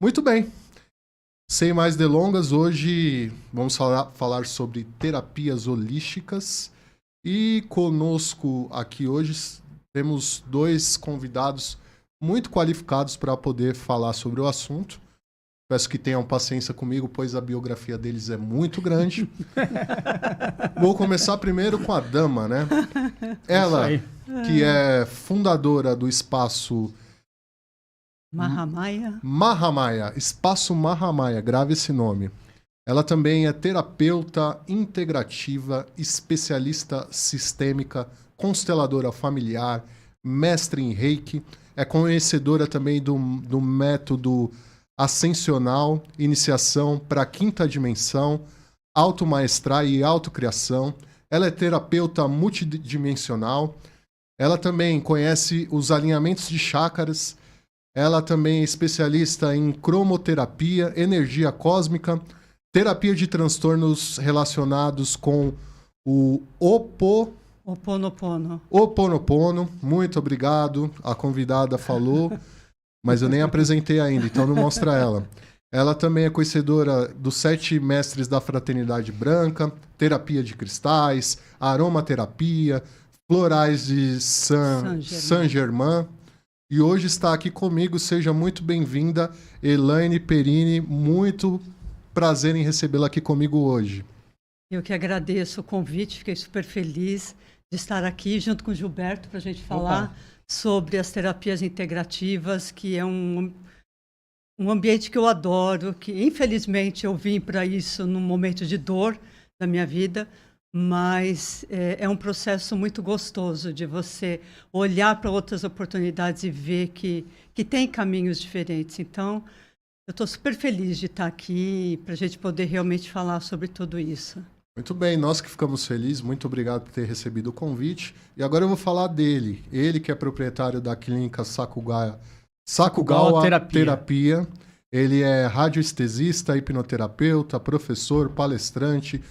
Muito bem. Sem mais delongas, hoje vamos falar sobre terapias holísticas e conosco aqui hoje temos dois convidados muito qualificados para poder falar sobre o assunto. Peço que tenham paciência comigo, pois a biografia deles é muito grande. Vou começar primeiro com a dama, né? Ela, que é fundadora do espaço Mahamaya, Espaço Mahamaya, grave esse nome. Ela também é terapeuta integrativa, especialista sistêmica, consteladora familiar, mestre em Reiki, é conhecedora também do método ascensional, iniciação para a quinta dimensão, automaestrar e autocriação. Ela é terapeuta multidimensional. Ela também conhece os alinhamentos de chakras. Ela também é especialista em cromoterapia, energia cósmica, terapia de transtornos relacionados com o Oponopono. Muito obrigado. A convidada falou, mas eu nem apresentei ainda, então não mostra ela. Ela também é conhecedora dos 7 mestres da Fraternidade Branca, terapia de cristais, aromaterapia, florais de Saint-Germain. E hoje está aqui comigo, seja muito bem-vinda, Elaine Perini. Muito prazer em recebê-la aqui comigo hoje. Eu que agradeço o convite, fiquei super feliz de estar aqui junto com o Gilberto para a gente falar sobre as terapias integrativas, que é um ambiente que eu adoro, que infelizmente eu vim para isso num momento de dor da minha vida, mas é um processo muito gostoso de você olhar para outras oportunidades e ver que tem caminhos diferentes. Então, eu estou super feliz de estar aqui para a gente poder realmente falar sobre tudo isso. Muito bem, nós que ficamos felizes, muito obrigado por ter recebido o convite. E agora eu vou falar dele, ele que é proprietário da clínica Sakugawa Terapia. Ele é radioestesista, hipnoterapeuta, professor, palestrante,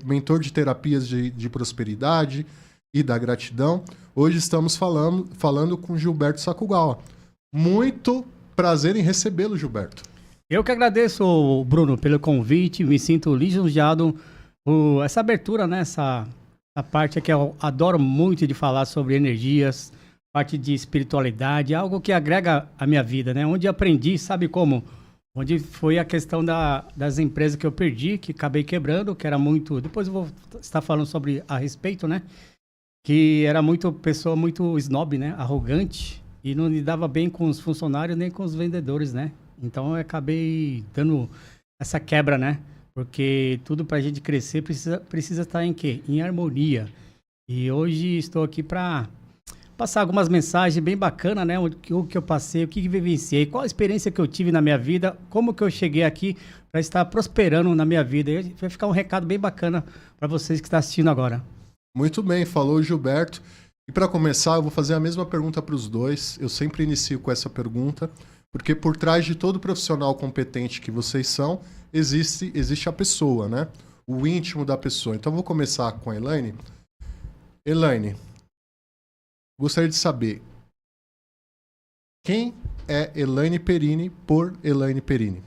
mentor de terapias de prosperidade e da gratidão. Hoje estamos falando com Gilberto Sakugawa. Muito prazer em recebê-lo, Gilberto. Eu que agradeço, Bruno, pelo convite. Me sinto lisonjeado por essa abertura, né? Essa parte que eu adoro muito de falar sobre energias, parte de espiritualidade, algo que agrega a minha vida, né? Onde aprendi, sabe como? Onde foi a questão das empresas que eu perdi, que acabei quebrando, que era muito... Depois eu vou estar falando sobre a respeito, né? Que era pessoa muito snob, né? Arrogante, e não lidava bem com os funcionários nem com os vendedores, né? Então eu acabei dando essa quebra, né? Porque tudo para a gente crescer precisa estar em quê? Em harmonia. E hoje estou aqui para passar algumas mensagens bem bacanas, né? O que eu passei, o que vivenciei, qual a experiência que eu tive na minha vida, como que eu cheguei aqui para estar prosperando na minha vida. E vai ficar um recado bem bacana para vocês que estão assistindo agora. Muito bem, falou o Gilberto. E para começar, eu vou fazer a mesma pergunta para os dois. Eu sempre inicio com essa pergunta, porque por trás de todo profissional competente que vocês são, existe a pessoa, né? O íntimo da pessoa. Então, eu vou começar com a Elaine. Elaine, gostaria de saber quem é Elaine Perini por Elaine Perini?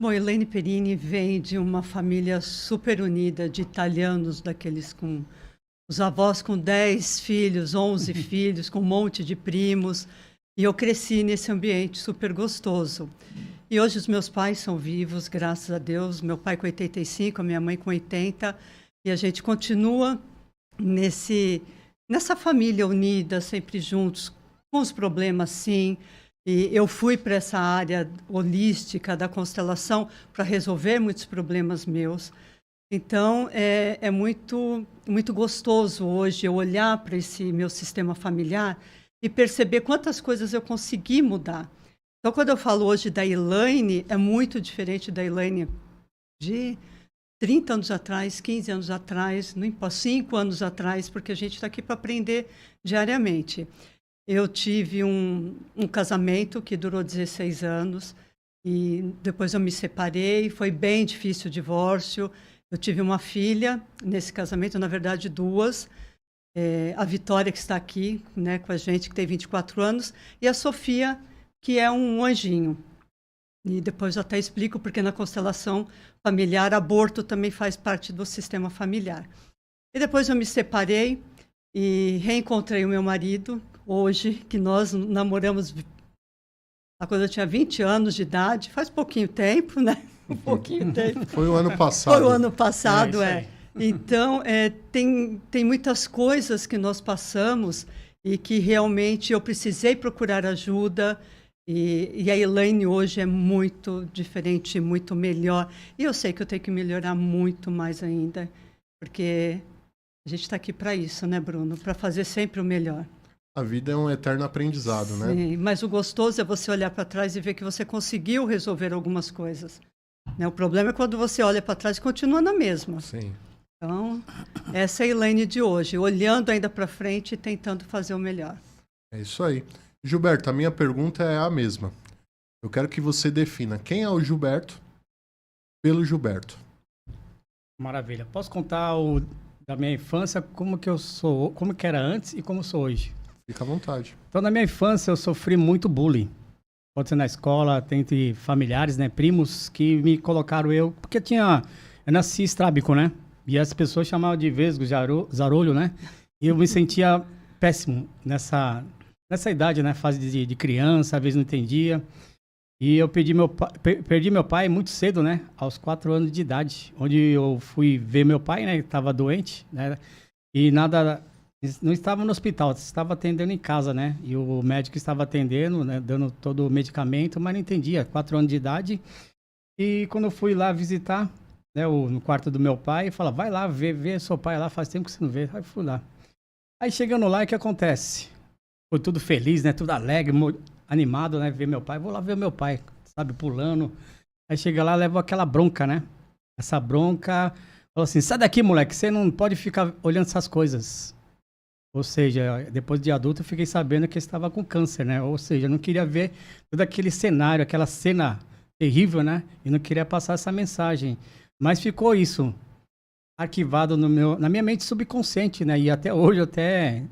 Bom, Elaine Perini vem de uma família super unida de italianos, daqueles com os avós com 10 filhos, 11 filhos, com um monte de primos. E eu cresci nesse ambiente super gostoso. E hoje os meus pais são vivos, graças a Deus. Meu pai com 85, a minha mãe com 80. E a gente continua nessa família unida, sempre juntos, com os problemas, sim. E eu fui para essa área holística da constelação para resolver muitos problemas meus. Então, é muito, muito gostoso hoje eu olhar para esse meu sistema familiar e perceber quantas coisas eu consegui mudar. Então, quando eu falo hoje da Elaine, é muito diferente da Elaine de 30 anos atrás, 15 anos atrás, não importa, 5 anos atrás, porque a gente está aqui para aprender diariamente. Eu tive um casamento que durou 16 anos e depois eu me separei, foi bem difícil o divórcio. Eu tive uma filha nesse casamento, na verdade 2, a Vitória, que está aqui, né, com a gente, que tem 24 anos, e a Sofia, que é um anjinho. E depois eu até explico porque na constelação familiar, aborto também faz parte do sistema familiar. E depois eu me separei e reencontrei o meu marido, hoje, que nós namoramos quando eu tinha 20 anos de idade, faz pouquinho tempo, né? Um pouquinho tempo. Foi o ano passado. Foi o ano passado, É. Então, tem muitas coisas que nós passamos e que realmente eu precisei procurar ajuda. E a Elaine hoje é muito diferente, muito melhor. E eu sei que eu tenho que melhorar muito mais ainda, porque a gente está aqui para isso, né, Bruno? Para fazer sempre o melhor. A vida é um eterno aprendizado, né? Sim, mas o gostoso é você olhar para trás e ver que você conseguiu resolver algumas coisas. Né? O problema é quando você olha para trás e continua na mesma. Sim. Então, essa é a Elaine de hoje, olhando ainda para frente e tentando fazer o melhor. É isso aí. Gilberto, a minha pergunta é a mesma. Eu quero que você defina quem é o Gilberto pelo Gilberto. Maravilha. Posso contar da minha infância, como que eu sou, como que era antes e como sou hoje? Fica à vontade. Então, na minha infância, eu sofri muito bullying. Pode ser na escola, entre familiares, né, primos, que me colocaram porque eu nasci estrábico, né? E as pessoas chamavam de vesgo, zarolho, né? E eu me sentia péssimo nessa idade, né? Fase de criança, às vezes não entendia. E eu perdi meu pai muito cedo, né? Aos 4 anos de idade, onde eu fui ver meu pai, né? Ele estava doente, né? E não estava no hospital, estava atendendo em casa, né? E o médico estava atendendo, né? Dando todo o medicamento, mas não entendia. 4 anos de idade. E quando eu fui lá visitar, né? No quarto do meu pai, fala, vai lá ver seu pai lá, faz tempo que você não vê. Aí fui lá. Aí chegando lá, o que acontece? Foi tudo feliz, né? Tudo alegre, animado, né? Ver meu pai. Vou lá ver meu pai, sabe? Pulando. Aí chega lá, leva aquela bronca, né? Essa bronca. Falou assim, sai daqui, moleque. Você não pode ficar olhando essas coisas. Ou seja, depois de adulto, eu fiquei sabendo que ele estava com câncer, né? Ou seja, eu não queria ver todo aquele cenário, aquela cena terrível, né? E não queria passar essa mensagem. Mas ficou isso arquivado na minha mente subconsciente, né? E até hoje,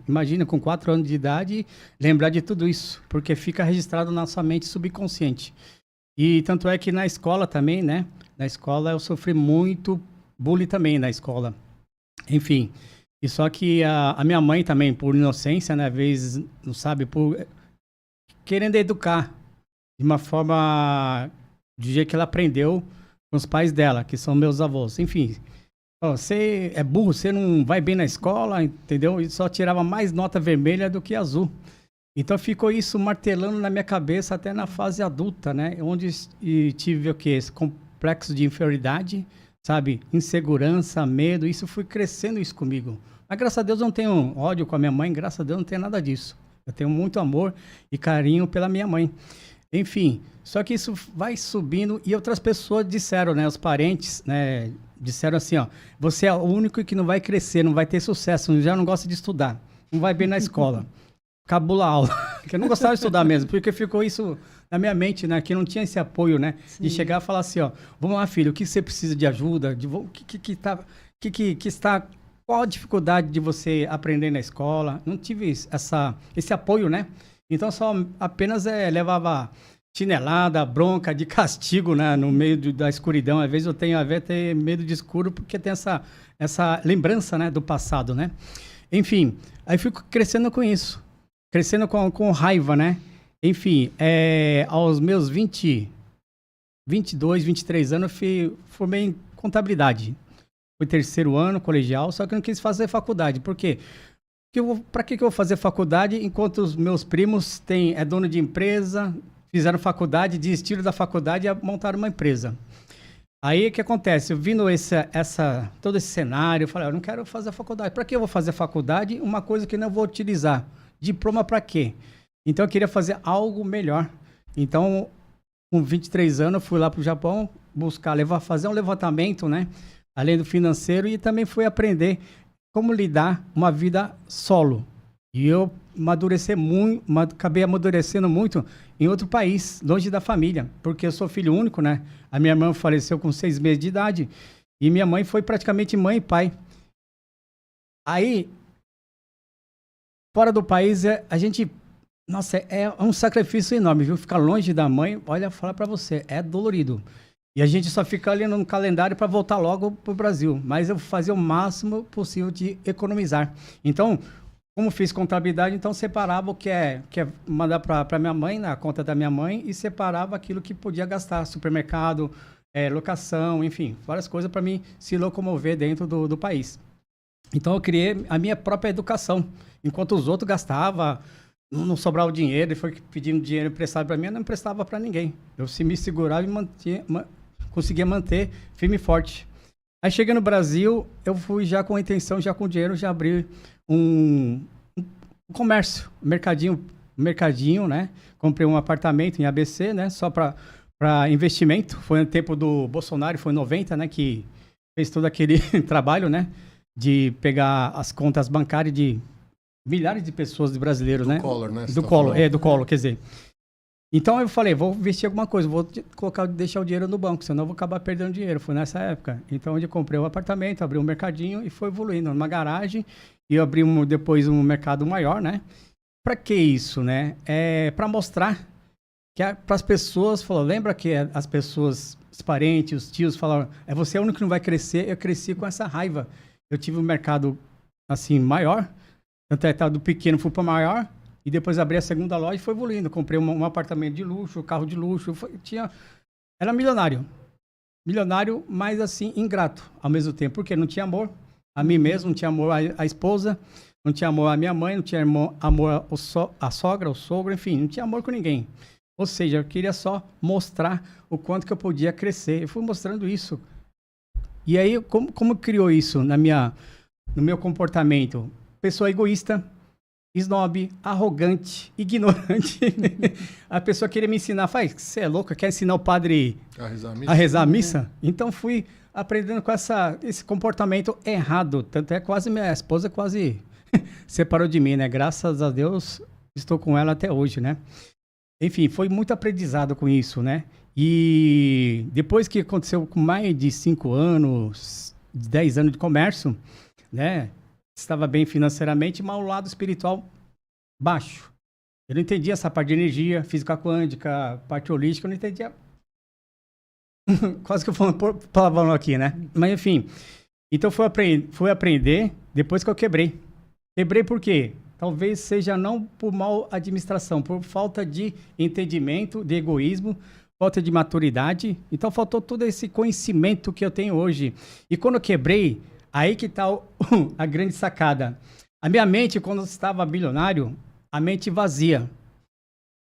imagina, com 4 anos de idade, lembrar de tudo isso, porque fica registrado na nossa mente subconsciente. E tanto é que na escola também, né? Na escola eu sofri muito bullying também na escola. Enfim, e só que a minha mãe também, por inocência, né? Às vezes, não sabe, por querendo educar de uma forma, do jeito que ela aprendeu com os pais dela, que são meus avós. Enfim, você é burro, você não vai bem na escola, entendeu? E só tirava mais nota vermelha do que azul. Então ficou isso martelando na minha cabeça até na fase adulta, né? Onde tive o quê? Esse complexo de inferioridade, sabe? Insegurança, medo, isso foi crescendo isso comigo. Mas graças a Deus eu não tenho ódio com a minha mãe, graças a Deus não tenho nada disso. Eu tenho muito amor e carinho pela minha mãe. Enfim, só que isso vai subindo e outras pessoas disseram, né? Os parentes, né? Disseram assim, ó, você é o único que não vai crescer, não vai ter sucesso, já não gosta de estudar, não vai bem na escola. Cabula a aula, que eu não gostava de estudar mesmo, porque ficou isso na minha mente, né? Que não tinha esse apoio, né? Sim. De chegar e falar assim, ó, vamos lá, filho, o que você precisa de ajuda? Qual a dificuldade de você aprender na escola? Não tive esse apoio, né? Então só apenas levava chinelada, bronca, de castigo, né? No meio da escuridão. Às vezes eu tenho a ver ter medo de escuro porque tem essa lembrança, né? Do passado, né? Enfim, aí fui crescendo com isso. Crescendo com raiva, né? Enfim, aos meus 22, 23 anos, eu formei em contabilidade. Foi 3º ano, colegial, só que eu não quis fazer faculdade. Por quê? Para que eu vou fazer faculdade enquanto os meus primos é dono de empresa, fizeram faculdade, desistiram da faculdade e montaram uma empresa. Aí o que acontece? Eu vindo todo esse cenário, eu falei, eu não quero fazer faculdade. Para que eu vou fazer faculdade? Uma coisa que não vou utilizar. Diploma para quê? Então eu queria fazer algo melhor. Então, com 23 anos, eu fui lá para o Japão fazer um levantamento, né? Além do financeiro, e também fui aprender como lidar uma vida solo. E eu acabei amadurecendo muito em outro país, longe da família, porque eu sou filho único, né? A minha irmã faleceu com 6 meses de idade e minha mãe foi praticamente mãe e pai. Aí, fora do país, a gente Nossa, é um sacrifício enorme, viu? Ficar longe da mãe, olha, falar pra você, é dolorido. E a gente só fica ali no calendário para voltar logo pro Brasil. Mas eu fazia o máximo possível de economizar. Então, como fiz contabilidade, então separava o que é mandar para minha mãe, na conta da minha mãe, e separava aquilo que podia gastar, supermercado, locação, enfim, várias coisas para mim se locomover dentro do país. Então eu criei a minha própria educação. Enquanto os outros gastavam, não sobrava o dinheiro, e foi pedindo dinheiro emprestado para mim, eu não emprestava para ninguém. Eu se me segurava e conseguia manter firme e forte. Aí cheguei no Brasil, eu fui já com a intenção, já com dinheiro, já abri um comércio, um mercadinho, né? Comprei um apartamento em ABC, né? Só para investimento. Foi no tempo do Bolsonaro, foi em 90, né? Que fez todo aquele trabalho, né? De pegar as contas bancárias de milhares de pessoas, de brasileiros, né? Do Collor, né? Do Collor, do Collor, quer dizer. Então eu falei, vou investir alguma coisa, vou deixar o dinheiro no banco, senão eu vou acabar perdendo dinheiro. Foi nessa época. Então eu comprei um apartamento, abri um mercadinho e foi evoluindo numa garagem e eu abri depois um mercado maior, né? Para que isso, né? É para mostrar que para as pessoas, lembra que as pessoas, os parentes, os tios falaram, você é o único que não vai crescer. Eu cresci com essa raiva. Eu tive um mercado assim maior, tanto é que do pequeno fui para maior. E depois abri a segunda loja e foi evoluindo. Comprei um apartamento de luxo, carro de luxo. Era milionário. Milionário, mas assim, ingrato ao mesmo tempo. Porque não tinha amor a mim mesmo, não tinha amor à esposa, não tinha amor à minha mãe, não tinha amor à sogra, ao sogro, enfim, não tinha amor com ninguém. Ou seja, eu queria só mostrar o quanto que eu podia crescer. Eu fui mostrando isso. E aí, como criou isso no meu comportamento? Pessoa egoísta, snob, arrogante, ignorante. A pessoa queria me ensinar, você é louca, quer ensinar o padre a rezar a missa? Então fui aprendendo com esse comportamento errado. Tanto é quase minha esposa quase separou de mim, né? Graças a Deus estou com ela até hoje, né? Enfim, foi muito aprendizado com isso, né? E depois que aconteceu com mais de 5 anos, 10 anos de comércio, né? Estava bem financeiramente, mas o lado espiritual baixo. Eu não entendia essa parte de energia, física quântica, parte holística, eu não entendia. Quase que eu falo palavrão aqui, né? Mas enfim. Então fui aprender depois que eu quebrei. Quebrei por quê? Talvez seja não por mal administração, por falta de entendimento, de egoísmo, falta de maturidade. Então faltou todo esse conhecimento que eu tenho hoje. E quando eu quebrei, aí que está a grande sacada. A minha mente, quando eu estava bilionário, a mente vazia.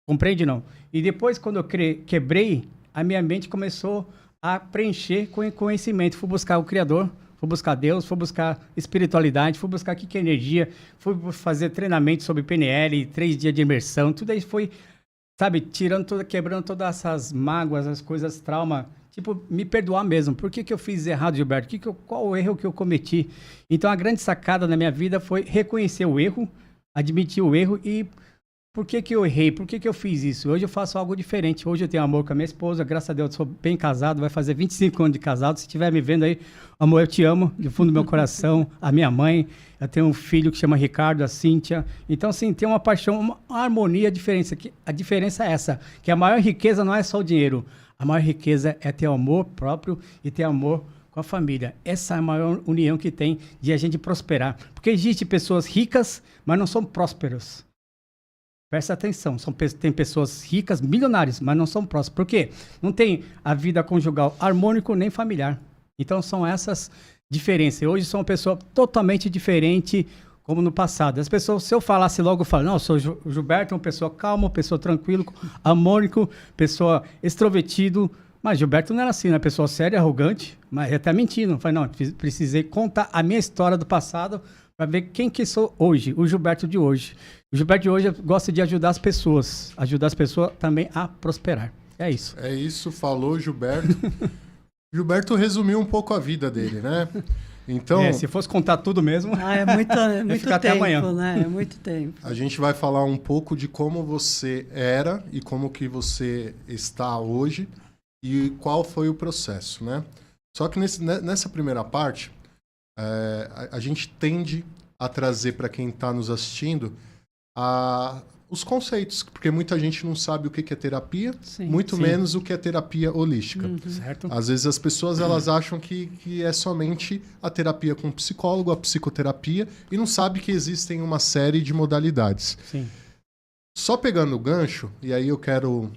Compreende, não? E depois, quando eu quebrei, a minha mente começou a preencher com conhecimento. Fui buscar o Criador, fui buscar Deus, fui buscar espiritualidade, fui buscar o que é energia, fui fazer treinamento sobre PNL, 3 dias de imersão. Tudo aí foi, sabe, quebrando todas essas mágoas, as coisas, trauma. Tipo, me perdoar mesmo. Por que eu fiz errado, Gilberto? Qual o erro que eu cometi? Então, a grande sacada na minha vida foi reconhecer o erro, admitir o erro e por que eu errei? Por que eu fiz isso? Hoje eu faço algo diferente. Hoje eu tenho amor com a minha esposa. Graças a Deus, eu sou bem casado. Vai fazer 25 anos de casado. Se estiver me vendo aí, amor, eu te amo. Do fundo do meu coração. A minha mãe. Eu tenho um filho que chama Ricardo, a Cíntia. Então, assim, tem uma paixão, uma harmonia, a diferença. A diferença é essa. Que a maior riqueza não é só o dinheiro. A maior riqueza é ter amor próprio e ter amor com a família. Essa é a maior união que tem de a gente prosperar. Porque existem pessoas ricas, mas não são prósperos. Presta atenção, tem pessoas ricas, milionárias, mas não são prósperas. Por quê? Não tem a vida conjugal harmônico nem familiar. Então são essas diferenças. Hoje sou uma pessoa totalmente diferente como no passado. As pessoas, se eu falasse logo, eu falo, não, eu sou o Gilberto, uma pessoa calma, uma pessoa tranquila, harmônico, pessoa extrovertido. Mas Gilberto não era assim, né? Pessoa séria, arrogante, mas até mentindo. Eu falei, não, precisei contar a minha história do passado para ver quem que sou hoje, o Gilberto de hoje. O Gilberto de hoje gosta de ajudar as pessoas também a prosperar. É isso. É isso, falou Gilberto. Gilberto resumiu um pouco a vida dele, né? Então, se fosse contar tudo mesmo, é muito tempo, até amanhã. Né? É muito tempo. A gente vai falar um pouco de como você era e como que você está hoje e qual foi o processo, né? Só que nessa primeira parte, a gente tende a trazer para quem está nos assistindo os conceitos, porque muita gente não sabe o que é terapia, Sim. muito Sim. menos o que é terapia holística. Certo? Às vezes as pessoas elas acham que é somente a terapia com o psicólogo, a psicoterapia, e não sabe que existem uma série de modalidades. Sim. Só pegando o gancho, e aí eu quero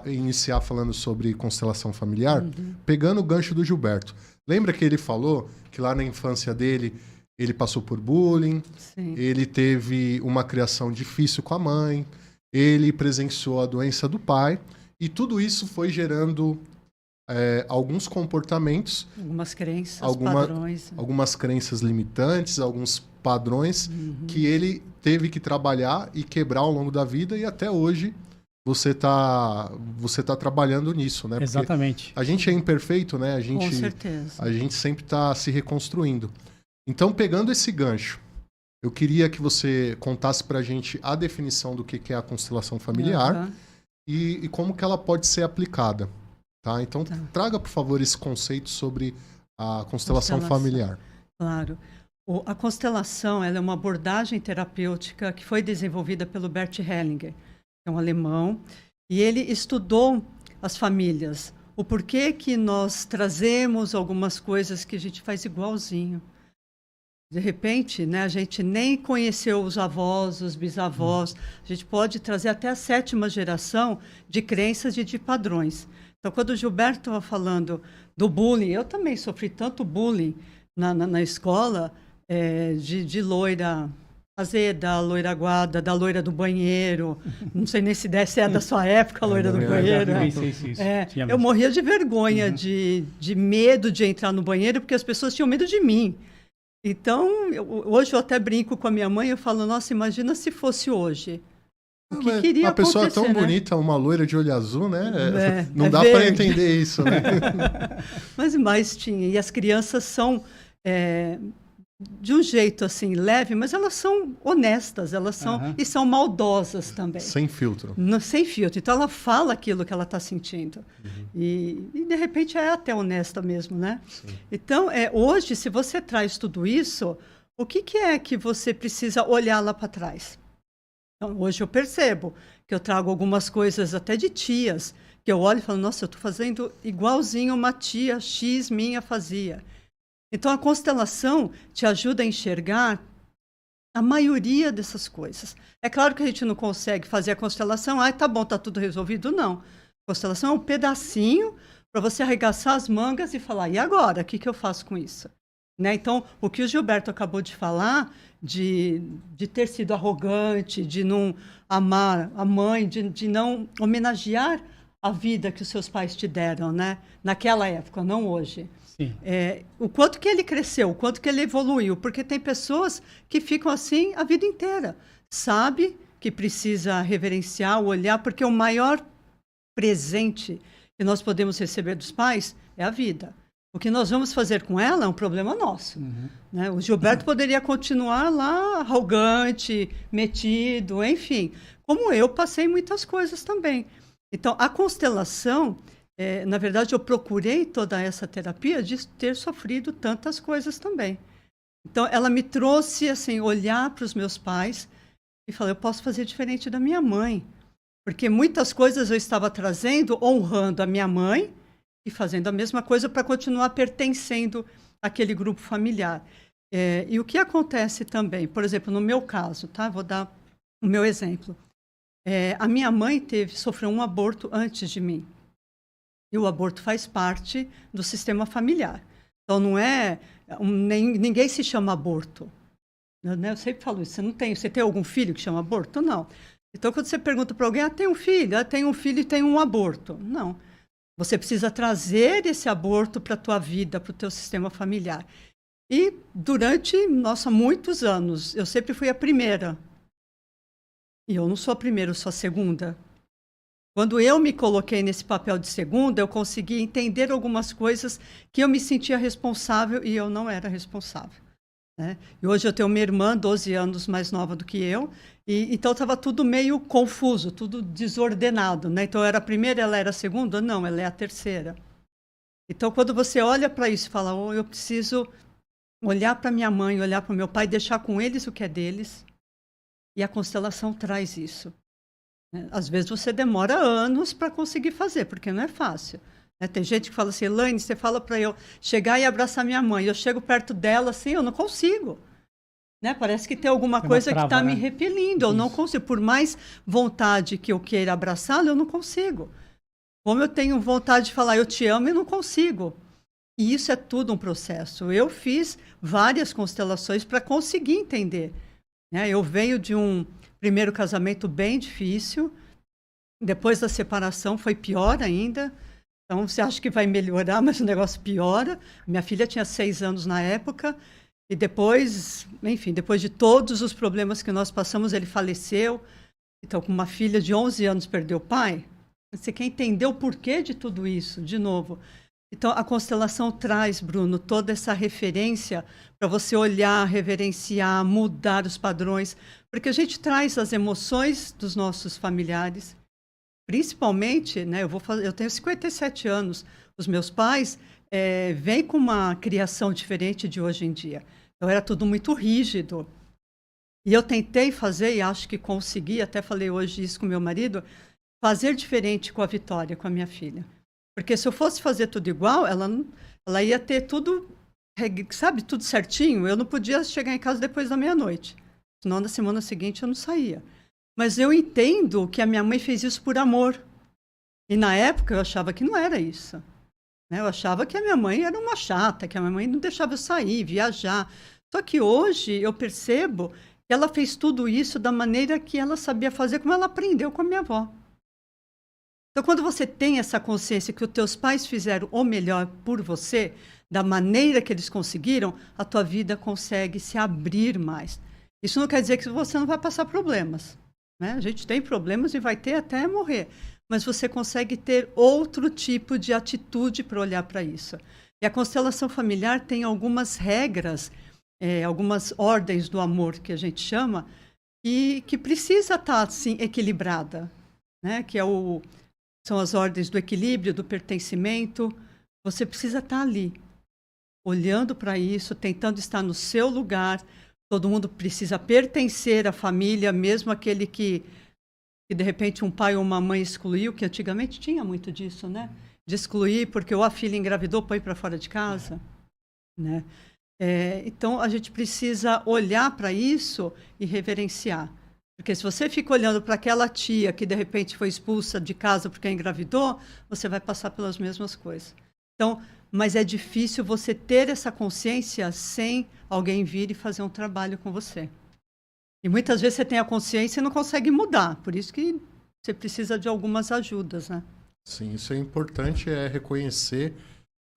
iniciar falando sobre constelação familiar, pegando o gancho do Gilberto. Lembra que ele falou que lá na infância dele, ele passou por bullying, Sim. ele teve uma criação difícil com a mãe, ele presenciou a doença do pai, e tudo isso foi gerando alguns comportamentos, Algumas crenças, padrões. algumas crenças limitantes, alguns padrões que ele teve que trabalhar e quebrar ao longo da vida, e até hoje você tá trabalhando nisso, né? Porque Exatamente. a gente é imperfeito, né? Com certeza. A gente sempre está se reconstruindo. Então, pegando esse gancho, eu queria que você contasse pra gente a definição do que é a constelação familiar Aham. e como que ela pode ser aplicada. Tá? Então, Tá. traga, por favor, esse conceito sobre a constelação Constelação. familiar. Claro. A constelação ela é uma abordagem terapêutica que foi desenvolvida pelo Bert Hellinger, que é um alemão, e ele estudou as famílias, o porquê que nós trazemos algumas coisas que a gente faz igualzinho. De repente, né, a gente nem conheceu os avós, os bisavós, a gente pode trazer até a 7ª geração de crenças e de padrões. Então, quando o Gilberto estava falando do bullying, eu também sofri tanto bullying na escola, de loira azeda, loira aguada, da loira do banheiro. Não sei nem se é da sua época, a loira do banheiro. Eu morria de vergonha, de medo de entrar no banheiro, porque as pessoas tinham medo de mim. Então, hoje eu até brinco com a minha mãe, eu falo, nossa, imagina se fosse hoje. O que queria Uma pessoa acontecer, tão né? bonita, uma loira de olho azul, né? Não dá verde. para entender isso, né? Mas tinha. E as crianças são de um jeito assim leve, mas elas são honestas, elas são e são maldosas também. Sem filtro. Sem filtro. Então ela fala aquilo que ela está sentindo. E de repente é até honesta mesmo, né? Sim. Então, hoje, se você traz tudo isso, o que é que você precisa olhar lá para trás? Então, hoje eu percebo que eu trago algumas coisas até de tias, que eu olho e falo, nossa, eu estou fazendo igualzinho uma tia X minha fazia. Então, a constelação te ajuda a enxergar a maioria dessas coisas. É claro que a gente não consegue fazer a constelação, tá bom, tá tudo resolvido, não. A constelação é um pedacinho para você arregaçar as mangas e falar, e agora? O que eu faço com isso? Né? Então, o que o Gilberto acabou de falar, de ter sido arrogante, de não amar a mãe, de não homenagear a vida que os seus pais te deram, né? Naquela época, não hoje. Sim. O quanto que ele cresceu, o quanto que ele evoluiu, porque tem pessoas que ficam assim a vida inteira. Sabe que precisa reverenciar, olhar, porque o maior presente que nós podemos receber dos pais é a vida. O que nós vamos fazer com ela é um problema nosso. Né? O Gilberto poderia continuar lá arrogante, metido, enfim. Como eu passei muitas coisas também. Então, a constelação, na verdade, eu procurei toda essa terapia de ter sofrido tantas coisas também. Então, ela me trouxe, assim, olhar para os meus pais e falar, eu posso fazer diferente da minha mãe. Porque muitas coisas eu estava trazendo, honrando a minha mãe e fazendo a mesma coisa para continuar pertencendo àquele grupo familiar. E o que acontece também, por exemplo, no meu caso, tá? Vou dar o meu exemplo. A minha mãe sofreu um aborto antes de mim. E o aborto faz parte do sistema familiar. Então, não ninguém se chama aborto. Eu sempre falo isso. Você tem algum filho que chama aborto? Não. Então, quando você pergunta para alguém, tem um filho? Tem um filho e tem um aborto. Não. Você precisa trazer esse aborto para a tua vida, para o teu sistema familiar. E durante, muitos anos, eu sempre fui a primeira. E eu não sou a primeira, eu sou a segunda. Quando eu me coloquei nesse papel de segunda, eu consegui entender algumas coisas que eu me sentia responsável e eu não era responsável. Né? E hoje eu tenho uma irmã, 12 anos mais nova do que eu, então estava tudo meio confuso, tudo desordenado. Né? Então eu era a primeira, ela era a segunda? Não, ela é a terceira. Então quando você olha para isso e fala, eu preciso olhar para minha mãe, olhar para o meu pai, deixar com eles o que é deles, e a constelação traz isso. Né? Às vezes você demora anos para conseguir fazer, porque não é fácil. Né? Tem gente que fala assim, Elaine, você fala para eu chegar e abraçar minha mãe. Eu chego perto dela assim, eu não consigo. Né? Parece que tem alguma coisa que está me repelindo. Eu não consigo. Por mais vontade que eu queira abraçá-la, eu não consigo. Como eu tenho vontade de falar eu te amo, eu não consigo. E isso é tudo um processo. Eu fiz várias constelações para conseguir entender. Né? Eu venho de um primeiro casamento bem difícil. Depois da separação foi pior ainda. Então você acha que vai melhorar, mas o negócio piora. Minha filha tinha 6 anos na época. E depois, enfim, depois de todos os problemas que nós passamos, ele faleceu. Então, com uma filha de 11 anos perdeu o pai. Você quer entender o porquê de tudo isso, de novo. Então, a constelação traz, Bruno, toda essa referência para você olhar, reverenciar, mudar os padrões. Porque a gente traz as emoções dos nossos familiares. Principalmente, né, eu tenho 57 anos. Os meus pais vêm com uma criação diferente de hoje em dia. Então, era tudo muito rígido. E eu tentei fazer, e acho que consegui, até falei hoje isso com meu marido, fazer diferente com a Vitória, com a minha filha. Porque se eu fosse fazer tudo igual, ela ia ter tudo, sabe, tudo certinho. Eu não podia chegar em casa depois da meia-noite. Senão, na semana seguinte, eu não saía. Mas eu entendo que a minha mãe fez isso por amor. E na época, eu achava que não era isso. Eu achava que a minha mãe era uma chata, que a minha mãe não deixava eu sair, viajar. Só que hoje eu percebo que ela fez tudo isso da maneira que ela sabia fazer, como ela aprendeu com a minha avó. Então, quando você tem essa consciência que os teus pais fizeram o melhor por você, da maneira que eles conseguiram, a tua vida consegue se abrir mais. Isso não quer dizer que você não vai passar problemas. Né? A gente tem problemas e vai ter até morrer. Mas você consegue ter outro tipo de atitude para olhar para isso. E a constelação familiar tem algumas regras, algumas ordens do amor, que a gente chama, e que precisa estar assim, equilibrada. Né? Que são as ordens do equilíbrio, do pertencimento. Você precisa estar ali, olhando para isso, tentando estar no seu lugar. Todo mundo precisa pertencer à família, mesmo aquele que de repente um pai ou uma mãe excluiu, que antigamente tinha muito disso, né? De excluir porque ou a filha engravidou para ir para fora de casa. Né? Então, a gente precisa olhar para isso e reverenciar. Porque se você fica olhando para aquela tia que de repente foi expulsa de casa porque engravidou, você vai passar pelas mesmas coisas. Então, mas é difícil você ter essa consciência sem alguém vir e fazer um trabalho com você. E muitas vezes você tem a consciência e não consegue mudar. Por isso que você precisa de algumas ajudas, né? Sim, isso é importante, reconhecer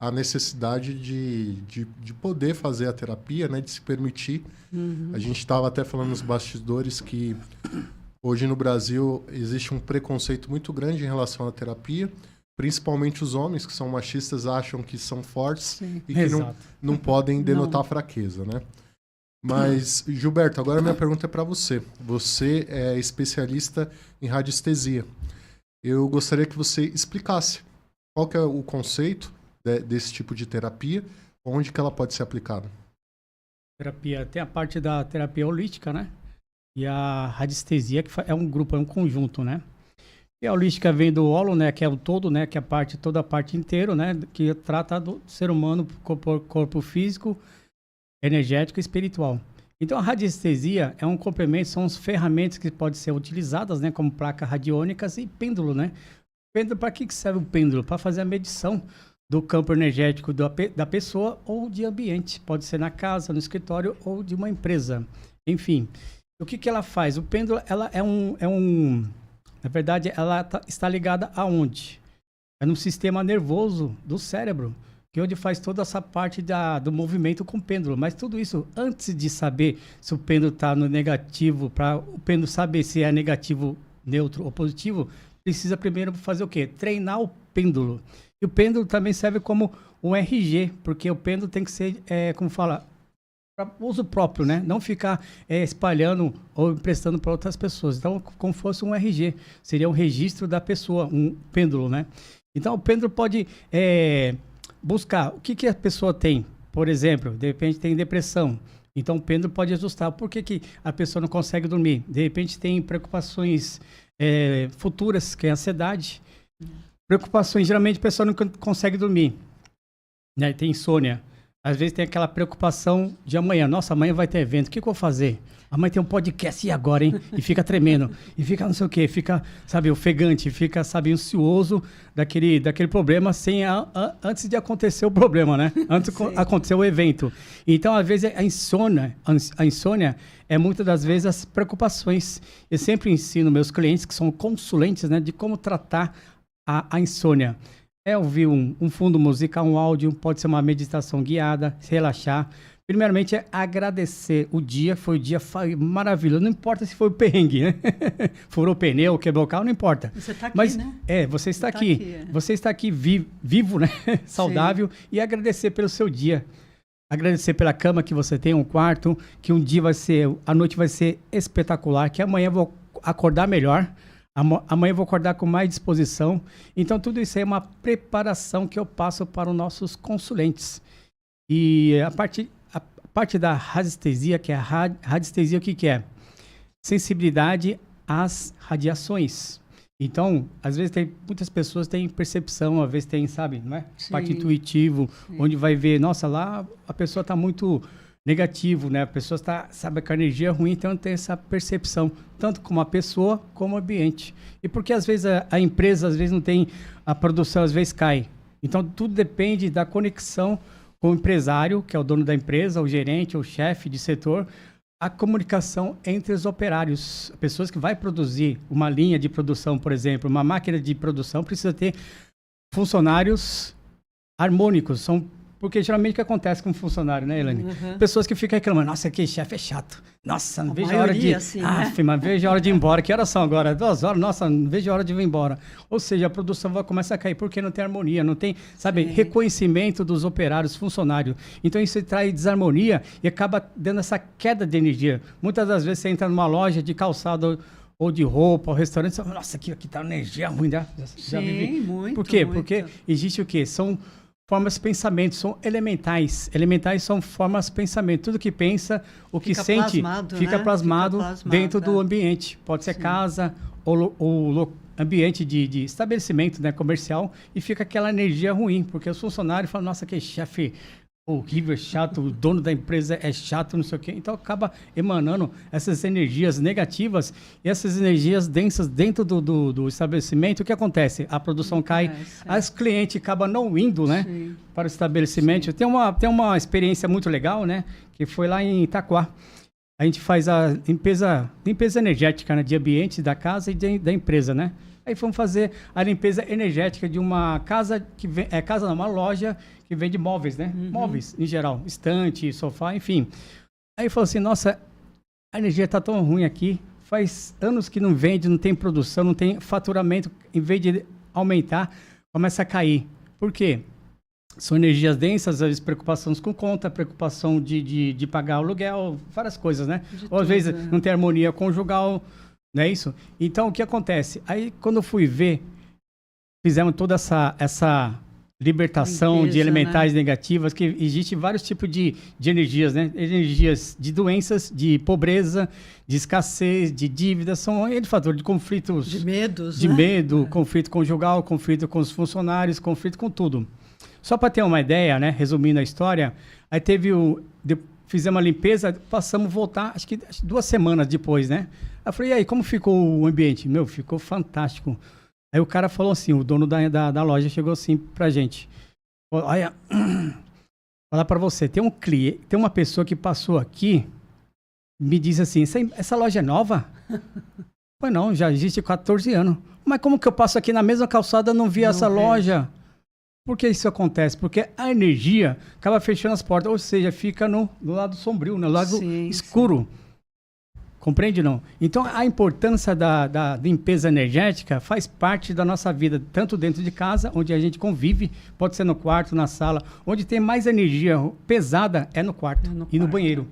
a necessidade de poder fazer a terapia, né? De se permitir. Uhum. A gente estava até falando nos bastidores que hoje no Brasil existe um preconceito muito grande em relação à terapia. Principalmente os homens que são machistas acham que são fortes. Sim. E que não podem denotar fraqueza, né? Mas, Gilberto, agora a minha pergunta é para você. Você é especialista em radiestesia. Eu gostaria que você explicasse qual que é o conceito desse tipo de terapia, onde que ela pode ser aplicada. Terapia, tem a parte da terapia holística, né? E a radiestesia, que é um grupo, é um conjunto, né? E a holística vem do holo, né? Que é o todo, né? Que é toda a parte inteira, né? Que trata do ser humano, corpo físico, energético e espiritual. Então, a radiestesia é um complemento, são as ferramentas que podem ser utilizadas, né, como placas radiônicas e pêndulo, né? Pêndulo, para que serve o pêndulo? Para fazer a medição do campo energético da pessoa ou de ambiente. Pode ser na casa, no escritório ou de uma empresa. Enfim, o que ela faz? O pêndulo, ela na verdade, ela está ligada aonde? É no sistema nervoso do cérebro, que é onde faz toda essa parte do movimento com o pêndulo. Mas tudo isso, antes de saber se o pêndulo está no negativo, para o pêndulo saber se é negativo, neutro ou positivo, precisa primeiro fazer o quê? Treinar o pêndulo. E o pêndulo também serve como um RG, porque o pêndulo tem que ser, como fala, para uso próprio, né? Não ficar espalhando ou emprestando para outras pessoas. Então, como fosse um RG, seria um registro da pessoa, um pêndulo, né? Então, o pêndulo pode buscar o que a pessoa tem. Por exemplo, de repente tem depressão. Então, o pêndulo pode ajustar. Por que a pessoa não consegue dormir? De repente tem preocupações futuras, que é a ansiedade. Preocupações, geralmente a pessoa não consegue dormir, né? Tem insônia. Às vezes tem aquela preocupação de amanhã. Nossa, amanhã vai ter evento, o que eu vou fazer? Amanhã tem um podcast, e agora, hein? E fica tremendo, e fica não sei o quê, fica, sabe, ofegante, fica, sabe, ansioso daquele problema antes de acontecer o problema, né? Antes de acontecer o evento. Então, às vezes, a insônia é muitas das vezes as preocupações. Eu sempre ensino meus clientes, que são consulentes, né, de como tratar a insônia. É ouvir um fundo musical, um áudio, pode ser uma meditação guiada, se relaxar. Primeiramente é agradecer o dia, foi maravilhoso, não importa se foi o perrengue, né? Furou o pneu, quebrou o carro, não importa. Você está aqui, mas, né? Você está aqui. Você está aqui vivo, né? Saudável. Sim. E agradecer pelo seu dia. Agradecer pela cama que você tem, um quarto, que a noite vai ser espetacular, que amanhã eu vou acordar melhor. Amanhã eu vou acordar com mais disposição. Então, tudo isso aí é uma preparação que eu passo para os nossos consulentes. E a parte da radiestesia, que é a radiestesia, o que é? Sensibilidade às radiações. Então, às vezes muitas pessoas têm percepção, às vezes tem, sabe, não é? Sim. Parte intuitivo, onde vai ver, nossa, lá a pessoa está muito negativo, né? A pessoa sabe que a energia é ruim, então tem essa percepção, tanto como a pessoa, como o ambiente. E porque às vezes a empresa, às vezes não tem, a produção às vezes cai. Então tudo depende da conexão com o empresário, que é o dono da empresa, o gerente, o chefe de setor, a comunicação entre os operários. Pessoas que vai produzir uma linha de produção, por exemplo, uma máquina de produção, precisa ter funcionários harmônicos, porque geralmente o que acontece com um funcionário, né, Elaine? Uhum. Pessoas que ficam reclamando, nossa, aquele chefe é chato. Nossa, não vejo a hora de... Assim, né? Mas vejo a hora de ir embora. Que horas são agora? 2 horas? Nossa, não vejo a hora de ir embora. Ou seja, a produção vai começar a cair porque não tem harmonia, não tem, sabe, reconhecimento dos operários, funcionários. Então isso traz desarmonia e acaba dando essa queda de energia. Muitas das vezes você entra numa loja de calçado ou de roupa, ou restaurante, você fala, nossa, aqui tá energia ruim, né? Já vivi. Muito. Por quê? Muito. Porque existe o quê? São formas de pensamento, são elementais. Elementais são formas de pensamento. Tudo que pensa, o que sente, fica plasmado dentro do ambiente. Pode ser casa ou ambiente de estabelecimento, né, comercial, e fica aquela energia ruim, porque os funcionários falam, nossa, que chefe horrível, chato, o dono da empresa é chato, não sei o quê. Então acaba emanando essas energias negativas e essas energias densas dentro do estabelecimento. O que acontece? A produção cai, as clientes acabam não indo, né, para o estabelecimento. Tem uma experiência muito legal, né, que foi lá em Itaquá. A gente faz a limpeza energética, né, de ambiente da casa e da empresa, né? Aí fomos fazer a limpeza energética de uma casa uma loja que vende móveis, né? Uhum. Móveis, em geral, estante, sofá, enfim. Aí falou assim, nossa, a energia tá tão ruim aqui, faz anos que não vende, não tem produção, não tem faturamento, em vez de aumentar, começa a cair. Por quê? São energias densas, às vezes preocupações com conta, preocupação de pagar aluguel, várias coisas, né? Ou às vezes não tem harmonia conjugal, não é isso? Então, o que acontece? Aí, quando eu fui ver, fizemos toda essa libertação limpeza, de elementais, né, negativas, que existe vários tipos de energias, né? Energias de doenças, de pobreza, de escassez, de dívidas, são N fatores, de conflitos... De medos, de né? medo, conflito conjugal, conflito com os funcionários, conflito com tudo. Só para ter uma ideia, né? Resumindo a história, aí fizemos a limpeza, passamos a voltar, acho que 2 semanas depois, né? Aí eu falei, e aí, como ficou o ambiente? Meu, ficou fantástico. Aí o cara falou assim, o dono da loja chegou assim pra gente. Olha, falar pra você, tem uma pessoa que passou aqui, me disse assim, essa loja é nova? Pois não, já existe 14 anos. Mas como que eu passo aqui na mesma calçada e não vi essa loja? Por que isso acontece? Porque a energia acaba fechando as portas, ou seja, fica no lado sombrio, no lado escuro. Sim. Compreende, não? Então, a importância da limpeza energética faz parte da nossa vida, tanto dentro de casa, onde a gente convive, pode ser no quarto, na sala. Onde tem mais energia pesada é no quarto e no banheiro.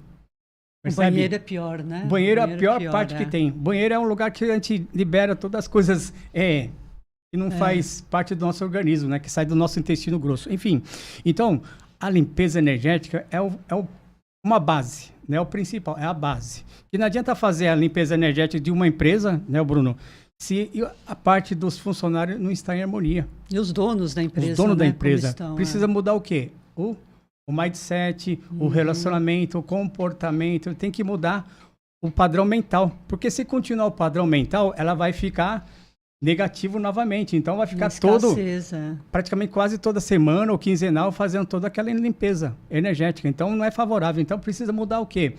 Percebe? O banheiro é pior, né? O banheiro é a pior parte que tem. O banheiro é um lugar que a gente libera todas as coisas que não faz parte do nosso organismo, né? Que sai do nosso intestino grosso. Enfim, então, a limpeza energética é uma base, né? O principal, é a base. E não adianta fazer a limpeza energética de uma empresa, né, Bruno? se a parte dos funcionários não está em harmonia. E os donos da empresa, Os donos da né, empresa. como estão, Precisa mudar o quê? O mindset, o relacionamento, o comportamento. Tem que mudar o padrão mental. Porque se continuar o padrão mental, ela vai ficar negativo novamente. Então vai ficar escassez, praticamente quase toda semana ou quinzenal fazendo toda aquela limpeza energética. Então não é favorável. Então precisa mudar o quê?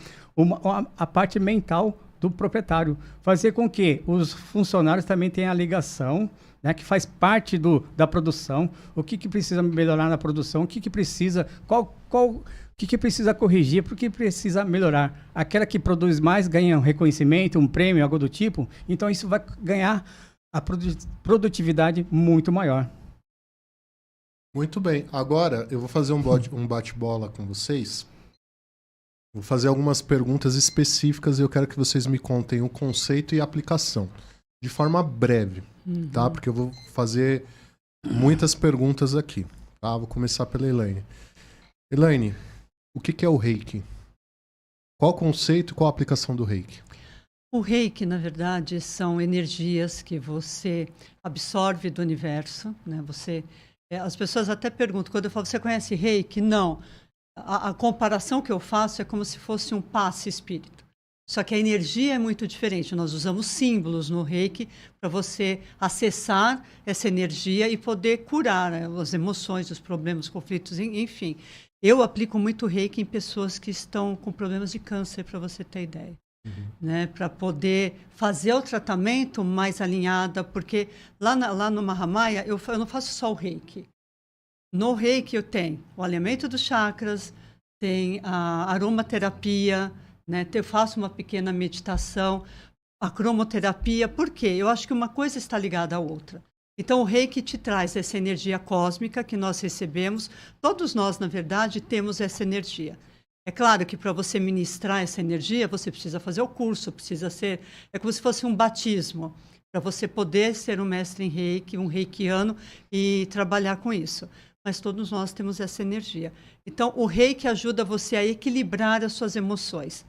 A parte mental do proprietário. Fazer com que os funcionários também tenham a ligação, né, que faz parte da produção. O que precisa melhorar na produção, o que precisa, o que precisa corrigir, o que precisa melhorar. Aquela que produz mais ganha um reconhecimento, um prêmio, algo do tipo. Então isso vai ganhar a produtividade muito maior. Muito bem. Agora eu vou fazer um bate-bola com vocês. Vou fazer algumas perguntas específicas e eu quero que vocês me contem o conceito e a aplicação. De forma breve, tá? Porque eu vou fazer muitas perguntas aqui. Tá? Vou começar pela Elaine. Elaine, o que é o Reiki? Qual o conceito e qual a aplicação do Reiki? O Reiki, na verdade, são energias que você absorve do universo, né? As pessoas até perguntam, quando eu falo, você conhece Reiki? Não. A comparação que eu faço é como se fosse um passe espírito. Só que a energia é muito diferente. Nós usamos símbolos no Reiki para você acessar essa energia e poder curar, né, as emoções, os problemas, os conflitos, enfim. Eu aplico muito Reiki em pessoas que estão com problemas de câncer, para você ter ideia. Né, para poder fazer o tratamento mais alinhada, porque lá no Mahamaya eu não faço só o Reiki. No Reiki eu tenho o alinhamento dos chakras, tem a aromaterapia, né, eu faço uma pequena meditação, a cromoterapia. Por quê? Eu acho que uma coisa está ligada à outra. Então o Reiki te traz essa energia cósmica que nós recebemos. Todos nós, na verdade, temos essa energia. É claro que para você ministrar essa energia, você precisa fazer o curso, é como se fosse um batismo, para você poder ser um mestre em Reiki, um reikiano e trabalhar com isso. Mas todos nós temos essa energia. Então, o Reiki ajuda você a equilibrar as suas emoções.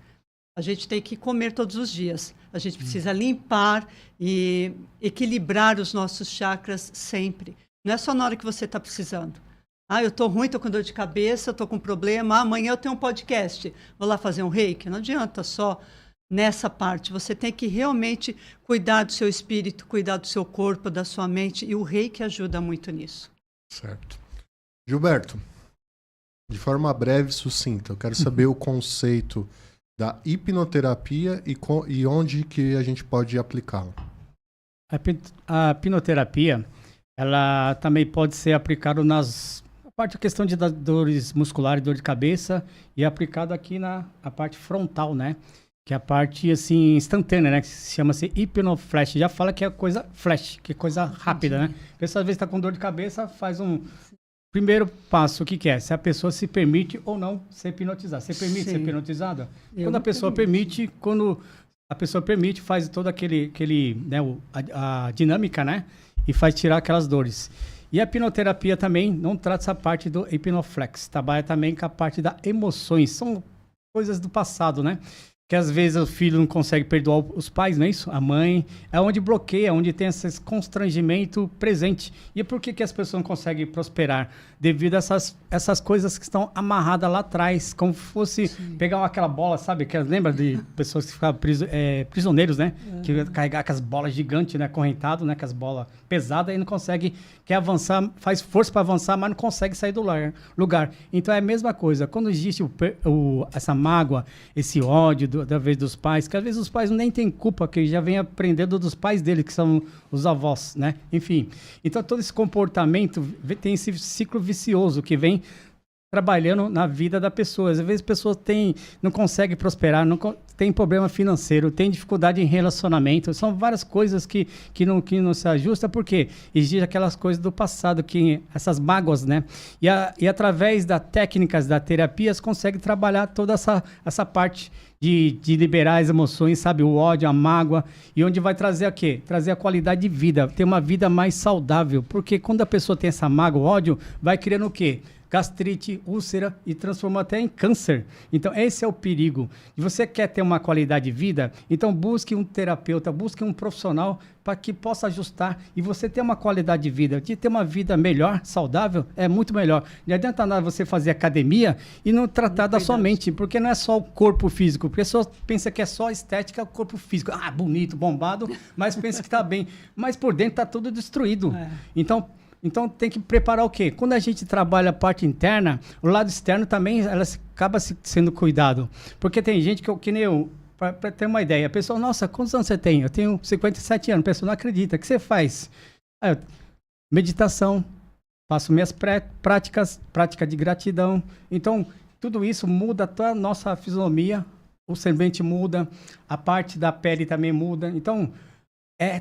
A gente tem que comer todos os dias. A gente precisa limpar e equilibrar os nossos chakras sempre. Não é só na hora que você está precisando. Eu estou ruim, estou com dor de cabeça, estou com problema. Amanhã eu tenho um podcast. Vou lá fazer um Reiki. Não adianta só nessa parte. Você tem que realmente cuidar do seu espírito, cuidar do seu corpo, da sua mente. E o Reiki ajuda muito nisso. Certo. Gilberto, de forma breve e sucinta, eu quero saber o conceito da hipnoterapia e onde que a gente pode aplicá-la. A hipnoterapia, ela também pode ser aplicada parte da questão de dores musculares, dor de cabeça, e aplicado aqui na parte frontal, né? Que é a parte, assim, instantânea, né? Que chama-se hipnoflash. Já fala que é coisa flash, que é coisa rápida, né? A pessoa, às vezes, está com dor de cabeça, faz um... Primeiro passo, o que é? Se a pessoa se permite ou não ser hipnotizada. Você permite ser hipnotizada? Quando a pessoa permite, faz todo né, a dinâmica, né? E faz tirar aquelas dores. E a hipnoterapia também não trata essa parte do hipnoflex, trabalha também com a parte das emoções, são coisas do passado, né? Que às vezes o filho não consegue perdoar os pais, não é isso? A mãe, é onde bloqueia, onde tem esse constrangimento presente. E por que as pessoas não conseguem prosperar? Devido a essas coisas que estão amarradas lá atrás, como se fosse pegar aquela bola, sabe? Que lembra de pessoas que ficavam prisioneiros, né? Que carregar aquelas bolas gigantes, né? Acorrentado, né? Com as bolas pesadas e não consegue, quer avançar, faz força para avançar, mas não consegue sair do lugar. Então é a mesma coisa. Quando existe essa mágoa, esse ódio da vez dos pais, que às vezes os pais nem têm culpa, que já vem aprendendo dos pais dele, que são os avós, né? Enfim. Então todo esse comportamento tem esse ciclo vicioso que vem trabalhando na vida da pessoa. Às vezes a pessoa não consegue prosperar, tem problema financeiro, tem dificuldade em relacionamento. São várias coisas que não se ajustam, porque existe aquelas coisas do passado, essas mágoas, né? E através das técnicas da terapia, consegue trabalhar toda essa parte de liberar as emoções, sabe? O ódio, a mágoa, e onde vai trazer o quê? Trazer a qualidade de vida, ter uma vida mais saudável. Porque quando a pessoa tem essa mágoa, o ódio, vai criando o quê? Gastrite, úlcera e transforma até em câncer. Então, esse é o perigo. E você quer ter uma qualidade de vida? Então, busque um terapeuta, busque um profissional para que possa ajustar e você ter uma qualidade de vida, de ter uma vida melhor, saudável, é muito melhor. Não adianta nada você fazer academia e não tratar da sua mente, porque não é só o corpo físico, porque a pessoa pensa que é só estética, o corpo físico, bonito, bombado, mas pensa que está bem, mas por dentro está tudo destruído. Então tem que preparar o quê? Quando a gente trabalha a parte interna, o lado externo também ela acaba sendo cuidado, porque tem gente que nem eu, para ter uma ideia, a pessoa, nossa, quantos anos você tem? Eu tenho 57 anos, a pessoa não acredita. O que você faz? Meditação, faço minhas prática de gratidão. Então, tudo isso muda toda a nossa fisionomia, o semblante muda, a parte da pele também muda. Então,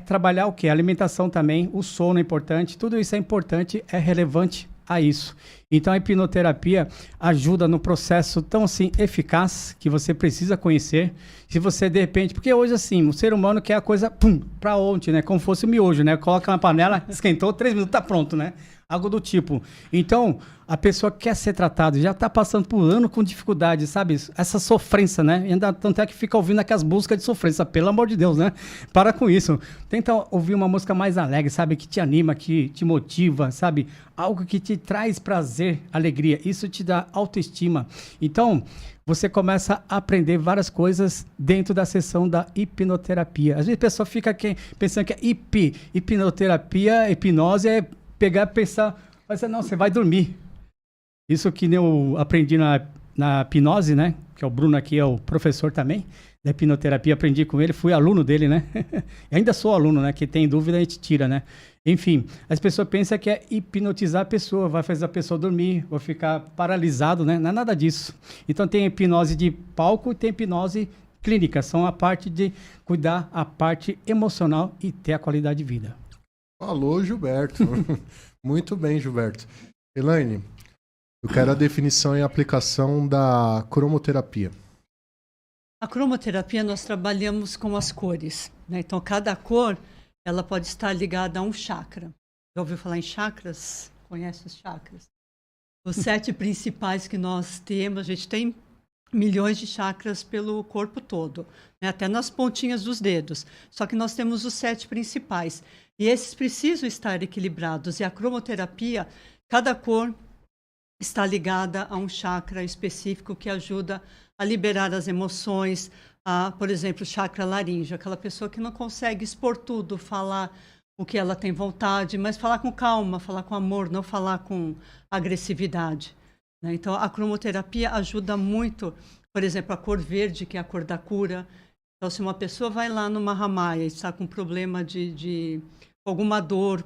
trabalhar o quê? A alimentação também, o sono é importante, tudo isso é importante, é relevante a isso. Então a hipnoterapia ajuda no processo tão assim eficaz que você precisa conhecer. Se você de repente, porque hoje assim, o ser humano quer a coisa para ontem, né? Como fosse o miojo, né? Coloca na panela, esquentou, 3 minutos tá pronto, né? Algo do tipo. Então, a pessoa quer ser tratada, já está passando por ano com dificuldade, sabe? Essa sofrência, né? E ainda tanto é que fica ouvindo aquelas músicas de sofrência, pelo amor de Deus, né? Para com isso. Tenta ouvir uma música mais alegre, sabe? Que te anima, que te motiva, sabe? Algo que te traz prazer, alegria. Isso te dá autoestima. Então, você começa a aprender várias coisas dentro da sessão da hipnoterapia. Às vezes a pessoa fica pensando que é hipnoterapia, hipnose é pegar, pensar, mas não, você vai dormir. Isso que eu aprendi na hipnose, né? Que é o Bruno aqui, é o professor também da hipnoterapia, aprendi com ele, fui aluno dele, né? Ainda sou aluno, né? Que tem dúvida a gente tira, né? Enfim, as pessoas pensam que é hipnotizar a pessoa, vai fazer a pessoa dormir, vai ficar paralisado, né? Não é nada disso. Então tem hipnose de palco e tem hipnose clínica, são a parte de cuidar a parte emocional e ter a qualidade de vida. Falou, Gilberto. Muito bem, Gilberto. Elaine, eu quero a definição e aplicação da cromoterapia. A cromoterapia nós trabalhamos com as cores, né? Então cada cor ela pode estar ligada a um chakra. Já ouviu falar em chakras? Conhece os chakras? Os 7 principais que nós temos, a gente tem milhões de chakras pelo corpo todo, né? Até nas pontinhas dos dedos. Só que nós temos os 7 principais. E esses precisam estar equilibrados. E a cromoterapia, cada cor está ligada a um chakra específico que ajuda a liberar as emoções, por exemplo, o chakra laríngeo, aquela pessoa que não consegue expor tudo, falar o que ela tem vontade, mas falar com calma, falar com amor, não falar com agressividade, né? Então, a cromoterapia ajuda muito, por exemplo, a cor verde, que é a cor da cura. Então, se uma pessoa vai lá no Mahamaya e está com problema de alguma dor,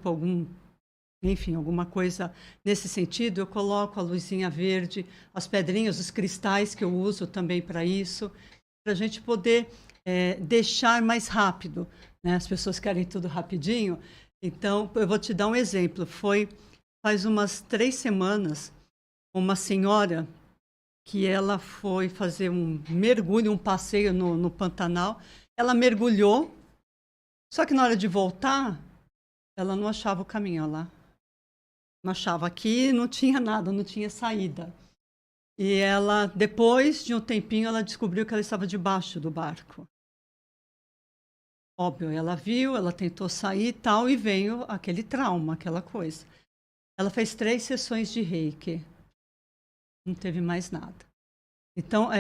enfim, alguma coisa nesse sentido, eu coloco a luzinha verde, as pedrinhas, os cristais que eu uso também para isso, para a gente poder deixar mais rápido, né? As pessoas querem tudo rapidinho. Então, eu vou te dar um exemplo. Faz umas 3 semanas, uma senhora que ela foi fazer um mergulho, um passeio no Pantanal. Ela mergulhou, só que na hora de voltar, ela não achava o caminho lá. Não achava aqui, não tinha nada, não tinha saída. E ela, depois de um tempinho, ela descobriu que ela estava debaixo do barco. Óbvio, ela viu, ela tentou sair e tal, e veio aquele trauma, aquela coisa. Ela fez 3 sessões de reiki. Não teve mais nada. Então,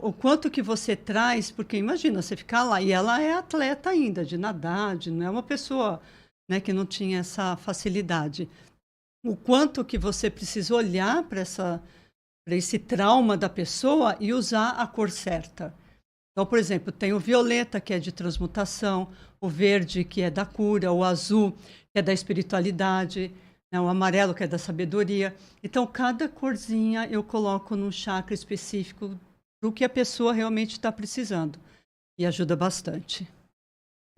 o quanto que você traz, porque imagina, você ficar lá, e ela é atleta ainda, de nadar, não é uma pessoa, né, que não tinha essa facilidade. O quanto que você precisa olhar para esse trauma da pessoa e usar a cor certa. Então, por exemplo, tem o violeta, que é de transmutação, o verde, que é da cura, o azul, que é da espiritualidade, né, o amarelo, que é da sabedoria. Então, cada corzinha eu coloco num chakra específico do que a pessoa realmente está precisando. E ajuda bastante.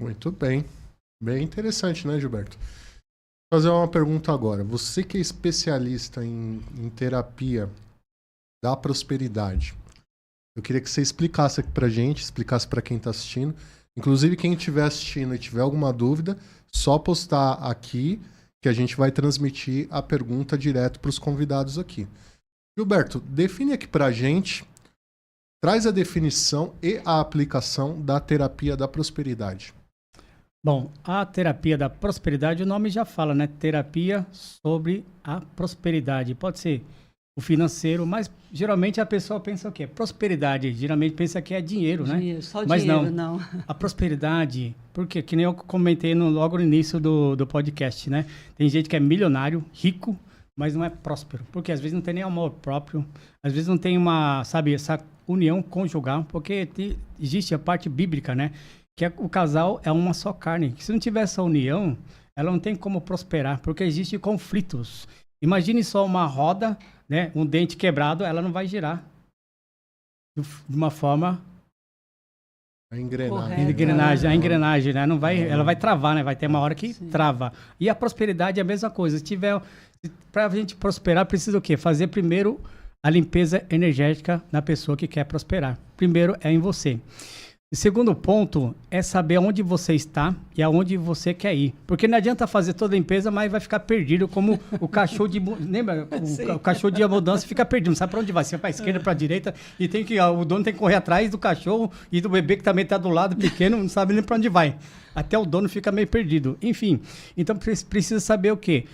Muito bem. Bem interessante, né, Gilberto? Vou fazer uma pergunta agora. Você que é especialista em terapia da prosperidade, eu queria que você explicasse aqui pra gente, explicasse para quem está assistindo. Inclusive, quem estiver assistindo e tiver alguma dúvida, só postar aqui que a gente vai transmitir a pergunta direto para os convidados aqui. Gilberto, define aqui pra gente, traz a definição e a aplicação da terapia da prosperidade. Bom, a terapia da prosperidade, o nome já fala, né? Terapia sobre a prosperidade. Pode ser o financeiro, mas geralmente a pessoa pensa o quê? Prosperidade. Geralmente pensa que é dinheiro, né? Dinheiro, só Mas dinheiro, não. não. A prosperidade, porque que nem eu comentei logo no início do podcast, né? Tem gente que é milionário, rico, mas não é próspero. Porque às vezes não tem nem amor próprio, às vezes não tem essa união conjugal, porque existe a parte bíblica, né? Que o casal é uma só carne. Se não tiver essa união, ela não tem como prosperar, porque existem conflitos. Imagine só uma roda, né? Um dente quebrado, ela não vai girar de uma forma... A engrenagem. Correto. A engrenagem, né? Não vai, ela vai travar, né? Vai ter uma hora que trava. E a prosperidade é a mesma coisa. Para a gente prosperar, precisa o quê? Fazer primeiro a limpeza energética na pessoa que quer prosperar. Primeiro é em você. O segundo ponto é saber onde você está e aonde você quer ir. Porque não adianta fazer toda a limpeza, mas vai ficar perdido, como o cachorro de... Lembra? O cachorro de mudança fica perdido, não sabe para onde vai. Você vai para a esquerda, para a direita, e o dono tem que correr atrás do cachorro e do bebê que também está do lado, pequeno, não sabe nem para onde vai. Até o dono fica meio perdido. Enfim, então precisa saber o quê?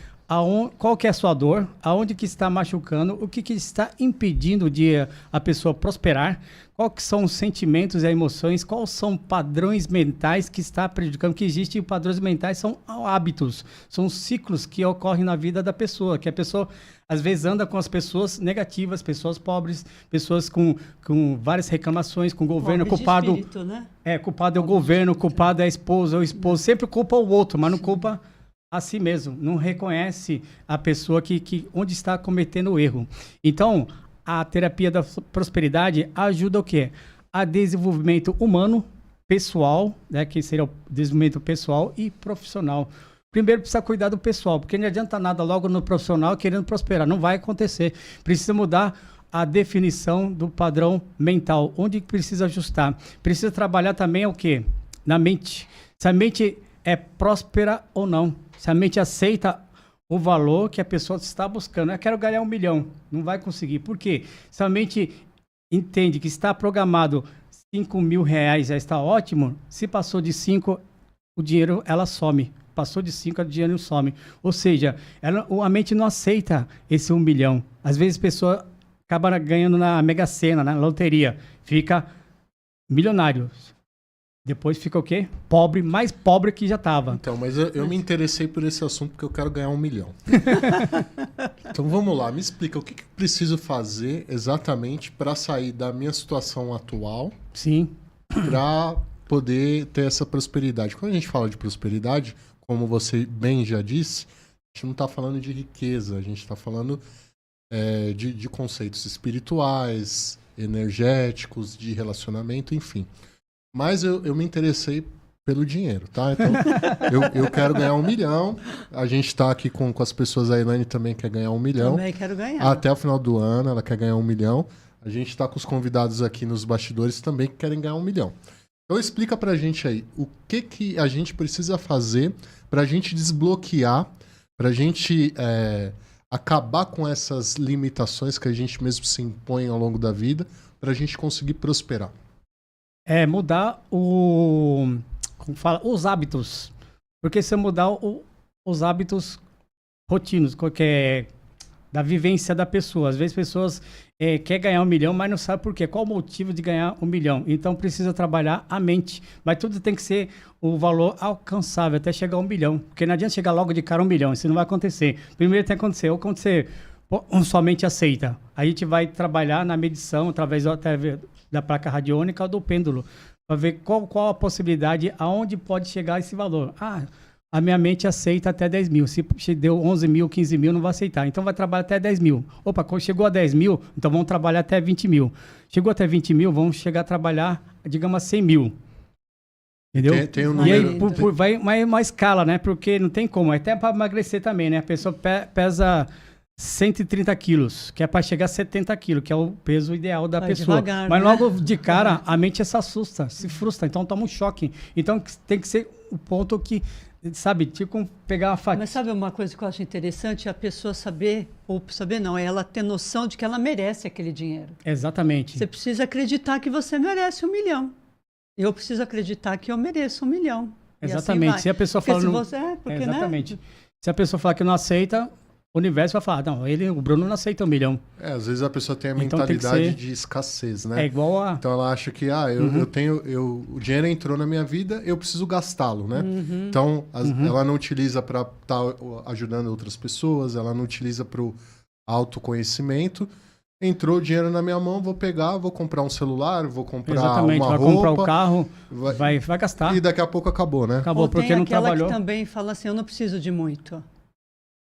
Qual que é a sua dor, aonde que está machucando, o que está impedindo de a pessoa prosperar, quais que são os sentimentos e emoções, quais são padrões mentais que está prejudicando, que existem padrões mentais, são hábitos, são ciclos que ocorrem na vida da pessoa, que a pessoa às vezes anda com as pessoas negativas, pessoas pobres, pessoas com várias reclamações, com o governo, culpado, Espírito, né? Culpado é o governo, culpado é a esposa, o esposo, sempre culpa o outro, mas não culpa a si mesmo, não reconhece a pessoa que onde está cometendo o erro. Então, a terapia da prosperidade ajuda o quê? A desenvolvimento humano, pessoal, né, que seria o desenvolvimento pessoal e profissional. Primeiro precisa cuidar do pessoal, porque não adianta nada logo no profissional querendo prosperar, não vai acontecer. Precisa mudar a definição do padrão mental, onde precisa ajustar. Precisa trabalhar também o quê? Na mente. Se a mente é próspera ou não. Se a mente aceita o valor que a pessoa está buscando. Eu quero ganhar 1 milhão. Não vai conseguir. Por quê? Se a mente entende que está programado 5 mil reais, já está ótimo. Se passou de 5, o dinheiro, ela some. Passou de 5, o dinheiro some. Ou seja, a mente não aceita esse 1 milhão. Às vezes a pessoa acaba ganhando na Mega Sena, na loteria. Fica milionário. Depois fica o quê? Pobre, mais pobre que já estava. Então, mas eu me interessei por esse assunto porque eu quero ganhar 1 milhão. Então vamos lá, me explica o que eu preciso fazer exatamente para sair da minha situação atual. Sim. Para poder ter essa prosperidade. Quando a gente fala de prosperidade, como você bem já disse, a gente não está falando de riqueza, a gente está falando de conceitos espirituais, energéticos, de relacionamento, enfim. Mas eu me interessei pelo dinheiro, tá? Então, eu quero ganhar 1 milhão. A gente está aqui com as pessoas, a Elaine também quer ganhar 1 milhão. Também quero ganhar. Até o final do ano, ela quer ganhar 1 milhão. A gente está com os convidados aqui nos bastidores também que querem ganhar 1 milhão. Então, explica pra gente aí, o que a gente precisa fazer pra gente desbloquear, pra gente acabar com essas limitações que a gente mesmo se impõe ao longo da vida, pra gente conseguir prosperar. Mudar os hábitos. Porque se mudar os hábitos rotinos, da vivência da pessoa. Às vezes pessoas querem ganhar 1 milhão, mas não sabem por quê. Qual o motivo de ganhar 1 milhão? Então precisa trabalhar a mente. Mas tudo tem que ser o valor alcançável até chegar a 1 milhão. Porque não adianta chegar logo de cara a 1 milhão. Isso não vai acontecer. Primeiro tem que acontecer. Ou quando você somente aceita. Aí a gente vai trabalhar na medição através da placa radiônica ou do pêndulo, para ver qual a possibilidade, aonde pode chegar esse valor. A minha mente aceita até 10 mil. Se deu 11 mil, 15 mil, não vai aceitar. Então vai trabalhar até 10 mil. Opa, quando chegou a 10 mil, então vamos trabalhar até 20 mil. Chegou até 20 mil, vamos chegar a trabalhar, digamos, a 100 mil. Entendeu? Tem um número... E aí vai uma escala, né? Porque não tem como. Até para emagrecer também, né? A pessoa pesa 130 quilos, que é para chegar a 70 quilos, que é o peso ideal da pessoa. Devagar, mas né? logo de cara, a mente se assusta, se frustra, então toma um choque. Então tem que ser o ponto que, sabe, tipo pegar uma fatia. Mas sabe uma coisa que eu acho interessante? A pessoa saber, ou saber não, é ela ter noção de que ela merece aquele dinheiro. Exatamente. Você precisa acreditar que você merece 1 milhão. Eu preciso acreditar que eu mereço 1 milhão. Exatamente. Assim se a pessoa porque fala... se não- você, porque, exatamente. né? Se a pessoa falar que não aceita, o universo vai falar, não, o Bruno não aceita 1 milhão. Às vezes a pessoa tem a Então tem que mentalidade ser- de escassez, É né? igual a... Então ela acha que, o dinheiro entrou na minha vida, eu preciso gastá-lo, né? Então ela não utiliza para estar ajudando outras pessoas, ela não utiliza para o autoconhecimento. Entrou o dinheiro na minha mão, vou pegar, vou comprar um celular, vou comprar Exatamente, uma vai roupa. comprar o carro, vai- vai gastar. E daqui a pouco acabou, né? Acabou, Ou porque tem não aquela trabalhou. que também fala assim, eu não preciso de muito.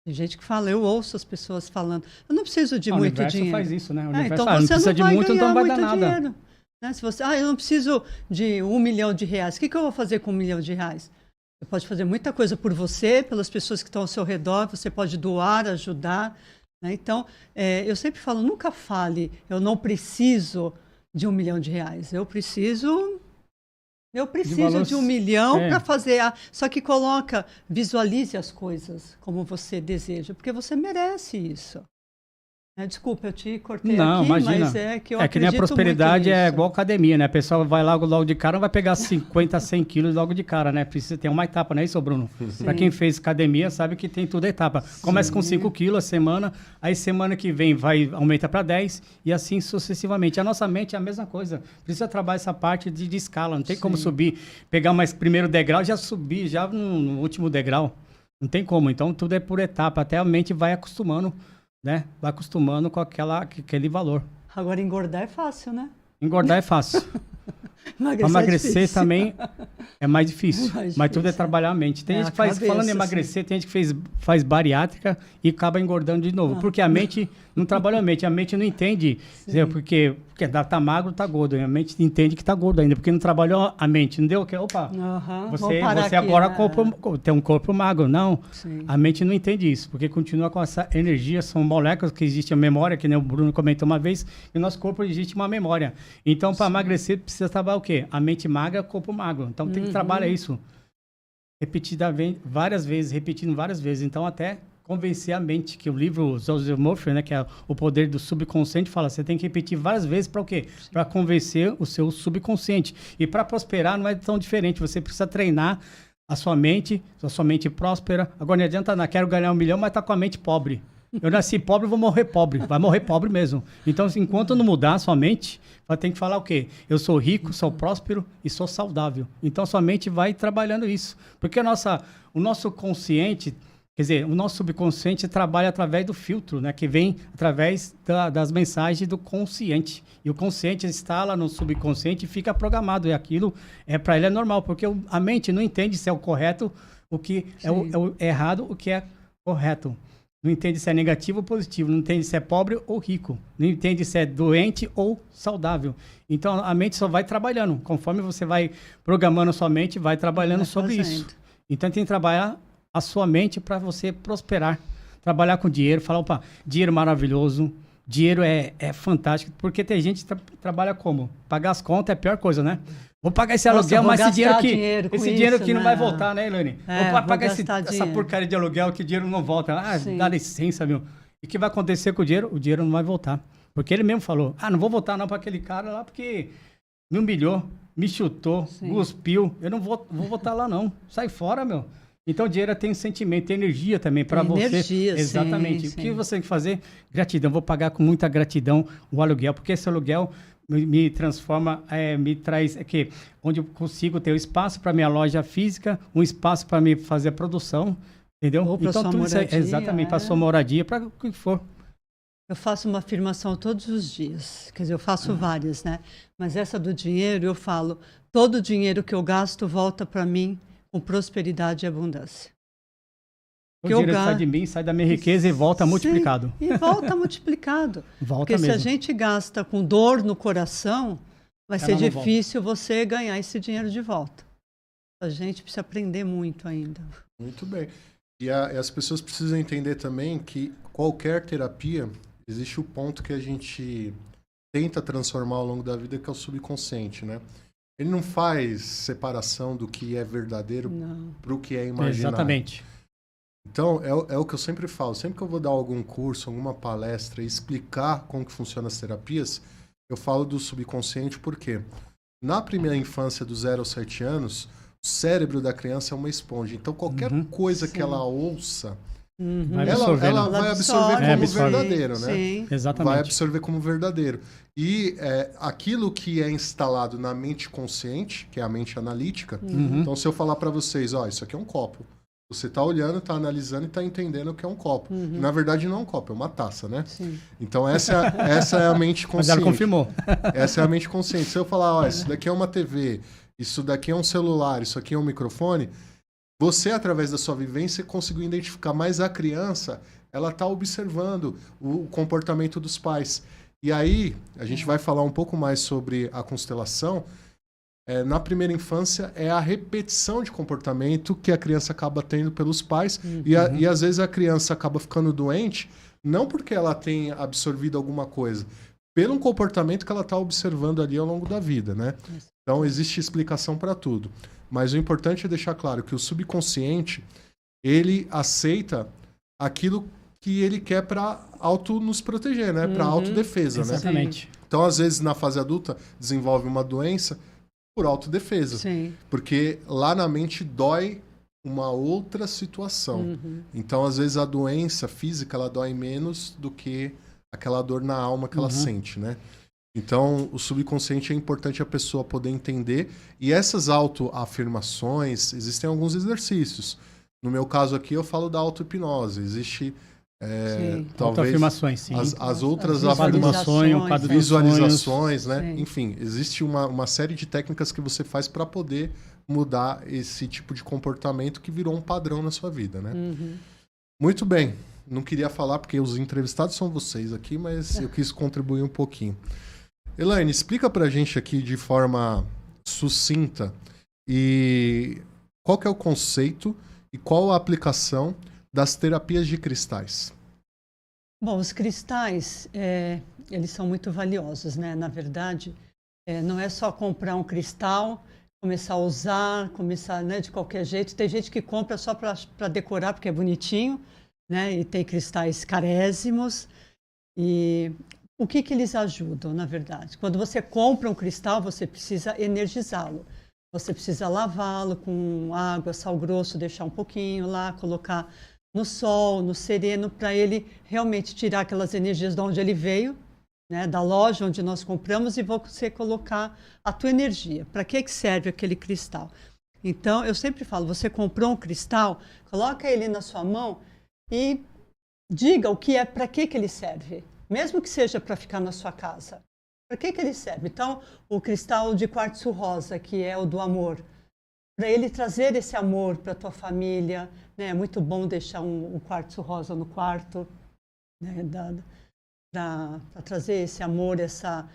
Tem gente que fala, eu ouço as pessoas falando, eu não preciso de O muito universo dinheiro. faz isso, né? O universo Então fala, não você precisa não de vai muito, então ganhar não vai dar muito nada. dinheiro. Né? Se você, eu não preciso de R$1 milhão. O que eu vou fazer com R$1 milhão? Você pode fazer muita coisa por você, pelas pessoas que estão ao seu redor, você pode doar, ajudar. Né? Então, eu sempre falo, nunca fale, eu não preciso de R$1 milhão. Eu preciso valor- de 1 milhão é. para fazer. Só que visualize as coisas como você deseja, porque você merece isso. Desculpa, eu te cortei Não, aqui, imagina. mas é que eu É que nem a acredito prosperidade muito é nisso. igual academia, né? A pessoa vai logo de cara, não vai pegar 50, 100 quilos logo de cara, né? Precisa ter uma etapa, não é isso, Bruno? Pra quem fez academia, sabe que tem tudo etapa. Começa com 5 quilos a semana, aí semana que vem aumenta para 10 e assim sucessivamente. A nossa mente é a mesma coisa. Precisa trabalhar essa parte de escala. Não tem como subir, pegar mais primeiro degrau e já subir já no último degrau. Não tem como. Então tudo é por etapa. Até a mente vai acostumando, né? Vai acostumando com aquele valor. Agora, engordar é fácil, né? Engordar é fácil. Pra Emagrecer, emagrecer é difícil. também é mais difícil. Mais Mas tudo é difícil, trabalhar a mente. Tem É, gente a que faz, cabeça, falando em emagrecer, tem gente que faz bariátrica e acaba engordando de novo. Porque a mente não trabalha a mente não entende. Porque tá magro, tá gordo. A mente entende que tá gordo ainda, porque não trabalhou a mente. Não deu o que? Opa, você aqui, agora né? tem um corpo magro. Não, Sim. a mente não entende isso, porque continua com essa energia, são moléculas que existe a memória, que nem o Bruno comentou uma vez, e o nosso corpo existe uma memória. Então, para emagrecer, precisa trabalhar o quê? A mente magra, corpo magro. Então, tem que trabalhar isso. Repetindo várias vezes. Então, até convencer a mente, que o livro Joseph Murphy, né, que é o poder do subconsciente, fala, você tem que repetir várias vezes para o quê? Para convencer o seu subconsciente. E para prosperar não é tão diferente, você precisa treinar a sua mente próspera. Agora não adianta, não, quero ganhar 1 milhão, mas tá com a mente pobre. Eu nasci pobre, vou morrer pobre. Vai morrer pobre mesmo. Então, enquanto não mudar a sua mente, vai ter que falar o quê? Eu sou rico, sou próspero e sou saudável. Então, sua mente vai trabalhando isso. Porque o nosso consciente, quer dizer, o nosso subconsciente trabalha através do filtro, né? Que vem através das mensagens do consciente. E o consciente instala no subconsciente e fica programado. E aquilo, para ele é normal, porque a mente não entende se é o correto, o que é o errado, o que é correto. Não entende se é negativo ou positivo, não entende se é pobre ou rico, não entende se é doente ou saudável. Então, a mente só vai trabalhando. Conforme você vai programando a sua mente, vai trabalhando sobre isso. Então, tem que trabalhar a sua mente para você prosperar. Trabalhar com dinheiro, falar, opa, dinheiro maravilhoso, dinheiro é fantástico, porque tem gente que trabalha como? Pagar as contas é a pior coisa, né? Vou pagar esse aluguel, mas esse dinheiro aqui não vai voltar, né, Elane? Vou pagar essa porcaria de aluguel que o dinheiro não volta. Dá licença, meu. E o que vai acontecer com o dinheiro? O dinheiro não vai voltar. Porque ele mesmo falou, não vou voltar não para aquele cara lá, porque me humilhou, me chutou, cuspiu. Eu não vou voltar lá não. Sai fora, meu. Então o dinheiro tem sentimento, tem energia também para você. Energia, exatamente. O que você tem que fazer? Gratidão. Vou pagar com muita gratidão o aluguel, porque esse aluguel me transforma, me traz aqui, onde eu consigo ter um espaço para minha loja física, um espaço para me fazer a produção, entendeu? Ou para sua moradia. Exatamente, para sua moradia, para o que for. Eu faço uma afirmação todos os dias, quer dizer, eu faço várias, né? Mas essa do dinheiro, eu falo, todo o dinheiro que eu gasto volta para mim com prosperidade e abundância. O dinheiro sai de mim, sai da minha riqueza e volta multiplicado. E volta multiplicado. Volta Porque mesmo. se a gente gasta com dor no coração, vai ser difícil você ganhar esse dinheiro de volta. A gente precisa aprender muito ainda. Muito bem. E as pessoas precisam entender também que qualquer terapia, existe o ponto que a gente tenta transformar ao longo da vida, que é o subconsciente, né? Ele não faz separação do que é verdadeiro para o que é imaginário. Exatamente. Então, é o que eu sempre falo. Sempre que eu vou dar algum curso, alguma palestra e explicar como que funcionam as terapias, eu falo do subconsciente porque na primeira infância, do 0 aos 7 anos, O cérebro da criança é uma esponja. Então, qualquer coisa que ela ouça, ela vai absorver como verdadeiro, né? Sim. Exatamente. Vai absorver como verdadeiro. E aquilo que é instalado na mente consciente, que é a mente analítica, então se eu falar para vocês, ó, isso aqui é um copo. Você tá olhando, tá analisando e tá entendendo o que é um copo. E, na verdade não é um copo, é uma taça, né? Sim. Então essa é a mente consciente. Mas ela confirmou. Essa é a mente consciente. Se eu falar, ó, isso daqui é uma TV, isso daqui é um celular, isso aqui é um microfone, você, através da sua vivência, conseguiu identificar. Mas a criança, ela tá observando o comportamento dos pais. E aí, a gente vai falar um pouco mais sobre a constelação. Na primeira infância, é a repetição de comportamento que a criança acaba tendo pelos pais. E às vezes a criança acaba ficando doente, não porque ela tem absorvido alguma coisa, pelo comportamento que ela está observando ali ao longo da vida, né? Então, existe explicação para tudo. Mas o importante é deixar claro que o subconsciente, ele aceita aquilo que ele quer para nos proteger, né? Para autodefesa, né? Exatamente. Então, às vezes, na fase adulta, desenvolve uma doença por autodefesa. Sim. Porque lá na mente dói uma outra situação. Então, às vezes, a doença física, ela dói menos do que aquela dor na alma que ela sente, né? Então, o subconsciente é importante a pessoa poder entender. E essas autoafirmações, existem alguns exercícios. No meu caso aqui, eu falo da auto-hipnose. Existe, talvez, Autoafirmações, sim. as outras afirmações, visualizações, né? Sim. Enfim, existe uma série de técnicas que você faz para poder mudar esse tipo de comportamento que virou um padrão na sua vida, né? Muito bem. Não queria falar porque os entrevistados são vocês aqui, mas eu quis contribuir um pouquinho. Elaine, explica pra gente aqui de forma sucinta e qual que é o conceito e qual a aplicação das terapias de cristais. Bom, os cristais, eles são muito valiosos, né? Na verdade, não é só comprar um cristal, começar a usar, começar, né, de qualquer jeito. Tem gente que compra só para decorar, porque é bonitinho, né? E tem cristais carésimos. E o que eles ajudam, na verdade? Quando você compra um cristal, você precisa energizá-lo. Você precisa lavá-lo com água, sal grosso, deixar um pouquinho lá, colocar no sol, no sereno, para ele realmente tirar aquelas energias de onde ele veio, né, da loja onde nós compramos, e você colocar a tua energia. Para que serve aquele cristal? Então, eu sempre falo, você comprou um cristal, coloca ele na sua mão e diga o que é, para que ele serve. Mesmo que seja para ficar na sua casa. Para que ele serve? Então, o cristal de quartzo rosa, que é o do amor, para ele trazer esse amor para a tua família, né? É muito bom deixar um quartzo rosa no quarto, né? Para trazer esse amor, essa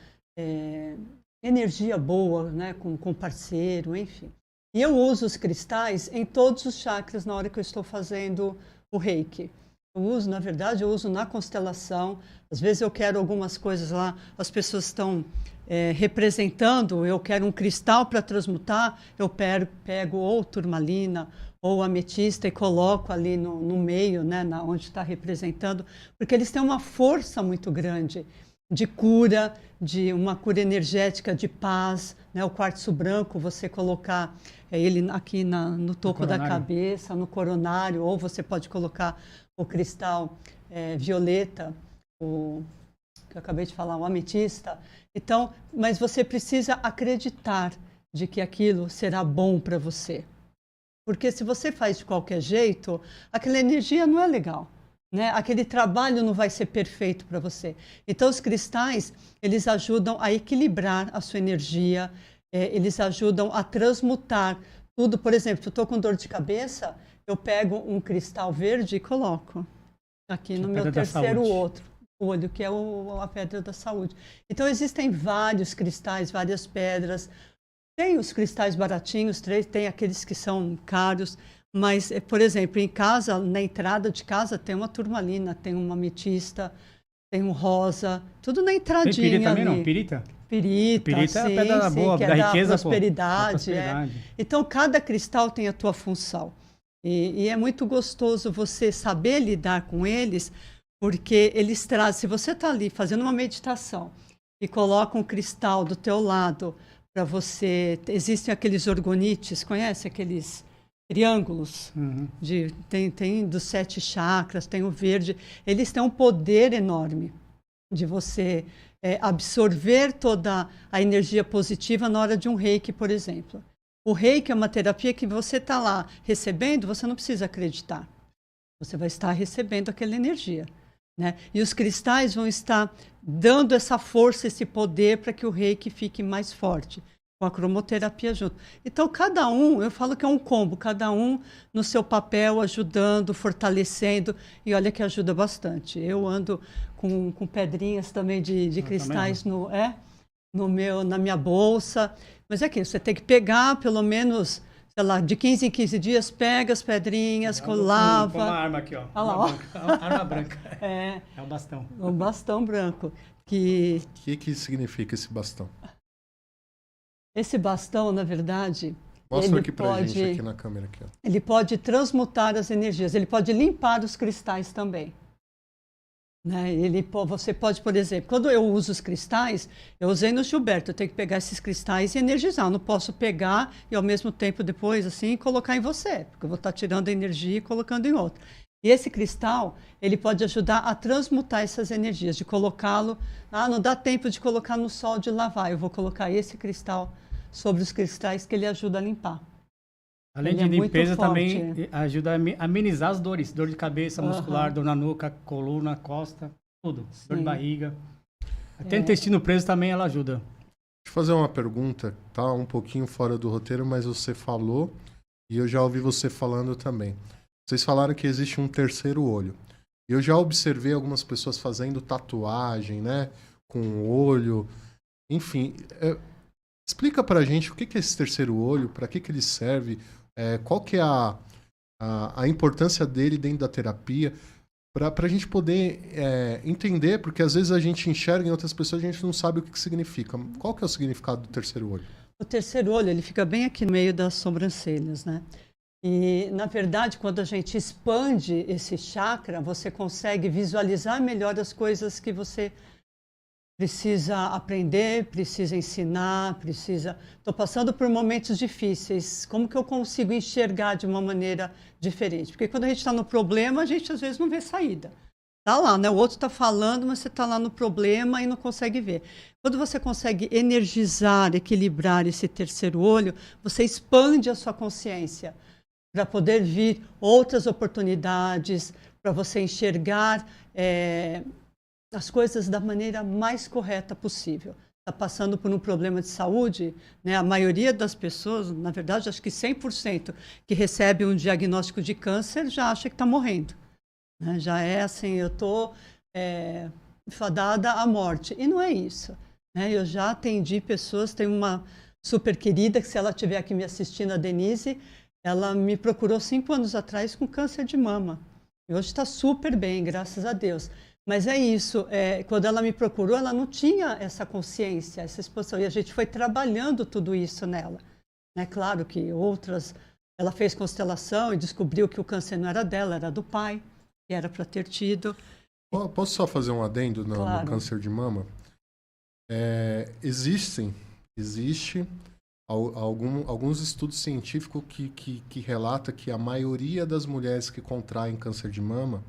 energia boa, né? com o parceiro, enfim. E eu uso os cristais em todos os chakras na hora que eu estou fazendo o Reiki. Na verdade, eu uso na constelação. Às vezes eu quero algumas coisas lá, as pessoas estão representando, eu quero um cristal para transmutar, eu pego ou turmalina ou ametista e coloco ali no meio, né, onde está representando, porque eles têm uma força muito grande de cura, de uma cura energética, de paz, né? O quartzo branco, você colocar ele aqui no topo da cabeça, no coronário, ou você pode colocar o cristal violeta, que eu acabei de falar, o ametista. Então, mas você precisa acreditar de que aquilo será bom para você. Porque se você faz de qualquer jeito, aquela energia não é legal, né? Aquele trabalho não vai ser perfeito para você. Então, os cristais, eles ajudam a equilibrar a sua energia, eles ajudam a transmutar tudo. Por exemplo, se eu estou com dor de cabeça, eu pego um cristal verde e coloco aqui no meu terceiro olho, que é a pedra da saúde. Então, existem vários cristais, várias pedras. Tem os cristais baratinhos, tem aqueles que são caros, mas, por exemplo, em casa, na entrada de casa, tem uma turmalina, tem uma ametista, tem um rosa, tudo na entradinha. Tem pirita também, ali. não? Pirita? Pirita, sim, é a pedra boa, que da riqueza, da prosperidade. Então, cada cristal tem a tua função. E é muito gostoso você saber lidar com eles, porque eles trazem, se você está ali fazendo uma meditação e coloca um cristal do teu lado para você. Existem aqueles orgonites, conhece aqueles triângulos? Uhum. Tem dos 7 chakras, tem o verde. Eles têm um poder enorme de você absorver toda a energia positiva na hora de um reiki, por exemplo. O reiki é uma terapia que você está lá recebendo, você não precisa acreditar. Você vai estar recebendo aquela energia, né? E os cristais vão estar dando essa força, esse poder para que o reiki fique mais forte, com a cromoterapia junto. Então, cada um, eu falo que é um combo, cada um no seu papel, ajudando, fortalecendo, e olha que ajuda bastante. Eu ando com pedrinhas também de cristais na minha bolsa, mas é que você tem que pegar pelo menos, sei lá, de 15 em 15 dias, pega as pedrinhas, lava. Com uma arma aqui, ó. Olha lá, ó. Arma branca. É um bastão. um bastão branco. O que significa esse bastão? Esse bastão, na verdade, Mostra aqui pra gente, aqui na câmera. Aqui, ó. Ele pode transmutar as energias, ele pode limpar os cristais também. Né? Você pode, por exemplo, quando eu uso os cristais, eu usei no Gilberto, eu tenho que pegar esses cristais e energizar. Eu não posso pegar e ao mesmo tempo depois assim colocar em você, porque eu vou estar tirando a energia e colocando em outro. E esse cristal, ele pode ajudar a transmutar essas energias, de colocá-lo, não dá tempo de colocar no sol, de lavar, eu vou colocar esse cristal sobre os cristais que ele ajuda a limpar. Além de limpeza, também ajuda a amenizar as dores. Dor de cabeça, muscular, dor na nuca, coluna, costa, tudo. Sim. Dor de barriga. Até intestino preso também ela ajuda. Deixa eu fazer uma pergunta, tá? Um pouquinho fora do roteiro, mas você falou e eu já ouvi você falando também. Vocês falaram que existe um terceiro olho. Eu já observei algumas pessoas fazendo tatuagem, né? Com o olho. Enfim, explica pra gente o que é esse terceiro olho, para que ele serve, qual que é a importância dele dentro da terapia, para a gente poder entender, porque às vezes a gente enxerga em outras pessoas e a gente não sabe o que significa. Qual que é o significado do terceiro olho? O terceiro olho, ele fica bem aqui no meio das sobrancelhas, né? E, na verdade, quando a gente expande esse chakra, você consegue visualizar melhor as coisas que você precisa aprender, precisa ensinar, Estou passando por momentos difíceis. Como que eu consigo enxergar de uma maneira diferente? Porque quando a gente está no problema, a gente às vezes não vê saída. Está lá, né? O outro está falando, mas você está lá no problema e não consegue ver. Quando você consegue energizar, equilibrar esse terceiro olho, você expande a sua consciência para poder vir outras oportunidades, para você enxergar as coisas da maneira mais correta possível. Está passando por um problema de saúde, né? A maioria das pessoas, na verdade, acho que 100% que recebe um diagnóstico de câncer já acha que está morrendo. Né? Já é assim, eu estou fadada à morte. E não é isso. Né? Eu já atendi pessoas, tem uma super querida, que se ela estiver aqui me assistindo, a Denise, ela me procurou 5 anos atrás com câncer de mama. E hoje está super bem, graças a Deus. Mas é isso, quando ela me procurou, ela não tinha essa consciência, essa exposição. E a gente foi trabalhando tudo isso nela. Né? Claro que outras... Ela fez constelação e descobriu que o câncer não era dela, era do pai, que era para ter tido. Posso só fazer um adendo no câncer de mama? Existe alguns estudos científicos que relatam que a maioria das mulheres que contraem câncer de mama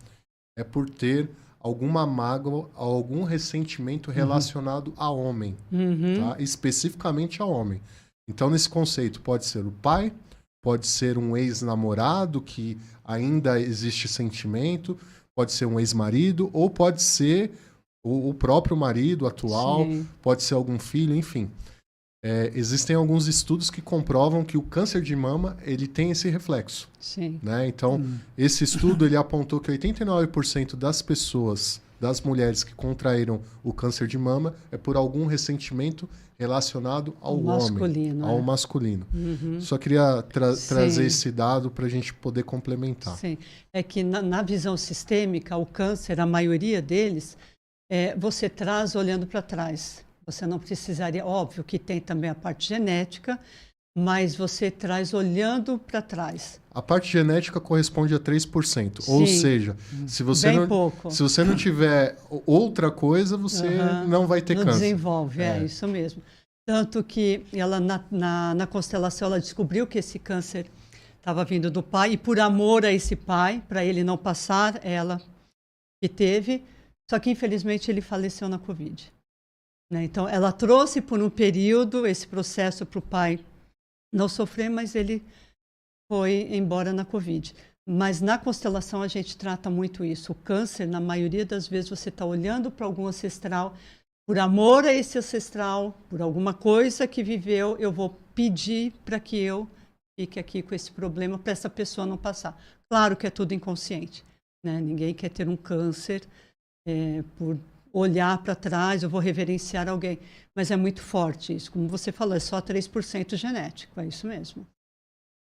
é por ter alguma mágoa, algum ressentimento relacionado a homem, tá? Especificamente a homem. Então, nesse conceito, pode ser o pai, pode ser um ex-namorado que ainda existe sentimento, pode ser um ex-marido, ou pode ser o próprio marido atual, sim, pode ser algum filho, enfim. Existem alguns estudos que comprovam que o câncer de mama ele tem esse reflexo. Sim. Né? Então, esse estudo ele apontou que 89% das pessoas, das mulheres que contraíram o câncer de mama, é por algum ressentimento relacionado ao masculino, homem, ao masculino. Só queria trazer esse dado para a gente poder complementar. Sim. É que na visão sistêmica, o câncer, a maioria deles, você traz olhando para trás. Você não precisaria, óbvio que tem também a parte genética, mas você traz olhando para trás. A parte genética corresponde a 3%. Sim. Ou seja, se você não tiver outra coisa, você não vai ter não câncer. Desenvolve, isso mesmo. Tanto que ela, na constelação, ela descobriu que esse câncer estava vindo do pai, e por amor a esse pai, para ele não passar, ela que teve, só que infelizmente ele faleceu na Covid. Né? Então, ela trouxe por um período esse processo para o pai não sofrer, mas ele foi embora na Covid. Mas na constelação a gente trata muito isso. O câncer, na maioria das vezes, você está olhando para algum ancestral, por amor a esse ancestral, por alguma coisa que viveu, eu vou pedir para que eu fique aqui com esse problema, para essa pessoa não passar. Claro que é tudo inconsciente, né? Ninguém quer ter um câncer por olhar para trás, eu vou reverenciar alguém. Mas é muito forte isso. Como você falou, é só 3% genético, é isso mesmo.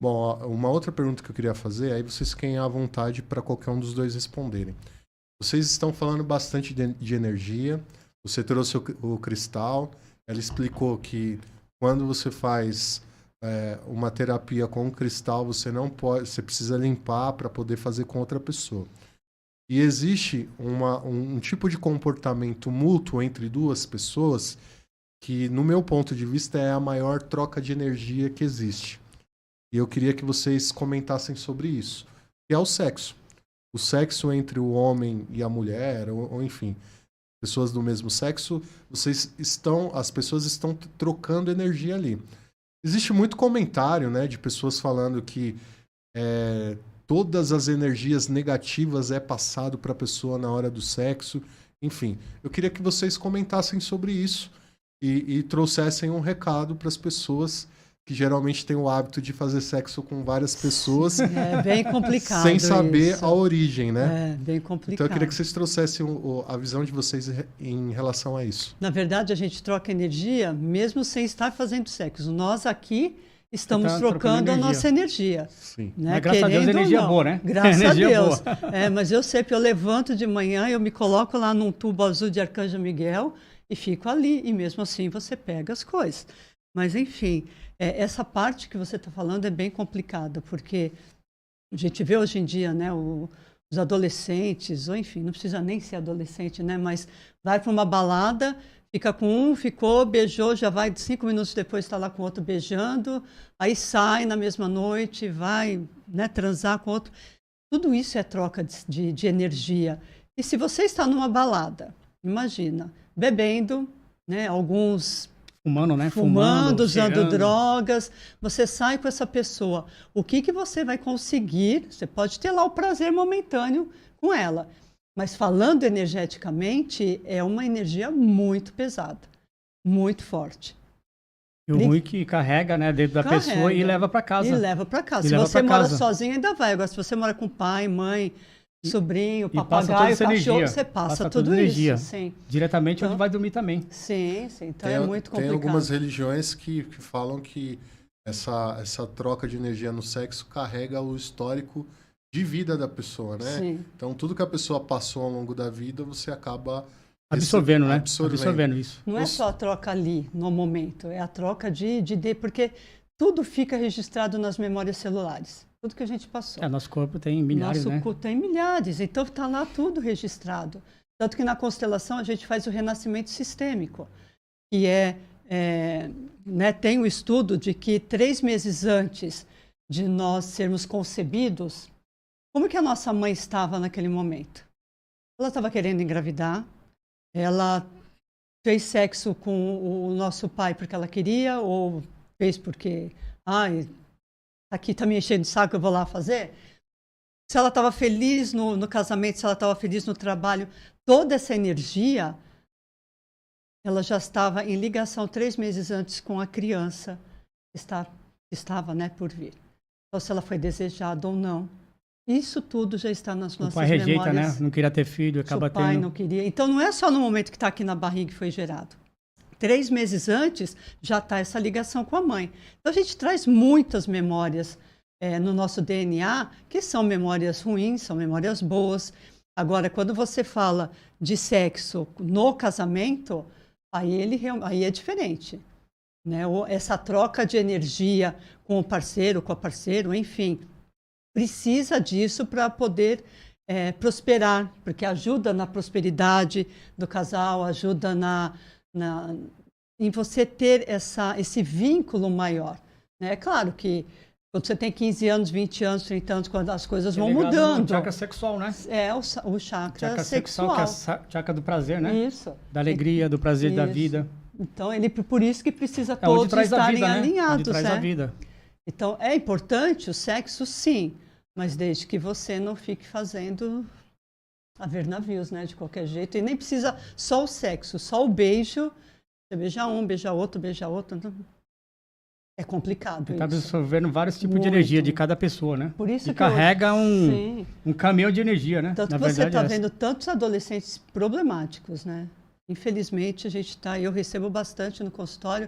Bom, uma outra pergunta que eu queria fazer, aí vocês fiquem à vontade para qualquer um dos dois responderem. Vocês estão falando bastante de energia, você trouxe o cristal, ela explicou que quando você faz uma terapia com o cristal, você não pode, você precisa limpar para poder fazer com outra pessoa. E existe um tipo de comportamento mútuo entre duas pessoas que, no meu ponto de vista, é a maior troca de energia que existe. E eu queria que vocês comentassem sobre isso, que é o sexo. O sexo entre o homem e a mulher, ou enfim, pessoas do mesmo sexo, as pessoas estão trocando energia ali. Existe muito comentário, né, de pessoas falando que todas as energias negativas é passado para a pessoa na hora do sexo. Enfim, eu queria que vocês comentassem sobre isso e trouxessem um recado para as pessoas que geralmente têm o hábito de fazer sexo com várias pessoas. É bem complicado sem saber isso. a origem, né? É bem complicado. Então eu queria que vocês trouxessem a visão de vocês em relação a isso. Na verdade, a gente troca energia mesmo sem estar fazendo sexo. Nós aqui estamos trocando a nossa energia. Sim. Né? Mas, graças a Deus, energia boa, né? Graças energia a Deus. Boa. Mas eu sei que eu levanto de manhã, eu me coloco lá num tubo azul de Arcanjo Miguel e fico ali. E mesmo assim você pega as coisas. Mas, enfim, essa parte que você está falando é bem complicada, porque a gente vê hoje em dia, né, os adolescentes, ou enfim, não precisa nem ser adolescente, né, mas vai para uma balada, fica com um, ficou, beijou, já vai 5 minutos depois está lá com outro beijando, aí sai na mesma noite, vai, né, transar com outro. Tudo isso é troca de energia. E se você está numa balada, imagina, bebendo, né, alguns Fumando, né? Fumando, usando cheirando. drogas, você sai com essa pessoa. O que você vai conseguir? Você pode ter lá o prazer momentâneo com ela, mas falando energeticamente, é uma energia muito pesada, muito forte. E o ruim que carrega, né, dentro da pessoa e leva para casa. E leva para casa. E Se leva você pra mora casa. sozinho, ainda vai. Agora, se você mora com pai, mãe, sobrinho, E passa toda papagaio, essa cachorro, energia. você passa toda tudo energia. isso. Sim. Diretamente Então, onde vai dormir também. Sim. Então é muito complicado. Tem algumas religiões que falam que essa troca de energia no sexo carrega o histórico de vida da pessoa, né? Sim. Então tudo que a pessoa passou ao longo da vida, você acaba Absorvendo, né? Absorvendo isso. Não é só a troca ali, no momento, é a troca porque tudo fica registrado nas memórias celulares. Tudo que a gente passou. Nosso corpo tem milhares, Nosso né? corpo tem milhares, então está lá tudo registrado. Tanto que na constelação a gente faz o renascimento sistêmico, que né, tem o estudo de que 3 meses antes de nós sermos concebidos, como que a nossa mãe estava naquele momento? Ela estava querendo engravidar, ela fez sexo com o nosso pai porque ela queria, ou fez porque, aqui está me enchendo de saco, eu vou lá fazer. Se ela estava feliz no casamento, se ela estava feliz no trabalho, toda essa energia, ela já estava em ligação 3 meses antes com a criança que estava, né, por vir. Então, se ela foi desejada ou não. Isso tudo já está nas nossas memórias. O pai rejeita, né? Não queria ter filho, acaba tendo. O pai não queria. Então, não é só no momento que está aqui na barriga que foi gerado. 3 meses antes, já está essa ligação com a mãe. Então, a gente traz muitas memórias no nosso DNA, que são memórias ruins, são memórias boas. Agora, quando você fala de sexo no casamento, aí é diferente. Né? Essa troca de energia com o parceiro, com a parceira, enfim, precisa disso para poder prosperar, porque ajuda na prosperidade do casal, ajuda em você ter esse vínculo maior. Né? É claro que quando você tem 15 anos, 20 anos, 30 anos, quando as coisas vão mudando. Chakra sexual, né? É, o chakra sexual. Que é a chakra do prazer, né? Isso. Da alegria, do prazer Isso. da vida. Então, por isso que precisa É onde todos traz a estarem vida, né? alinhados. Onde traz a vida. Então, é importante o sexo, sim, mas desde que você não fique fazendo a ver navios, né? De qualquer jeito. E nem precisa só o sexo, só o beijo. Você beija um, beija outro, beija outro. É complicado Está isso. absorvendo vários tipos de energia de cada pessoa, né? Por isso e que carrega Sim. um caminhão de energia, né? Tanto Na que você verdade, está vendo tantos adolescentes problemáticos, né? Infelizmente, eu recebo bastante no consultório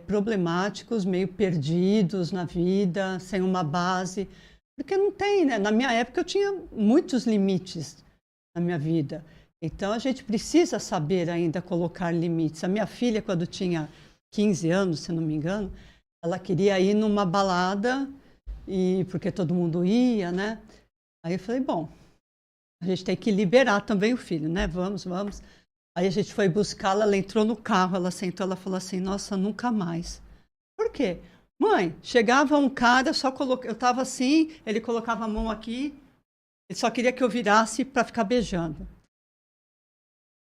problemáticos, meio perdidos na vida, sem uma base. Porque não tem, né? Na minha época, eu tinha muitos limites na minha vida. Então, a gente precisa saber ainda colocar limites. A minha filha, quando tinha 15 anos, se não me engano, ela queria ir numa balada, porque todo mundo ia, né? Aí eu falei, bom, a gente tem que liberar também o filho, né? Vamos. Aí a gente foi buscá-la, ela entrou no carro, ela sentou, ela falou assim, nossa, nunca mais. Por quê? Mãe, chegava um cara, eu estava assim, ele colocava a mão aqui, ele só queria que eu virasse para ficar beijando.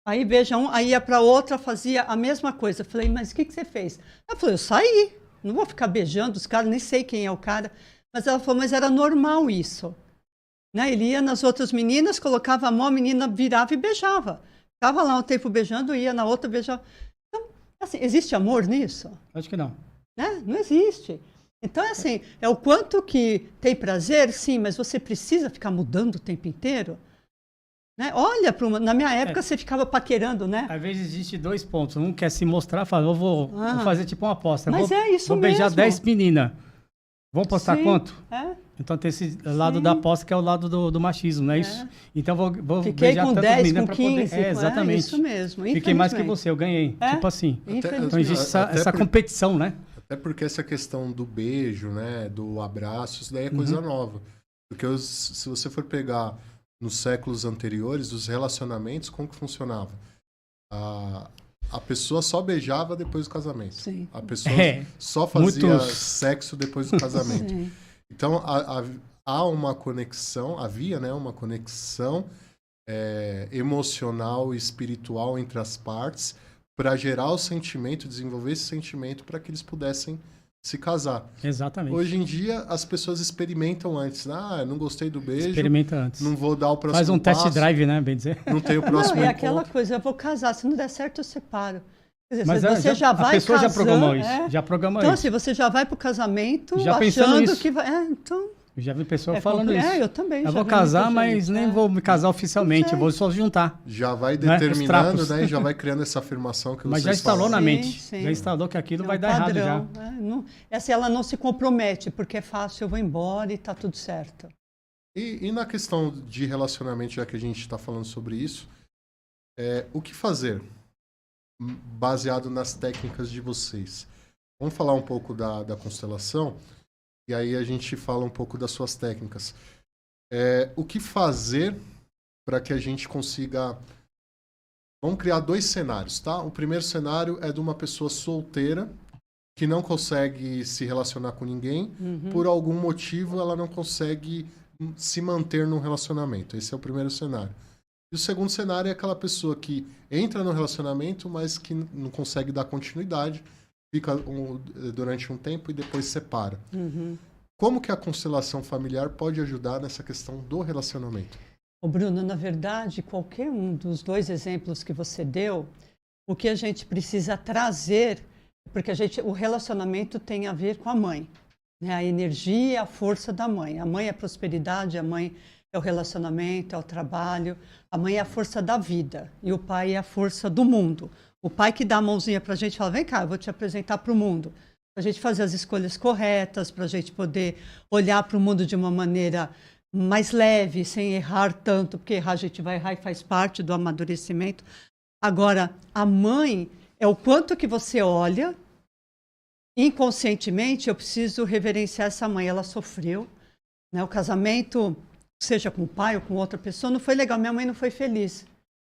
Aí beija um, aí ia para outra, fazia a mesma coisa. Eu falei, mas o que você fez? Ela falou, eu saí, não vou ficar beijando os caras, nem sei quem é o cara. Mas ela falou, mas era normal isso. Né? Ele ia nas outras meninas, colocava a mão, a menina virava e beijava. Ficava lá um tempo beijando, ia na outra, beijava. Então, assim, existe amor nisso? Acho que não. Né? Não existe. Então, assim, é o quanto que tem prazer, sim, mas você precisa ficar mudando o tempo inteiro? Né? Olha, na minha época você ficava paquerando, né? Às vezes existe dois pontos. Um quer se mostrar, fala, eu vou fazer tipo uma aposta. Mas é isso vou beijar mesmo. 10 meninas. Vamos apostar quanto? É. Então tem esse lado da aposta que é o lado do machismo, não é isso? Então vou Fiquei beijar com tantas 10, meninas com para poder... 15. exatamente. Isso mesmo. Fiquei mais que você, eu ganhei. Tipo assim. Então existe essa competição, né? Até porque essa questão do beijo, né, do abraço, isso daí é coisa nova. Porque se você for pegar nos séculos anteriores, os relacionamentos, como que funcionava? A pessoa só beijava depois do casamento. Sim. A pessoa só fazia sexo depois do casamento. Sim. Então, há uma conexão, havia, né, uma conexão emocional e espiritual entre as partes para gerar o sentimento, desenvolver esse sentimento para que eles pudessem se casar. Exatamente. Hoje em dia, as pessoas experimentam antes. Eu não gostei do beijo. Experimenta antes. Não vou dar o próximo Faz um passo, test drive, né, bem dizer. Não tem o próximo Não, é encontro. aquela coisa, eu vou casar, se não der certo eu separo. Quer dizer, Mas você já vai a pessoa casando, já programou isso. Já programou então, isso. assim, você já vai pro casamento Já achando nisso. que vai... então... Eu já vi pessoa falando isso. eu também. Eu já vou vi casar, muita mas gente, nem vou me casar oficialmente, eu vou só juntar. Já vai Né? determinando, né? E já vai criando essa afirmação que mas vocês já instalou falaram. na mente. Sim. Já instalou que aquilo É um vai dar padrão, errado já. Não, assim, ela não se compromete, porque é fácil, eu vou embora e tá tudo certo. E na questão de relacionamento, já que a gente está falando sobre isso, o que fazer baseado nas técnicas de vocês? Vamos falar um pouco da constelação e aí a gente fala um pouco das suas técnicas. O que fazer para que a gente consiga... Vamos criar 2 cenários, tá? O primeiro cenário é de uma pessoa solteira que não consegue se relacionar com ninguém. Por algum motivo, ela não consegue se manter num relacionamento. Esse é o primeiro cenário. E o segundo cenário é aquela pessoa que entra no relacionamento, mas que não consegue dar continuidade, fica durante um tempo e depois separa. Como que a constelação familiar pode ajudar nessa questão do relacionamento? Ô Bruno, na verdade, qualquer um dos 2 exemplos que você deu, o que a gente precisa trazer, porque o relacionamento tem a ver com a mãe, né? A energia, a força da mãe. A mãe é a prosperidade, a mãe é o relacionamento, é o trabalho, a mãe é a força da vida e o pai é a força do mundo. O pai que dá a mãozinha para a gente e fala, vem cá, eu vou te apresentar para o mundo. Para a gente fazer as escolhas corretas, para a gente poder olhar para o mundo de uma maneira mais leve, sem errar tanto, porque errar a gente vai errar e faz parte do amadurecimento. Agora, a mãe é o quanto que você olha, inconscientemente, eu preciso reverenciar essa mãe, ela sofreu, né? O casamento, seja com o pai ou com outra pessoa, não foi legal, minha mãe não foi feliz.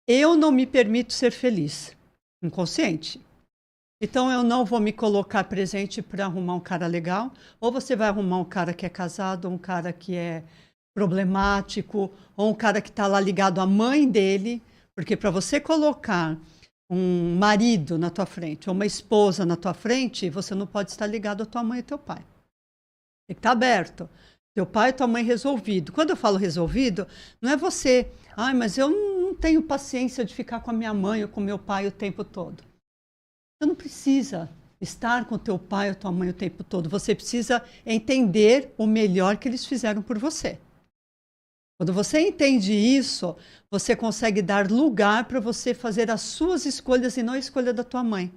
Eu não me permito ser feliz, inconsciente. Então eu não vou me colocar presente para arrumar um cara legal, ou você vai arrumar um cara que é casado, ou um cara que é problemático, ou um cara que está lá ligado à mãe dele, porque para você colocar um marido na tua frente, ou uma esposa na tua frente, você não pode estar ligado à tua mãe e teu pai. Tem que estar aberto. Teu pai e tua mãe resolvido. Quando eu falo resolvido, não é você, mas eu não tenho paciência de ficar com a minha mãe ou com meu pai o tempo todo. Você não precisa estar com teu pai ou tua mãe o tempo todo. Você precisa entender o melhor que eles fizeram por você. Quando você entende isso, você consegue dar lugar para você fazer as suas escolhas e não a escolha da tua mãe,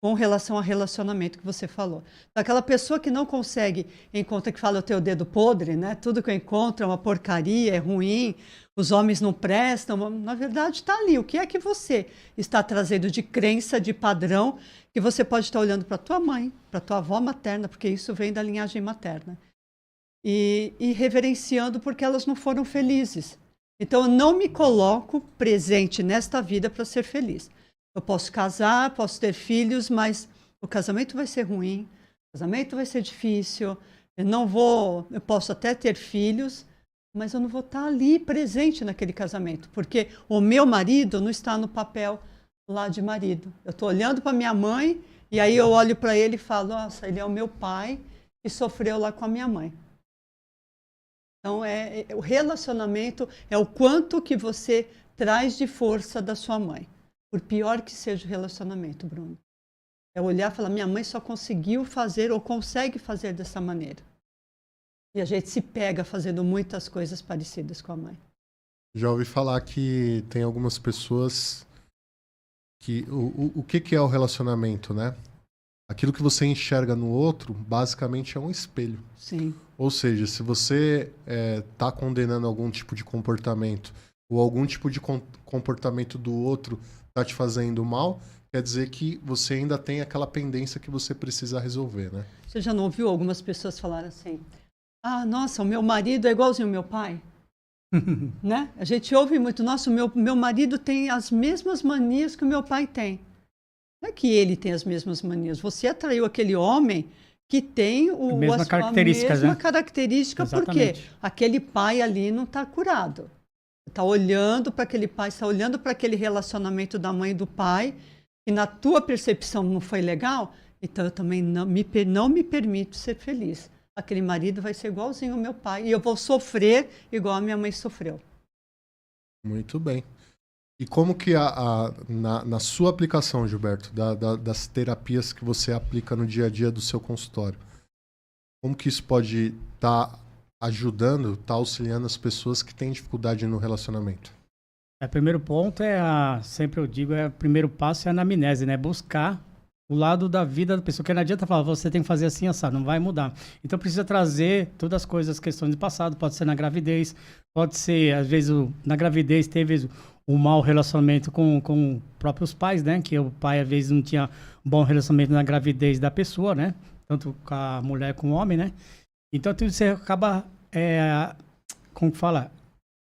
com relação ao relacionamento que você falou. Então, aquela pessoa que não consegue encontrar, que fala o teu dedo podre, né? Tudo que eu encontro é uma porcaria, é ruim, os homens não prestam. Na verdade, está ali. O que é que você está trazendo de crença, de padrão, que você pode estar olhando para tua mãe, para tua avó materna, porque isso vem da linhagem materna. E reverenciando porque elas não foram felizes. Então, eu não me coloco presente nesta vida para ser feliz. Eu posso casar, posso ter filhos, mas o casamento vai ser ruim, o casamento vai ser difícil, eu posso até ter filhos, mas eu não vou estar ali presente naquele casamento, porque o meu marido não está no papel lá de marido. Eu estou olhando para minha mãe e aí eu olho para ele e falo, nossa, ele é o meu pai que sofreu lá com a minha mãe. Então, o relacionamento é o quanto que você traz de força da sua mãe. Por pior que seja o relacionamento, Bruno. É olhar e falar, minha mãe só conseguiu fazer ou consegue fazer dessa maneira. E a gente se pega fazendo muitas coisas parecidas com a mãe. Já ouvi falar que tem algumas pessoas que... O que é o relacionamento, né? Aquilo que você enxerga no outro, basicamente é um espelho. Sim. Ou seja, se você está condenando algum tipo de comportamento ou algum tipo de comportamento do outro está te fazendo mal, quer dizer que você ainda tem aquela pendência que você precisa resolver, né? Você já não ouviu algumas pessoas falar assim, nossa, o meu marido é igualzinho ao meu pai? Né? A gente ouve muito, nossa, o meu marido tem as mesmas manias que o meu pai tem. Não é que ele tem as mesmas manias, você atraiu aquele homem que tem a mesma característica, porque aquele pai ali não está curado. Está olhando para aquele pai, está olhando para aquele relacionamento da mãe e do pai, e na tua percepção não foi legal, então eu também não me permito ser feliz. Aquele marido vai ser igualzinho ao meu pai, e eu vou sofrer igual a minha mãe sofreu. Muito bem. E como que na sua aplicação, Gilberto, das terapias que você aplica no dia a dia do seu consultório, como que isso pode estar ajudando, está auxiliando as pessoas que têm dificuldade no relacionamento? O primeiro ponto sempre eu digo, o primeiro passo é a anamnese, né? Buscar o lado da vida da pessoa, que não adianta falar, você tem que fazer assim, assado, não vai mudar. Então precisa trazer todas as coisas, questões do passado, pode ser na gravidez, pode ser, às vezes, na gravidez teve um mau relacionamento com próprios pais, né? Que o pai, às vezes, não tinha um bom relacionamento na gravidez da pessoa, né? Tanto com a mulher como o homem, né? Então, tudo você acaba, como fala,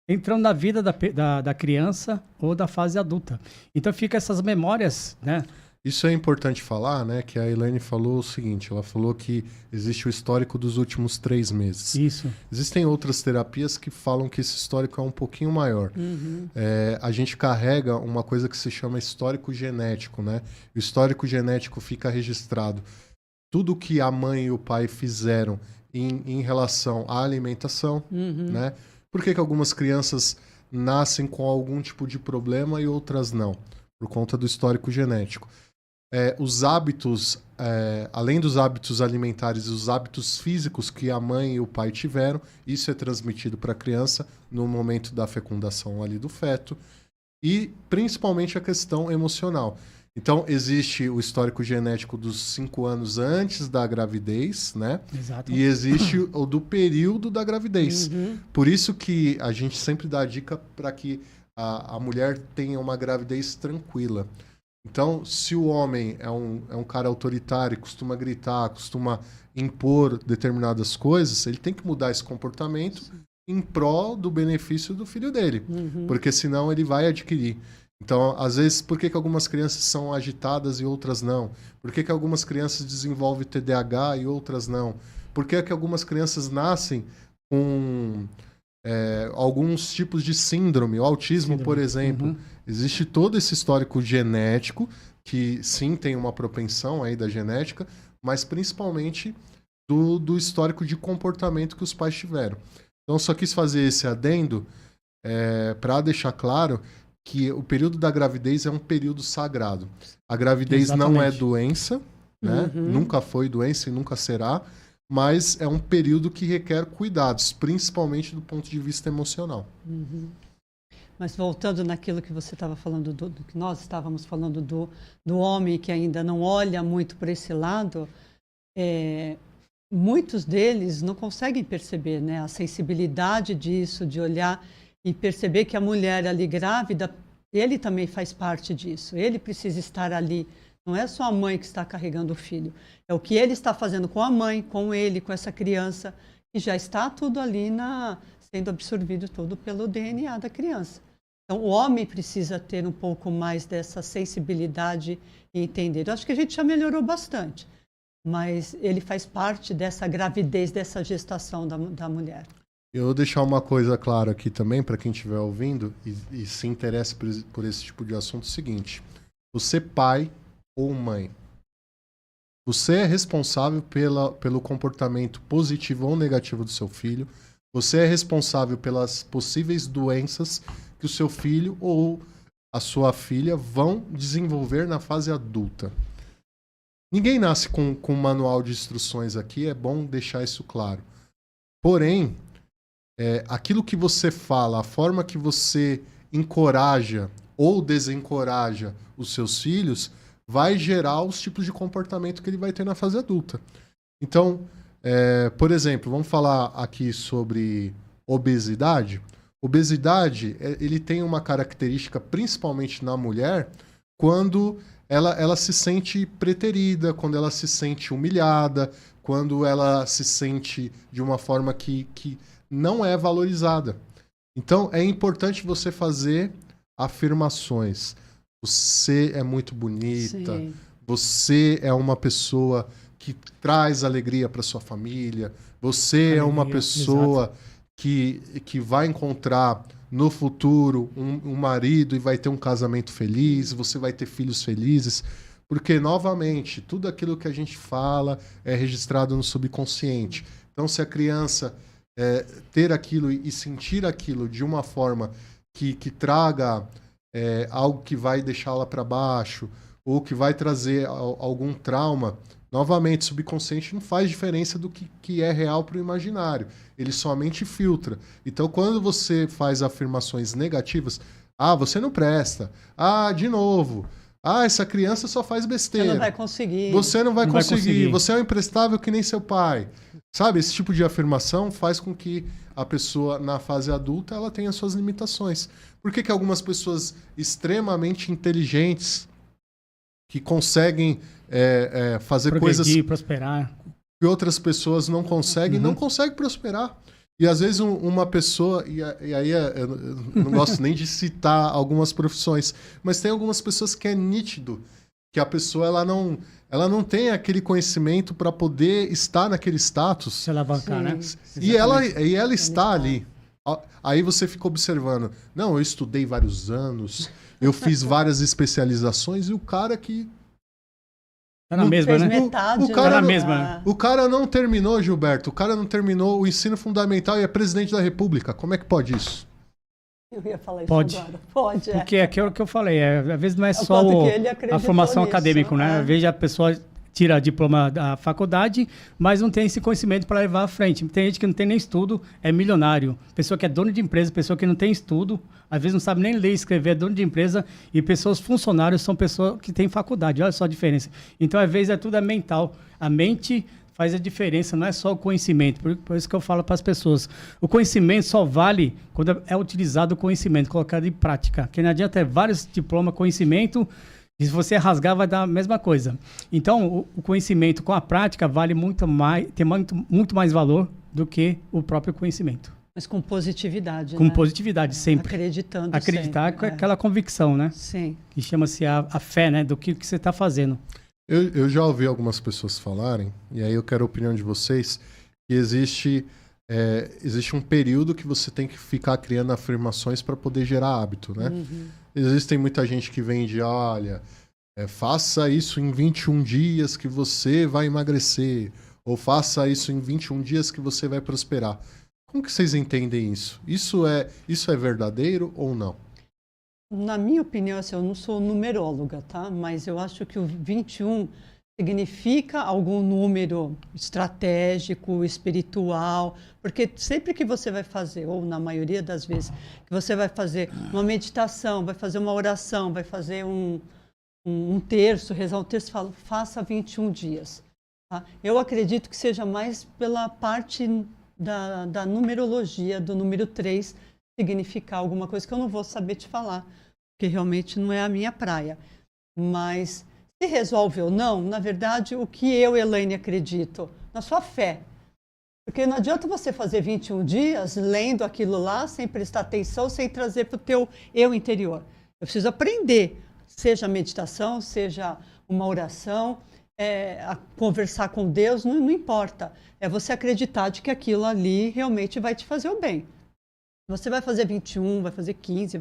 entrando na vida da criança ou da fase adulta. Então, fica essas memórias, né? Isso é importante falar, né? Que a Elaine falou o seguinte, ela falou que existe o histórico dos últimos 3 meses. Isso. Existem outras terapias que falam que esse histórico é um pouquinho maior. Uhum. A gente carrega uma coisa que se chama histórico genético, né? O histórico genético fica registrado. Tudo que a mãe e o pai fizeram em relação à alimentação, né? Por que algumas crianças nascem com algum tipo de problema e outras não? Por conta do histórico genético. Os hábitos, além dos hábitos alimentares, os hábitos físicos que a mãe e o pai tiveram, isso é transmitido para a criança no momento da fecundação ali do feto, e principalmente a questão emocional. Então, existe o histórico genético dos 5 anos antes da gravidez, né? Exato. E existe o do período da gravidez. Por isso que a gente sempre dá a dica para que a mulher tenha uma gravidez tranquila. Então, se o homem é um cara autoritário, costuma gritar, costuma impor determinadas coisas, ele tem que mudar esse comportamento em prol do benefício do filho dele. Porque senão ele vai adquirir. Então, às vezes, por que que algumas crianças são agitadas e outras não? Por que que algumas crianças desenvolvem TDAH e outras não? Por que que algumas crianças nascem com alguns tipos de síndrome? O autismo, por exemplo. Uhum. Existe todo esse histórico genético, que sim tem uma propensão aí da genética, mas principalmente do histórico de comportamento que os pais tiveram. Então, só quis fazer esse adendo para deixar claro que o período da gravidez é um período sagrado. A gravidez não é Exatamente. doença, né? Nunca foi doença e nunca será, mas é um período que requer cuidados, principalmente do ponto de vista emocional. Mas voltando naquilo que você estava falando, do que nós estávamos falando do homem que ainda não olha muito por esse lado, muitos deles não conseguem perceber, né, a sensibilidade disso, de olhar e perceber que a mulher ali grávida, ele também faz parte disso. Ele precisa estar ali. Não é só a mãe que está carregando o filho. É o que ele está fazendo com a mãe, com ele, com essa criança, que já está tudo ali sendo absorvido tudo pelo DNA da criança. Então, o homem precisa ter um pouco mais dessa sensibilidade e entender. Eu acho que a gente já melhorou bastante, mas ele faz parte dessa gravidez, dessa gestação da mulher. Eu vou deixar uma coisa clara aqui também para quem estiver ouvindo e se interessa por esse tipo de assunto: é o seguinte: você, pai ou mãe, você é responsável pelo comportamento positivo ou negativo do seu filho, você é responsável pelas possíveis doenças que o seu filho ou a sua filha vão desenvolver na fase adulta. Ninguém nasce com um manual de instruções aqui, é bom deixar isso claro. Porém, aquilo que você fala, a forma que você encoraja ou desencoraja os seus filhos, vai gerar os tipos de comportamento que ele vai ter na fase adulta. Então, por exemplo, vamos falar aqui sobre obesidade. Obesidade, ele tem uma característica, principalmente na mulher, quando ela se sente preterida, quando ela se sente humilhada, quando ela se sente de uma forma que não é valorizada. Então, é importante você fazer afirmações. Você é muito bonita, Sim. você é uma pessoa que traz alegria para sua família, você é uma pessoa que vai encontrar no futuro um marido e vai ter um casamento feliz, você vai ter filhos felizes, porque, novamente, tudo aquilo que a gente fala é registrado no subconsciente. Então, se a criança ter aquilo e sentir aquilo de uma forma que traga algo que vai deixá-la para baixo ou que vai trazer algum trauma, novamente, o subconsciente não faz diferença do que é real para o imaginário. Ele somente filtra. Então, quando você faz afirmações negativas, você não presta, de novo, essa criança só faz besteira. Você não vai conseguir. Você não vai conseguir. Você é um imprestável que nem seu pai. Sabe, esse tipo de afirmação faz com que a pessoa, na fase adulta, ela tenha suas limitações. Por que que algumas pessoas extremamente inteligentes, que conseguem fazer coisas prosperar, que outras pessoas não conseguem, não conseguem prosperar? E às vezes uma pessoa, e aí eu não gosto nem de citar algumas profissões, mas tem algumas pessoas que é nítido que a pessoa ela não tem aquele conhecimento para poder estar naquele status. se alavancar, né? E ela está ali. Aí você fica observando. Não, eu estudei vários anos, eu fiz várias especializações, e o cara que... Tá na mesma, fez né? metade, Tá na mesma. O cara não terminou, Gilberto. O cara não terminou o ensino fundamental e é presidente da República. Como é que pode isso? Eu ia falar isso Pode. agora. Pode, Porque é aquilo que eu falei, às vezes não é só quanto que ele acreditou a formação nisso, acadêmica, né? né? Às vezes a pessoa tira diploma da faculdade, mas não tem esse conhecimento para levar à frente. Tem gente que não tem nem estudo, é milionário. Pessoa que é dono de empresa, pessoa que não tem estudo, às vezes não sabe nem ler e escrever, é dono de empresa, e pessoas funcionários são pessoas que têm faculdade. Olha só a diferença. Então, às vezes, tudo é mental. A mente faz a diferença, não é só o conhecimento. Por isso que eu falo para as pessoas. O conhecimento só vale quando é utilizado o conhecimento, colocado em prática. Porque não adianta ter vários diplomas, conhecimento, e se você rasgar, vai dar a mesma coisa. Então, o conhecimento com a prática vale muito mais, tem muito mais valor do que o próprio conhecimento. Mas com positividade, Com né? positividade, sempre. Acreditando Acreditar sempre. com aquela convicção, né? Sim. Que chama-se a fé, né? Do que você está fazendo. Eu já ouvi algumas pessoas falarem, e aí eu quero a opinião de vocês, que existe um período que você tem que ficar criando afirmações para poder gerar hábito, né? Existem muita gente que vende, olha, faça isso em 21 dias que você vai emagrecer, ou faça isso em 21 dias que você vai prosperar. Como que vocês entendem isso? Isso é verdadeiro ou não? Na minha opinião, assim, eu não sou numeróloga, tá? Mas eu acho que o 21 significa algum número estratégico, espiritual, porque sempre que você vai fazer, ou na maioria das vezes, que você vai fazer uma meditação, vai fazer uma oração, vai fazer um terço, rezar um terço, fala, faça 21 dias. Tá? Eu acredito que seja mais pela parte da numerologia, do número 3, significar alguma coisa que eu não vou saber te falar, porque realmente não é a minha praia. Mas se resolve ou não, na verdade, o que eu, Elaine, acredito? Na sua fé. Porque não adianta você fazer 21 dias lendo aquilo lá, sem prestar atenção, sem trazer para o teu eu interior. Eu preciso aprender, seja meditação, seja uma oração, a conversar com Deus, não importa. É você acreditar de que aquilo ali realmente vai te fazer o bem. Você vai fazer 21, vai fazer 15,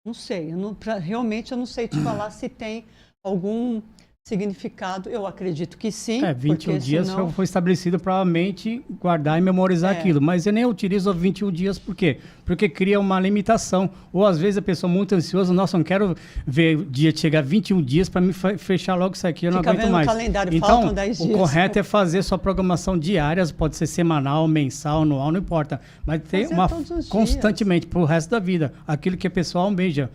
não sei. Realmente eu não sei te falar se tem algum significado. Eu acredito que sim. 21 dias senão... foi estabelecido para a mente guardar e memorizar aquilo. Mas eu nem utilizo 21 dias, por quê? Porque cria uma limitação. Ou às vezes a pessoa muito ansiosa, nossa, não quero ver o dia de chegar 21 dias para me fechar logo isso aqui, eu não aguento mais. Calendário, então, faltam 10 dias. O correto é fazer sua programação diária, pode ser semanal, mensal, anual, não importa. Mas tem uma constantemente para o resto da vida, aquilo que a pessoa almeja.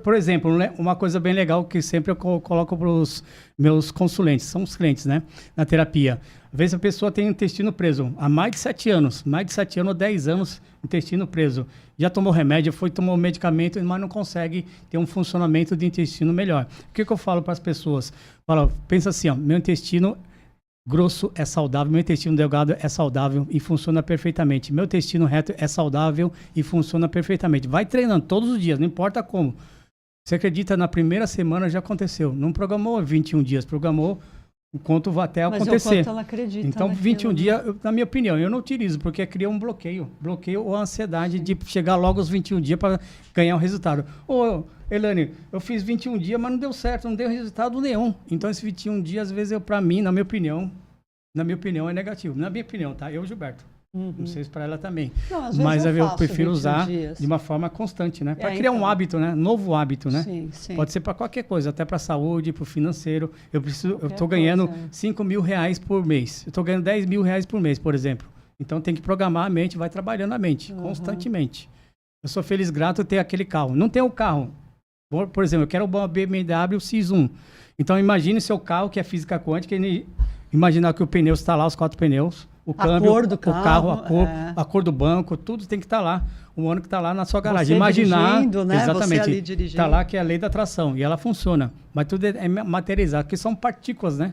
Por exemplo, uma coisa bem legal que sempre eu coloco para os meus consulentes, são os clientes, né, na terapia. Às vezes a pessoa tem o intestino preso há mais de 7 anos, ou 10 anos, intestino preso. Já tomou remédio, tomou medicamento, mas não consegue ter um funcionamento do intestino melhor. O que eu falo para as pessoas? Pensa assim, ó, meu intestino grosso é saudável, meu intestino delgado é saudável e funciona perfeitamente. Meu intestino reto é saudável e funciona perfeitamente. Vai treinando todos os dias, não importa como. Você acredita, na primeira semana já aconteceu. Não programou 21 dias, programou o quanto vai até acontecer. Mas o quanto ela acredita então, naquilo, 21 dias, na minha opinião, eu não utilizo, porque cria um bloqueio ou a ansiedade de chegar logo aos 21 dias para ganhar um resultado. Ô, Elaine, eu fiz 21 dias, mas não deu certo, não deu resultado nenhum. Então, esses 21 dias, às vezes, para mim, na minha opinião, é negativo. Na minha opinião, tá? Eu, Gilberto. Não sei se para ela também. Não, mas eu faço prefiro usar dias. de uma forma constante, né? Para criar um hábito, né? Novo hábito, né? Sim, sim. Pode ser para qualquer coisa, até para saúde, para o financeiro. Eu estou ganhando R$5.000 por mês. Eu estou ganhando R$10.000 por mês, por exemplo. Então tem que programar a mente, vai trabalhando a mente constantemente. Eu sou feliz, grato ter aquele carro. Não tenho o carro. Por exemplo, eu quero uma BMW X1. Então imagine seu carro, que é física quântica, imaginar que o pneu está lá, os 4 pneus. O câmbio, cor do carro, a cor do banco, tudo tem que estar lá. O ano que está lá na sua garagem. Você Imaginar, dirigindo, né? exatamente, você ali dirigindo. Está lá que é a lei da atração e ela funciona. Mas tudo é materializado, porque são partículas, né?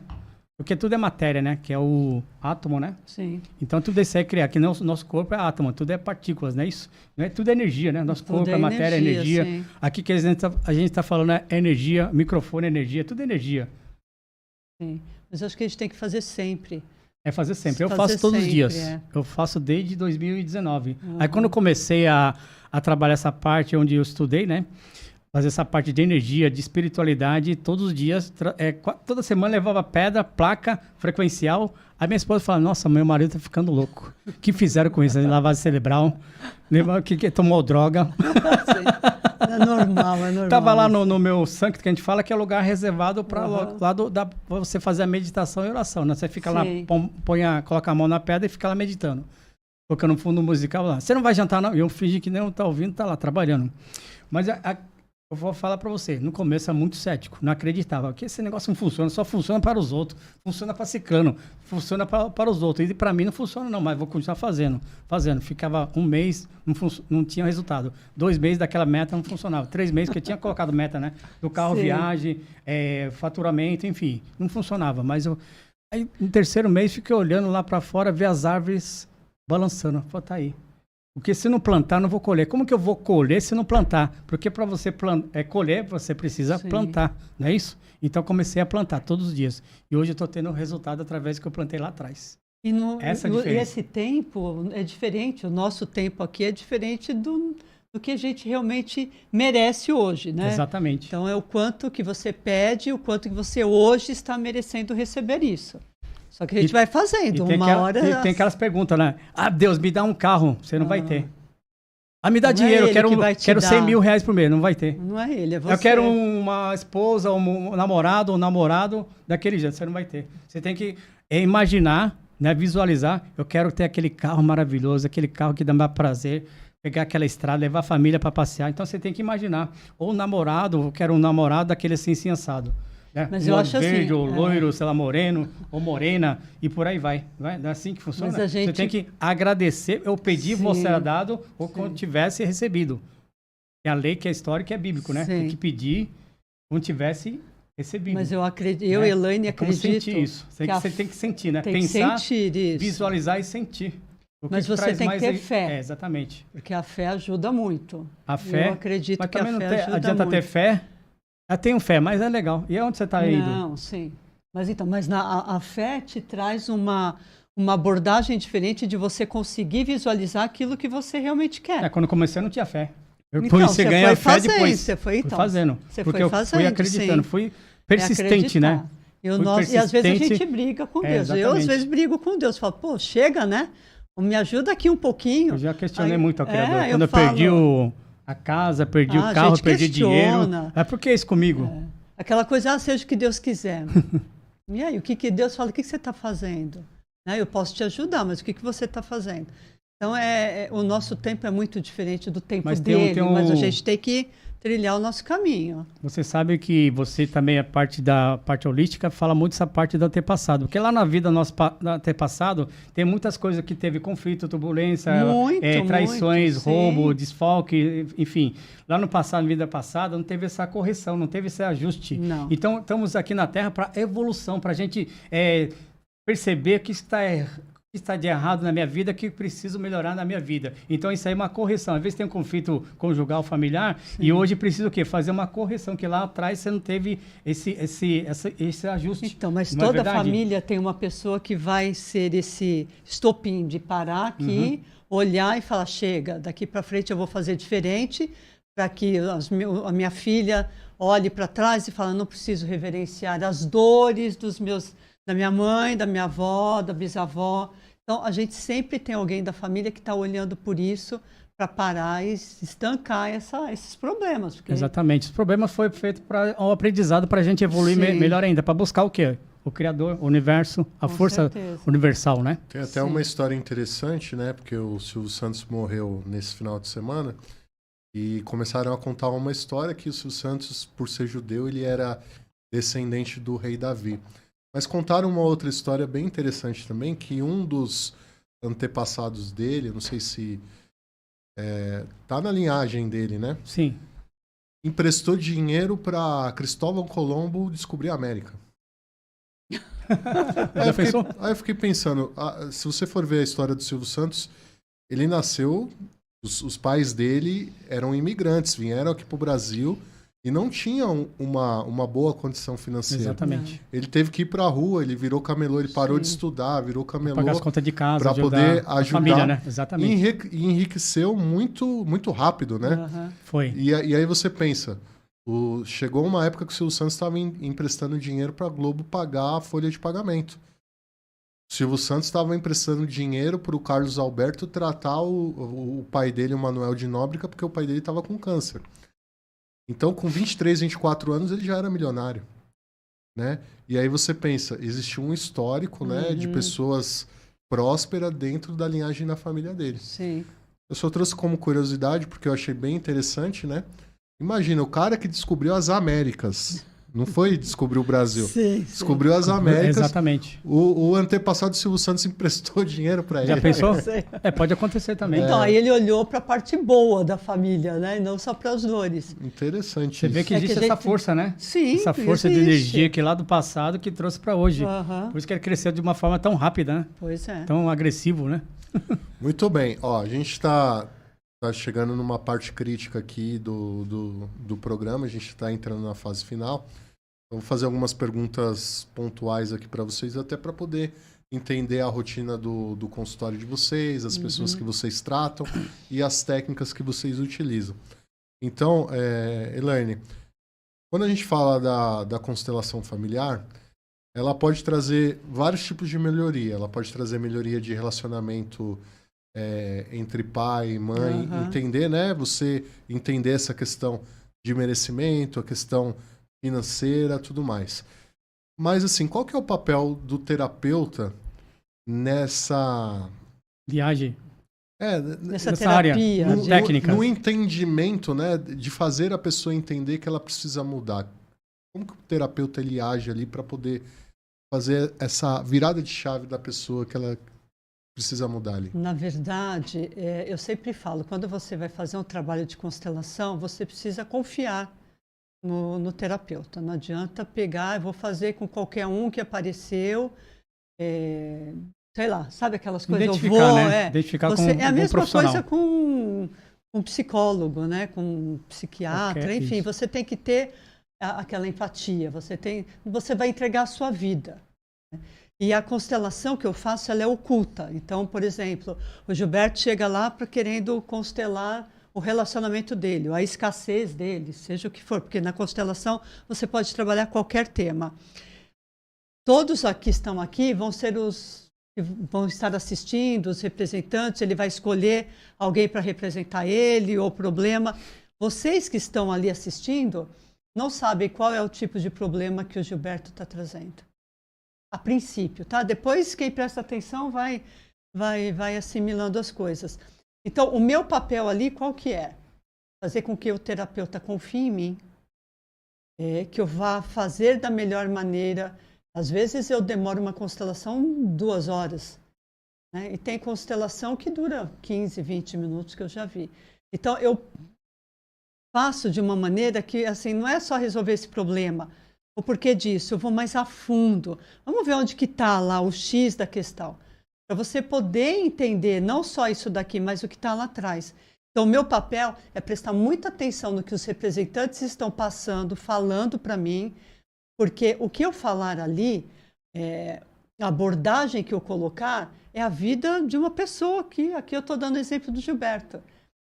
Porque tudo é matéria, né? Que é o átomo, né? Sim. Então tudo isso é criar, que nosso corpo é átomo, tudo é partículas, não é isso? Não é, tudo é energia, né? Nosso corpo é matéria, energia. Sim. Aqui que a gente tá falando é energia, microfone, energia, tudo é energia. Sim. Mas acho que a gente tem que fazer sempre. É fazer sempre. Eu faço todos os dias. Eu faço desde 2019. Aí quando eu comecei a trabalhar essa parte onde eu estudei, né? Fazer essa parte de energia, de espiritualidade, todos os dias, toda semana levava pedra, placa, frequencial. Aí minha esposa fala, nossa, meu marido tá ficando louco. O que fizeram com isso? Lavagem cerebral, que tomou droga. É normal. Tava lá no meu sancto, que a gente fala que é lugar reservado para você fazer a meditação e oração, né? Você fica lá, coloca a mão na pedra e fica lá meditando. Colocando um fundo musical lá. Você não vai jantar, não? E eu fingi que não tá ouvindo, tá lá trabalhando. Mas eu vou falar para você, no começo era muito cético, não acreditava que esse negócio não funciona, só funciona para os outros, funciona para ciclano, funciona para os outros. E para mim não funciona não, mas vou continuar fazendo. Ficava 1 mês, não tinha resultado. 2 meses daquela meta não funcionava. 3 meses, que eu tinha colocado meta, né? Do carro, viagem, faturamento, enfim, não funcionava. Mas aí no 3º mês fiquei olhando lá para fora, ver as árvores balançando. Falei, tá aí. Porque se não plantar, não vou colher. Como que eu vou colher se não plantar? Porque para você colher, você precisa Sim. plantar, não é isso? Então comecei a plantar todos os dias. E hoje eu estou tendo resultado através do que eu plantei lá atrás. Essa é a diferença. Esse tempo é diferente, o nosso tempo aqui é diferente do que a gente realmente merece hoje, né? Exatamente. Então é o quanto que você pede, o quanto que você hoje está merecendo receber isso. Só que a gente vai fazendo, Tem aquelas perguntas, né? Ah, Deus, me dá um carro, você não vai ter. Ah, me dá Não dinheiro, é ele quero 100 mil reais por mês, não vai ter. Não é ele, é você. Eu quero uma esposa, um namorado daquele jeito, você não vai ter. Você tem que imaginar, né, visualizar, eu quero ter aquele carro maravilhoso, aquele carro que dá prazer, pegar aquela estrada, levar a família para passear. Então você tem que imaginar. Ou um namorado, eu quero um namorado daquele assim assado. Né? Mas eu acho verde, assim, ou loiro, sei lá, moreno, ou morena, e por aí vai. Não é assim que funciona? Mas a gente... Você tem que agradecer, eu pedi, Sim, você era dado, ou sim. quando tivesse recebido. É a lei que é histórica e é bíblico, né? Sim. Tem que pedir quando tivesse recebido. Mas eu acredito, eu, né? Elaine, Como acredito. sentir isso. Você tem que sentir, né? Tem Pensar, que sentir isso. visualizar e sentir. Mas você tem que ter fé. É, exatamente. Porque a fé ajuda muito. A fé. Eu acredito mas que a também fé não ajuda adianta muito. ter fé. Eu tenho fé, mas é legal. E onde você está indo? Não, sim. Mas então, a fé te traz uma abordagem diferente de você conseguir visualizar aquilo que você realmente quer. Quando eu comecei eu não tinha fé. Então, Você ganha fé depois. Você foi, então, fui fazendo. Você porque foi fazendo, eu fui acreditando, sim. fui persistente, né? E às vezes a gente briga com Deus. Eu, às exatamente. vezes, brigo com Deus. Falo, pô, chega, né? Me ajuda aqui um pouquinho. Eu já questionei Aí, muito ao Criador. Quando eu falo, perdi a casa, perdi o a carro, gente perdi questiona. dinheiro. É por que isso comigo? Aquela coisa, seja o que Deus quiser. E aí, o que Deus fala? O que você está fazendo? Né? Eu posso te ajudar, mas o que você está fazendo? Então, o nosso tempo é muito diferente do tempo dele, mas a gente tem que trilhar o nosso caminho. Você sabe que você também, a parte da parte holística, fala muito essa parte do antepassado. Porque lá na vida nosso antepassado, tem muitas coisas que teve conflito, turbulência, traições, muito, roubo, desfalque, enfim. Lá no passado, na vida passada, não teve essa correção, não teve esse ajuste. Não. Então, estamos aqui na Terra para evolução, para a gente perceber que está de errado na minha vida, que preciso melhorar na minha vida. Então, isso aí é uma correção. Às vezes tem um conflito conjugal, familiar, e hoje precisa o quê? Fazer uma correção, que lá atrás você não teve esse ajuste. Então, mas toda família tem uma pessoa que vai ser esse estopim de parar aqui, olhar e falar, chega, daqui para frente eu vou fazer diferente, para que a minha filha olhe para trás e fale, não preciso reverenciar as dores da minha mãe, da minha avó, da bisavó. Então, a gente sempre tem alguém da família que está olhando por isso para parar e estancar esses problemas. Porque... Exatamente. Os problemas foi feito para um aprendizado para a gente evoluir melhor ainda, para buscar o quê? O Criador, o universo, a força universal, né? Tem até uma história interessante, né? Porque o Silvio Santos morreu nesse final de semana e começaram a contar uma história que o Silvio Santos, por ser judeu, ele era descendente do rei Davi. Mas contaram uma outra história bem interessante também, que um dos antepassados dele, não sei se tá na linhagem dele, né? Sim. Emprestou dinheiro para Cristóvão Colombo descobrir a América. Aí eu fiquei pensando, se você for ver a história do Silvio Santos, ele nasceu, os pais dele eram imigrantes, vieram aqui para o Brasil e não tinham uma boa condição financeira. Exatamente. Ele teve que ir para a rua, ele virou camelô, ele parou de estudar, virou camelô. Pagar as contas de casa, para poder ajudar a família, né? Exatamente. E enriqueceu muito, muito rápido, né? Foi. E aí você pensa, chegou uma época que o Silvio Santos estava emprestando dinheiro para a Globo pagar a folha de pagamento. O Silvio Santos estava emprestando dinheiro para o Carlos Alberto tratar o pai dele, o Manuel de Nóbrega, porque o pai dele estava com câncer. Então, com 23, 24 anos, ele já era milionário, né? E aí você pensa, existe um histórico, né, de pessoas prósperas dentro da linhagem da família dele. Sim. Eu só trouxe como curiosidade, porque eu achei bem interessante, né? Imagina, o cara que descobriu as Américas, não foi descobrir o Brasil, descobriu as Américas. Exatamente. O antepassado do Silvio Santos emprestou dinheiro para ele. Já pensou? Pode acontecer também. Então, aí ele olhou para a parte boa da família, né? E não só para as dores. Interessante. Você vê que existe essa força, né? Sim, essa força de energia que lá do passado que trouxe para hoje. Por isso que ele cresceu de uma forma tão rápida, né? Pois é. Tão agressivo, né? Muito bem. Ó, a gente está chegando numa parte crítica aqui do programa, a gente está entrando na fase final. Eu vou fazer algumas perguntas pontuais aqui para vocês, até para poder entender a rotina do consultório de vocês, as pessoas que vocês tratam e as técnicas que vocês utilizam. Então, Elaine, quando a gente fala da constelação familiar, ela pode trazer vários tipos de melhoria. Ela pode trazer melhoria de relacionamento entre pai e mãe, entender, né? Você entender essa questão de merecimento, a questão financeira, tudo mais. Mas, assim, qual que é o papel do terapeuta nessa... Viagem. Nessa terapia, terapia. técnicas. No entendimento, né? De fazer a pessoa entender que ela precisa mudar. Como que o terapeuta ele age ali para poder fazer essa virada de chave da pessoa que ela precisa mudar ali? Na verdade, eu sempre falo, quando você vai fazer um trabalho de constelação, você precisa confiar no terapeuta. Não adianta pegar, eu vou fazer com qualquer um que apareceu, sei lá, sabe aquelas coisas? Identificar, né? Identificar com é a um mesma profissional. coisa com um psicólogo, né? Com um psiquiatra, enfim, isso. você tem que ter aquela empatia, você vai entregar a sua vida. Né? E a constelação que eu faço, ela é oculta. Então, por exemplo, o Gilberto chega lá querendo constelar o relacionamento dele, ou a escassez dele, seja o que for, porque na constelação você pode trabalhar qualquer tema. Todos que estão aqui vão ser os que vão estar assistindo, os representantes, ele vai escolher alguém para representar ele ou o problema. Vocês que estão ali assistindo não sabem qual é o tipo de problema que o Gilberto está trazendo. A princípio, tá? Depois quem presta atenção vai assimilando as coisas. Então, o meu papel ali, qual que é? Fazer com que o terapeuta confie em mim, que eu vá fazer da melhor maneira. Às vezes eu demoro uma constelação 2 horas, né? E tem constelação que dura 15, 20 minutos, que eu já vi. Então, eu faço de uma maneira que, assim, não é só resolver esse problema, o porquê disso, eu vou mais a fundo. Vamos ver onde que está lá o X da questão. Para você poder entender não só isso daqui, mas o que está lá atrás. Então, o meu papel é prestar muita atenção no que os representantes estão passando, falando para mim, porque o que eu falar ali, a abordagem que eu colocar, é a vida de uma pessoa que, aqui eu estou dando o exemplo do Gilberto.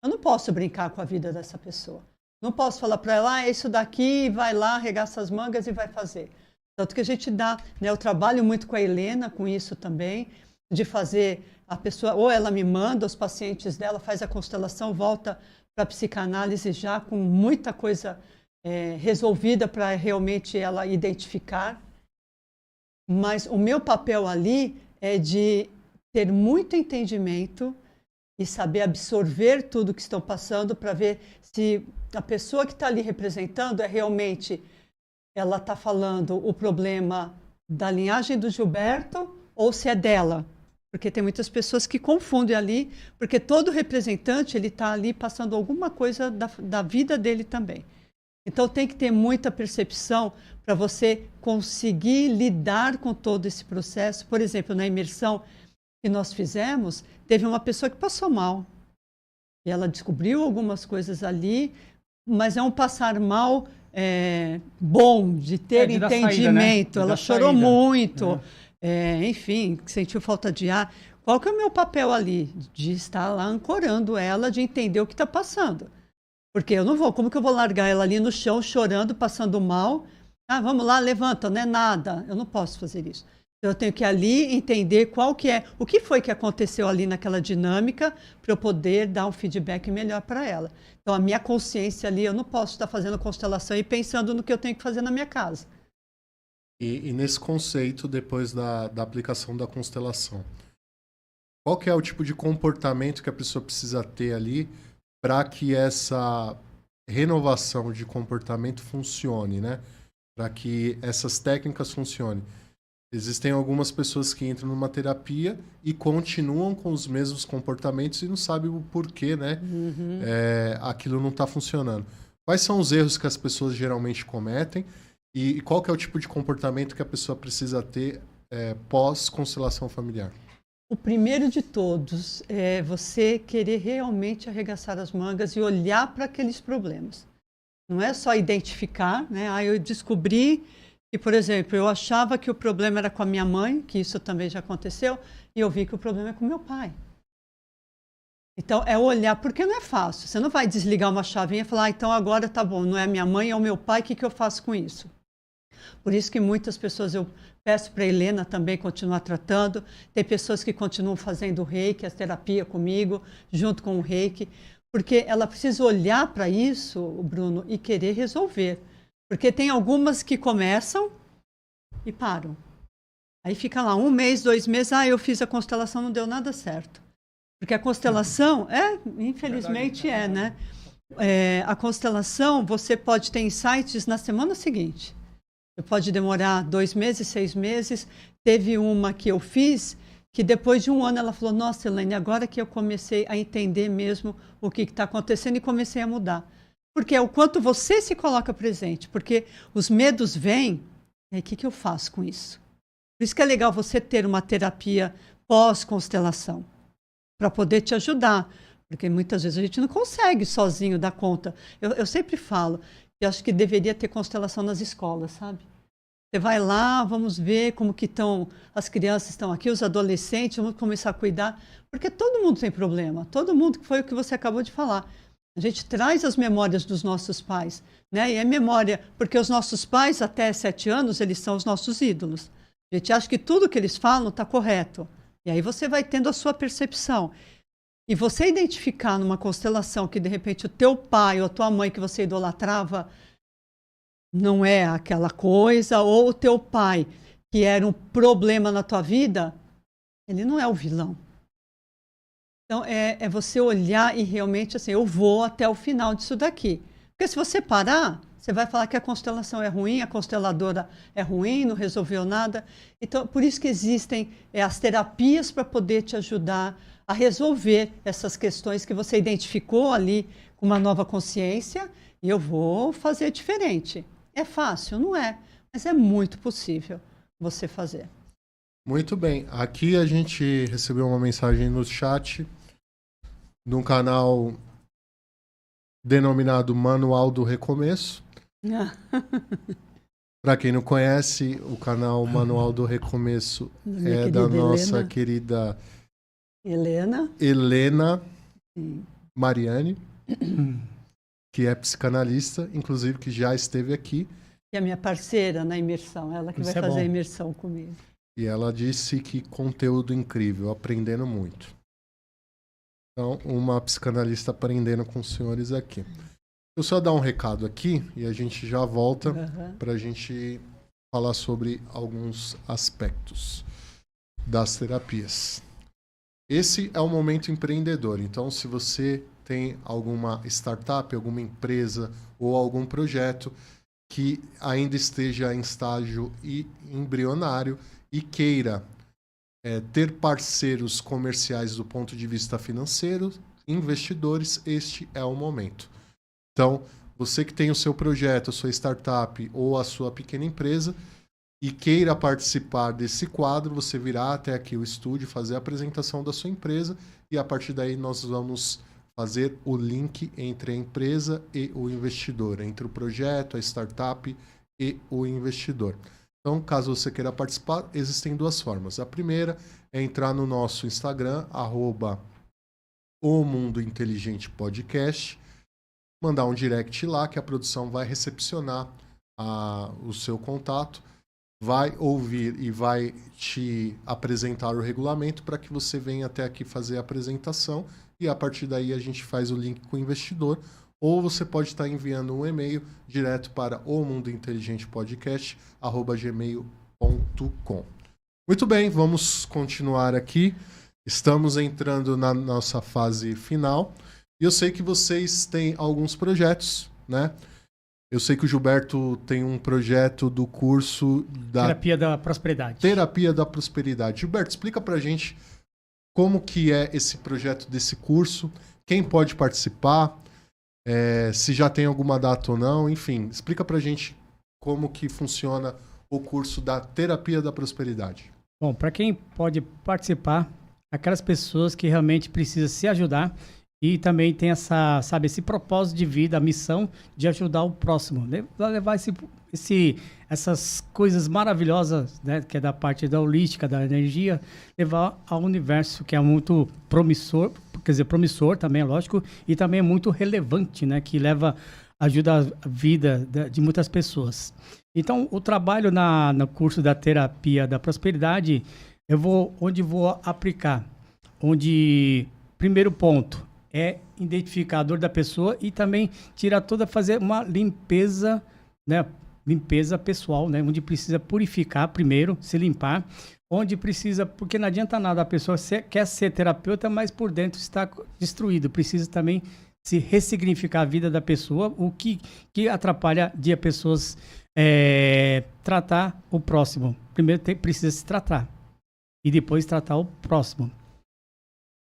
Eu não posso brincar com a vida dessa pessoa. Não posso falar para ela, isso daqui, vai lá, arregaça as mangas e vai fazer. Tanto que a gente dá, né, eu trabalho muito com a Helena, com isso também, de fazer a pessoa, ou ela me manda os pacientes dela, faz a constelação, volta para a psicanálise já com muita coisa resolvida para realmente ela identificar. Mas o meu papel ali é de ter muito entendimento e saber absorver tudo que estão passando para ver se a pessoa que está ali representando realmente ela está falando o problema da linhagem do Gilberto ou se é dela. Porque tem muitas pessoas que confundem ali, porque todo representante ele está ali passando alguma coisa da vida dele também. Então tem que ter muita percepção para você conseguir lidar com todo esse processo. Por exemplo, na imersão que nós fizemos, teve uma pessoa que passou mal. E ela descobriu algumas coisas ali, mas é um passar mal bom, de ter entendimento. Saída, né? Ela chorou muito, enfim, sentiu falta de ar. Qual que é o meu papel ali? De estar lá ancorando ela, de entender o que está passando. Porque eu não vou, como que eu vou largar ela ali no chão, chorando, passando mal? Ah, vamos lá, levanta, não é nada. Eu não posso fazer isso. Eu tenho que ali entender qual que é, o que foi que aconteceu ali naquela dinâmica para eu poder dar um feedback melhor para ela. Então, a minha consciência ali, eu não posso estar fazendo constelação e pensando no que eu tenho que fazer na minha casa. E nesse conceito, depois da aplicação da constelação, qual que é o tipo de comportamento que a pessoa precisa ter ali para que essa renovação de comportamento funcione, né? Para que essas técnicas funcionem? Existem algumas pessoas que entram numa terapia e continuam com os mesmos comportamentos e não sabem o porquê, né? Aquilo não está funcionando. Quais são os erros que as pessoas geralmente cometem e qual que é o tipo de comportamento que a pessoa precisa ter pós-constelação familiar? O primeiro de todos é você querer realmente arregaçar as mangas e olhar para aqueles problemas. Não é só identificar, né? Eu descobri que, por exemplo, eu achava que o problema era com a minha mãe, que isso também já aconteceu, e eu vi que o problema é com meu pai. Então, é olhar, porque não é fácil. Você não vai desligar uma chavinha e falar, então agora tá bom, não é a minha mãe, é o meu pai, o que eu faço com isso? Por isso que muitas pessoas, eu peço para a Helena também continuar tratando, tem pessoas que continuam fazendo o reiki, a terapia comigo, junto com o reiki, porque ela precisa olhar para isso, Bruno, e querer resolver. Porque tem algumas que começam e param. Aí fica lá 1 mês, 2 meses, eu fiz a constelação, não deu nada certo. Porque a constelação, infelizmente né? A constelação, você pode ter insights na semana seguinte. Pode demorar 2 meses, 6 meses. Teve uma que eu fiz, que depois de 1 ano ela falou, nossa, Elaine, agora que eu comecei a entender mesmo o que está acontecendo e comecei a mudar. Porque é o quanto você se coloca presente. Porque os medos vêm, e aí o que eu faço com isso? Por isso que é legal você ter uma terapia pós-constelação, para poder te ajudar. Porque muitas vezes a gente não consegue sozinho dar conta. Eu sempre falo, eu acho que deveria ter constelação nas escolas, sabe? Você vai lá, vamos ver como que estão, as crianças estão aqui, os adolescentes, vamos começar a cuidar, porque todo mundo tem problema, todo mundo, foi o que você acabou de falar. A gente traz as memórias dos nossos pais, né? E é memória, porque os nossos pais, até 7 anos, eles são os nossos ídolos. A gente acha que tudo que eles falam está correto. E aí você vai tendo a sua percepção. E você identificar numa constelação que, de repente, o teu pai ou a tua mãe que você idolatrava não é aquela coisa, ou o teu pai, que era um problema na tua vida, ele não é o vilão. Então, é você olhar e realmente, assim, eu vou até o final disso daqui. Porque se você parar, você vai falar que a constelação é ruim, a consteladora é ruim, não resolveu nada. Então, por isso que existem as terapias para poder te ajudar a resolver essas questões que você identificou ali com uma nova consciência, e eu vou fazer diferente. É fácil? Não é, mas é muito possível você fazer. Muito bem. Aqui a gente recebeu uma mensagem no chat de um canal denominado Manual do Recomeço. Para quem não conhece, o canal Manual do Recomeço é da nossa querida Helena Sim. Mariani, que é psicanalista, inclusive que já esteve aqui. E a minha parceira na imersão, ela que vai fazer a imersão comigo. E ela disse que conteúdo incrível, aprendendo muito. Então, uma psicanalista aprendendo com os senhores aqui. Eu só dar um recado aqui e a gente já volta para a gente falar sobre alguns aspectos das terapias. Esse é o momento empreendedor. Então, se você tem alguma startup, alguma empresa ou algum projeto que ainda esteja em estágio embrionário e queira ter parceiros comerciais do ponto de vista financeiro, investidores, este é o momento. Então, você que tem o seu projeto, a sua startup ou a sua pequena empresa e queira participar desse quadro, você virá até aqui o estúdio, fazer a apresentação da sua empresa e a partir daí nós vamos fazer o link entre a empresa e o investidor, entre o projeto, a startup e o investidor. Então, caso você queira participar, existem 2 formas. A primeira é entrar no nosso Instagram, @O Mundo Inteligente Podcast, mandar um direct lá que a produção vai recepcionar o seu contato, vai ouvir e vai te apresentar o regulamento para que você venha até aqui fazer a apresentação e a partir daí a gente faz o link com o investidor, ou você pode estar enviando um e-mail direto para omundointeligentePodcast@gmail.com. Muito bem, vamos continuar aqui. Estamos entrando na nossa fase final. E eu sei que vocês têm alguns projetos, né? Eu sei que o Gilberto tem um projeto do curso da Terapia da Prosperidade. Terapia da Prosperidade. Gilberto, explica pra gente como que é esse projeto desse curso, quem pode participar, se já tem alguma data ou não, enfim, explica pra gente como que funciona o curso da Terapia da Prosperidade. Bom, para quem pode participar, aquelas pessoas que realmente precisam se ajudar e também tem essa, sabe, esse propósito de vida, a missão de ajudar o próximo, né? Levar essas coisas maravilhosas, né, que é da parte da holística, da energia, levar ao universo, que é muito promissor, quer dizer, promissor também, lógico, e também é muito relevante, né, que ajuda a vida de muitas pessoas. Então, o trabalho no curso da terapia da prosperidade, onde vou aplicar, primeiro ponto, é identificar a dor da pessoa e também fazer uma limpeza, né, limpeza pessoal, né? Onde precisa purificar primeiro, se limpar, onde precisa, porque não adianta nada, a pessoa quer ser terapeuta, mas por dentro está destruído, precisa também se ressignificar a vida da pessoa, o que atrapalha de as pessoas tratar o próximo. Primeiro precisa se tratar e depois tratar o próximo.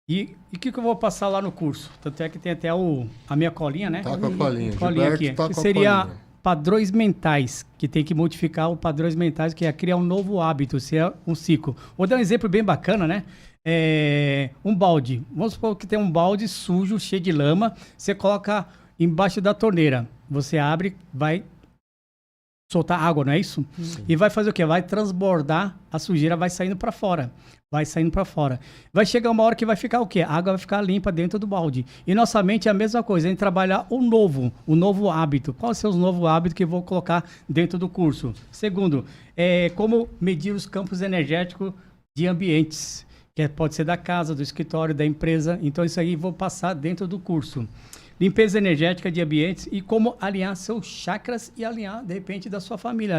E o que eu vou passar lá no curso? Tanto é que tem até a minha colinha, né? Tá com a colinha. Colinha aqui. Tá que com seria a colinha. Padrões mentais, que tem que modificar os padrões mentais, que é criar um novo hábito, se é um ciclo. Vou dar um exemplo bem bacana, né? Um balde. Vamos supor que tem um balde sujo, cheio de lama. Você coloca embaixo da torneira. Você abre, vai soltar água, não é isso? Sim. E vai fazer o quê? Vai transbordar, a sujeira vai saindo para fora. Vai saindo para fora. Vai chegar uma hora que vai ficar o quê? A água vai ficar limpa dentro do balde. E nossa mente é a mesma coisa, a gente trabalhar o novo hábito. Quais são os novos hábitos que eu vou colocar dentro do curso? Segundo, como medir os campos energéticos de ambientes, que pode ser da casa, do escritório, da empresa. Então isso aí eu vou passar dentro do curso. Limpeza energética de ambientes e como alinhar seus chakras e alinhar, de repente, da sua família.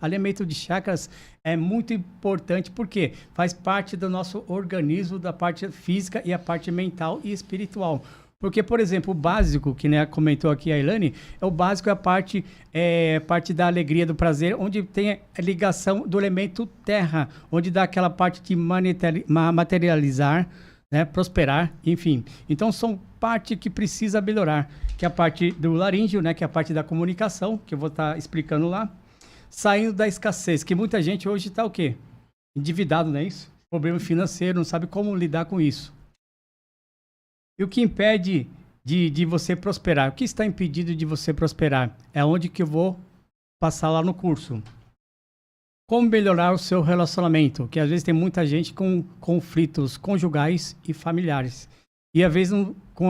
Alinhamento de chakras é muito importante porque faz parte do nosso organismo, da parte física e a parte mental e espiritual. Porque, por exemplo, o básico, que né, comentou aqui a Elaine, o básico é a parte da alegria, do prazer, onde tem a ligação do elemento terra, onde dá aquela parte de materializar, né, prosperar, enfim. Então, são parte que precisa melhorar, que é a parte do laríngeo, né, que é a parte da comunicação, que eu vou estar explicando lá. Saindo da escassez, que muita gente hoje está o quê? Endividado, não é isso? Problema financeiro, não sabe como lidar com isso. E o que impede de você prosperar? O que está impedido de você prosperar? É onde que eu vou passar lá no curso. Como melhorar o seu relacionamento? Que às vezes tem muita gente com conflitos conjugais e familiares. E às vezes,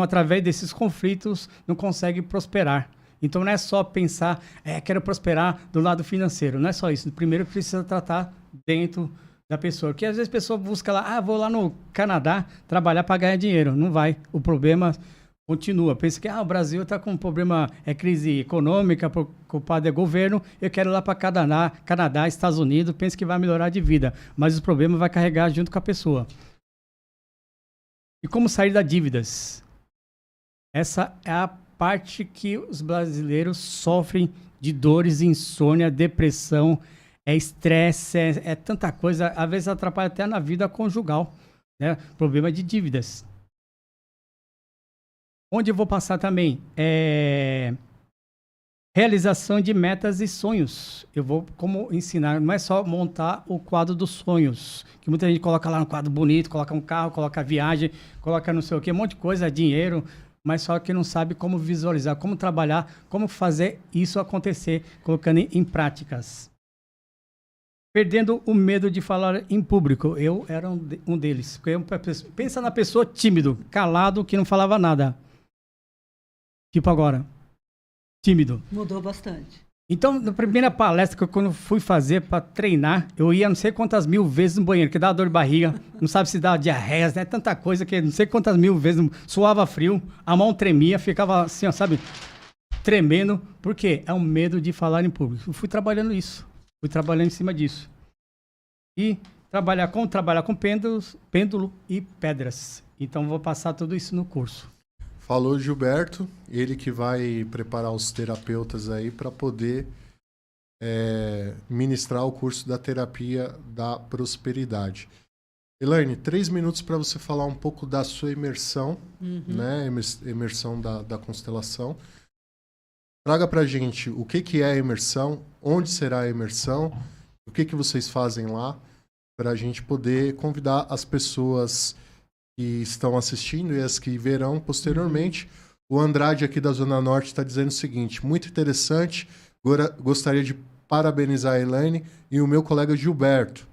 através desses conflitos, não consegue prosperar. Então não é só pensar, quero prosperar do lado financeiro. Não é só isso. Primeiro precisa tratar dentro da pessoa. Porque às vezes a pessoa busca lá, vou lá no Canadá trabalhar para ganhar dinheiro. Não vai. O problema continua. Pensa que o Brasil está com um problema, crise econômica, culpado é governo, eu quero ir lá para Canadá, Estados Unidos, pensa que vai melhorar de vida. Mas o problema vai carregar junto com a pessoa. E como sair das dívidas? Essa é a parte que os brasileiros sofrem de dores, insônia, depressão, estresse, é tanta coisa, às vezes atrapalha até na vida conjugal, né? Problema de dívidas. Onde eu vou passar também realização de metas e sonhos. Eu vou como ensinar, não é só montar o quadro dos sonhos, que muita gente coloca lá um quadro bonito, coloca um carro, coloca viagem, coloca não sei o que, um monte de coisa, dinheiro, mas só que não sabe como visualizar, como trabalhar, como fazer isso acontecer, colocando em práticas. Perdendo o medo de falar em público. Eu era um deles. Pensa na pessoa tímido, calado, que não falava nada. Tipo agora. Tímido. Mudou bastante. Então, na primeira palestra que eu quando fui fazer para treinar, eu ia não sei quantas mil vezes no banheiro, que dava dor de barriga, não sabe se dava diarreia, né? Tanta coisa que não sei quantas mil vezes, suava frio, a mão tremia, ficava assim, ó, sabe, tremendo. Por quê? É um medo de falar em público. Eu fui trabalhando isso, fui trabalhando em cima disso. E trabalhar com pêndulo e pedras. Então, vou passar tudo isso no curso. Falou Gilberto, ele que vai preparar os terapeutas aí para poder ministrar o curso da terapia da prosperidade. Elaine, 3 minutos para você falar um pouco da sua imersão, né? Imersão da constelação. Traga para a gente o que é a imersão, onde será a imersão, o que vocês fazem lá, para a gente poder convidar as pessoas que estão assistindo e as que verão posteriormente. O Andrade aqui da Zona Norte está dizendo o seguinte, muito interessante, gostaria de parabenizar a Elaine e o meu colega Gilberto.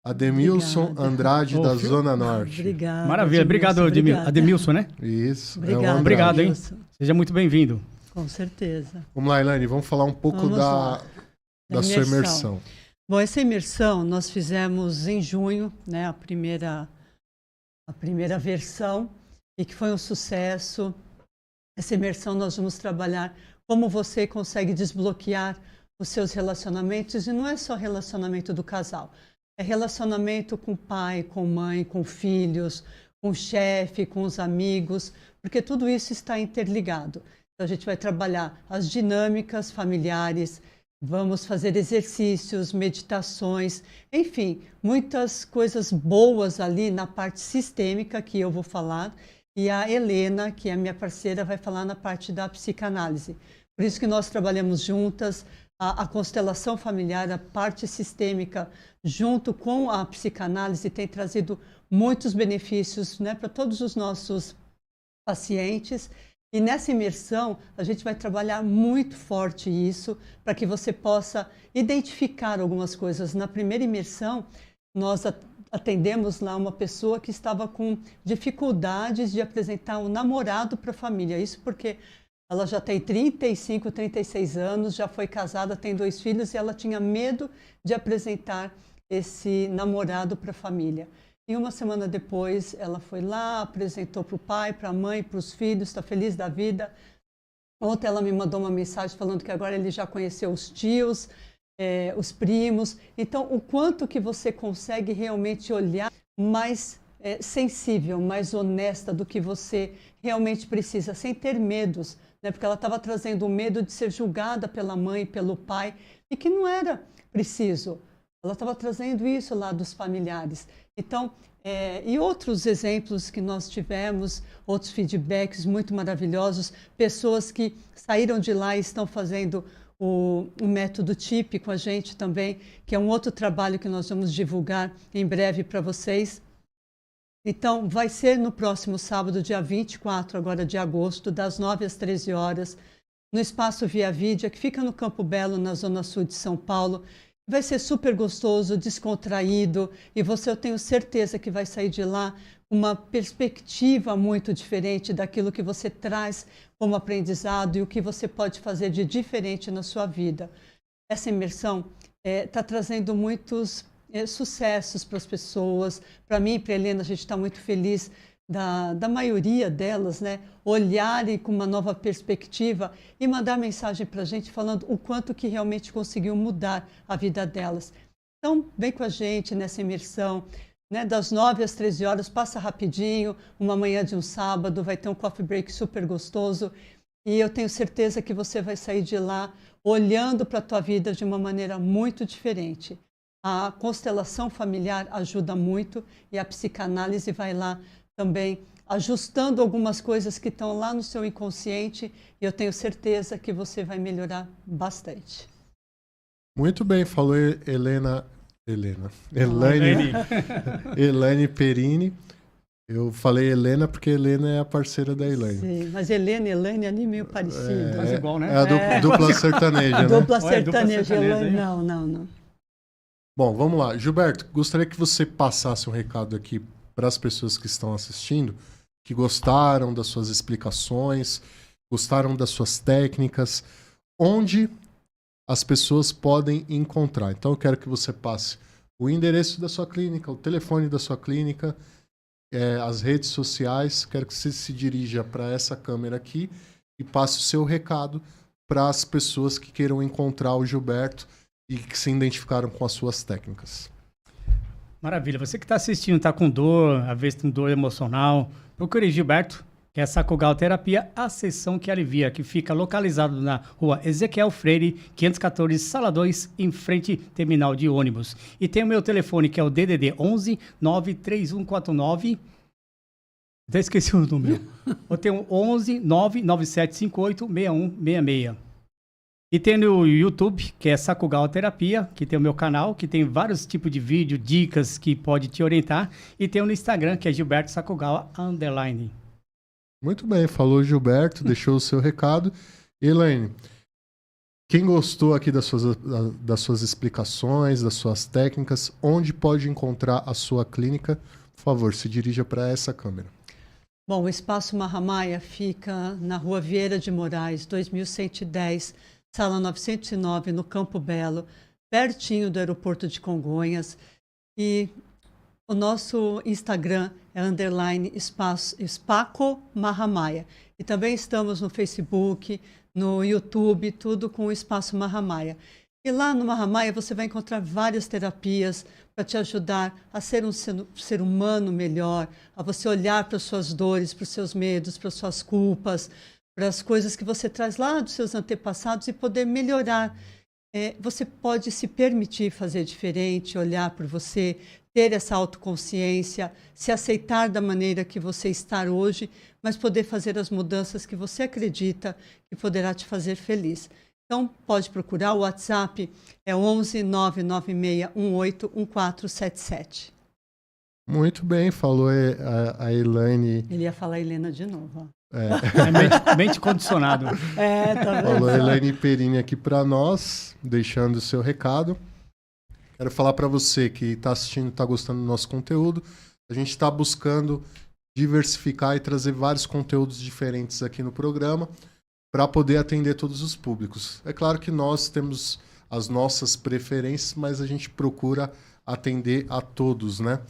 Ademilson Obrigada. Andrade, da Zona Norte. Obrigada. Maravilha, obrigado, Ademilson, né? Isso, Obrigada, Obrigado, hein? Ademilson. Seja muito bem-vindo. Com certeza. Vamos lá, Elaine, vamos falar um pouco Vamos lá. da sua imersão. Bom, essa imersão nós fizemos em junho, né, a primeira versão, e que foi um sucesso. Essa imersão nós vamos trabalhar como você consegue desbloquear os seus relacionamentos, e não é só relacionamento do casal, é relacionamento com o pai, com mãe, com filhos, com o chefe, com os amigos, porque tudo isso está interligado. Então a gente vai trabalhar as dinâmicas familiares, vamos fazer exercícios, meditações, enfim, muitas coisas boas ali na parte sistêmica que eu vou falar, e a Helena, que é minha parceira, vai falar na parte da psicanálise. Por isso que nós trabalhamos juntas, a constelação familiar, a parte sistêmica, junto com a psicanálise, tem trazido muitos benefícios, né, para todos os nossos pacientes. E nessa imersão, a gente vai trabalhar muito forte isso, para que você possa identificar algumas coisas. Na primeira imersão, nós atendemos lá uma pessoa que estava com dificuldades de apresentar um namorado para a família. Isso porque ela já tem 35, 36 anos, já foi casada, tem 2 filhos e ela tinha medo de apresentar esse namorado para a família. E uma semana depois, ela foi lá, apresentou para o pai, para a mãe, para os filhos, está feliz da vida. Ontem ela me mandou uma mensagem falando que agora ele já conheceu os tios, os primos. Então, o quanto que você consegue realmente olhar mais sensível, mais honesta do que você realmente precisa, sem ter medos, né? Porque ela estava trazendo o medo de ser julgada pela mãe, pelo pai, e que não era preciso. Ela estava trazendo isso lá dos familiares. Então, e outros exemplos que nós tivemos, outros feedbacks muito maravilhosos, pessoas que saíram de lá e estão fazendo o método TIP com a gente também, que é um outro trabalho que nós vamos divulgar em breve para vocês. Então, vai ser no próximo sábado, dia 24 agora de agosto, das 9 às 13 horas, no Espaço Via Vídea, que fica no Campo Belo, na Zona Sul de São Paulo. Vai ser super gostoso, descontraído, e você, eu tenho certeza que vai sair de lá com uma perspectiva muito diferente daquilo que você traz como aprendizado e o que você pode fazer de diferente na sua vida. Essa imersão está trazendo muitos sucessos para as pessoas. Para mim e para a Helena, a gente está muito feliz da maioria delas, né, olharem com uma nova perspectiva e mandar mensagem para a gente falando o quanto que realmente conseguiu mudar a vida delas. Então, vem com a gente nessa imersão, né, das 9 às 13 horas, passa rapidinho, uma manhã de um sábado, vai ter um coffee break super gostoso, e eu tenho certeza que você vai sair de lá olhando para a tua vida de uma maneira muito diferente. A constelação familiar ajuda muito, e a psicanálise vai lá também ajustando algumas coisas que estão lá no seu inconsciente, e eu tenho certeza que você vai melhorar bastante. Muito bem, falou Elaine Perini. Eu falei Helena porque Helena é a parceira da Elaine. Sim, mas Helena e Elaine é ali meio parecido. Mas igual, né? É a dupla sertaneja, né? Dupla Olha, dupla sertaneja, sertaneja, Elaine, hein? não. Bom, vamos lá. Gilberto, gostaria que você passasse um recado aqui para as pessoas que estão assistindo, que gostaram das suas explicações, gostaram das suas técnicas, onde as pessoas podem encontrar. Então eu quero que você passe o endereço da sua clínica, o telefone da sua clínica, as redes sociais. Quero que você se dirija para essa câmera aqui e passe o seu recado para as pessoas que queiram encontrar o Gilberto e que se identificaram com as suas técnicas. Maravilha. Você que está assistindo, está com dor, às vezes com dor emocional, procure Gilberto, que é a Sakugal Terapia, a sessão que alivia, que fica localizado na rua Ezequiel Freire, 514, Sala 2, em frente terminal de ônibus. E tem o meu telefone, que é o DDD 11 93149. Até esqueci o número. Eu tenho 11 99758 6166. E tem no YouTube, que é Sakugawa Terapia, que tem o meu canal, que tem vários tipos de vídeo, dicas que pode te orientar. E tem no Instagram, que é Gilberto Sakugawa _. Muito bem, falou Gilberto, deixou o seu recado. Elaine, quem gostou aqui das suas explicações, das suas técnicas, onde pode encontrar a sua clínica? Por favor, se dirija para essa câmera. Bom, o Espaço Mahamaia fica na Rua Vieira de Moraes, 2110, sala 909, no Campo Belo, pertinho do aeroporto de Congonhas. E o nosso Instagram é _Espaco Mahamaia. E também estamos no Facebook, no YouTube, tudo com o Espaço Mahamaia. E lá no Mahamaia você vai encontrar várias terapias para te ajudar a ser um ser humano melhor, a você olhar para as suas dores, para os seus medos, para as suas culpas, para as coisas que você traz lá dos seus antepassados e poder melhorar. Você pode se permitir fazer diferente, olhar por você, ter essa autoconsciência, se aceitar da maneira que você está hoje, mas poder fazer as mudanças que você acredita que poderá te fazer feliz. Então, pode procurar, o WhatsApp é 11 996 18 1477. Muito bem, falou a Elaine. Ele ia falar Helena de novo. Mente condicionado. Tá vendo? Falou a Elaine Perini aqui para nós, deixando o seu recado. Quero falar para você que está assistindo, está gostando do nosso conteúdo. A gente está buscando diversificar e trazer vários conteúdos diferentes aqui no programa para poder atender todos os públicos. É claro que nós temos as nossas preferências, mas a gente procura atender a todos, né?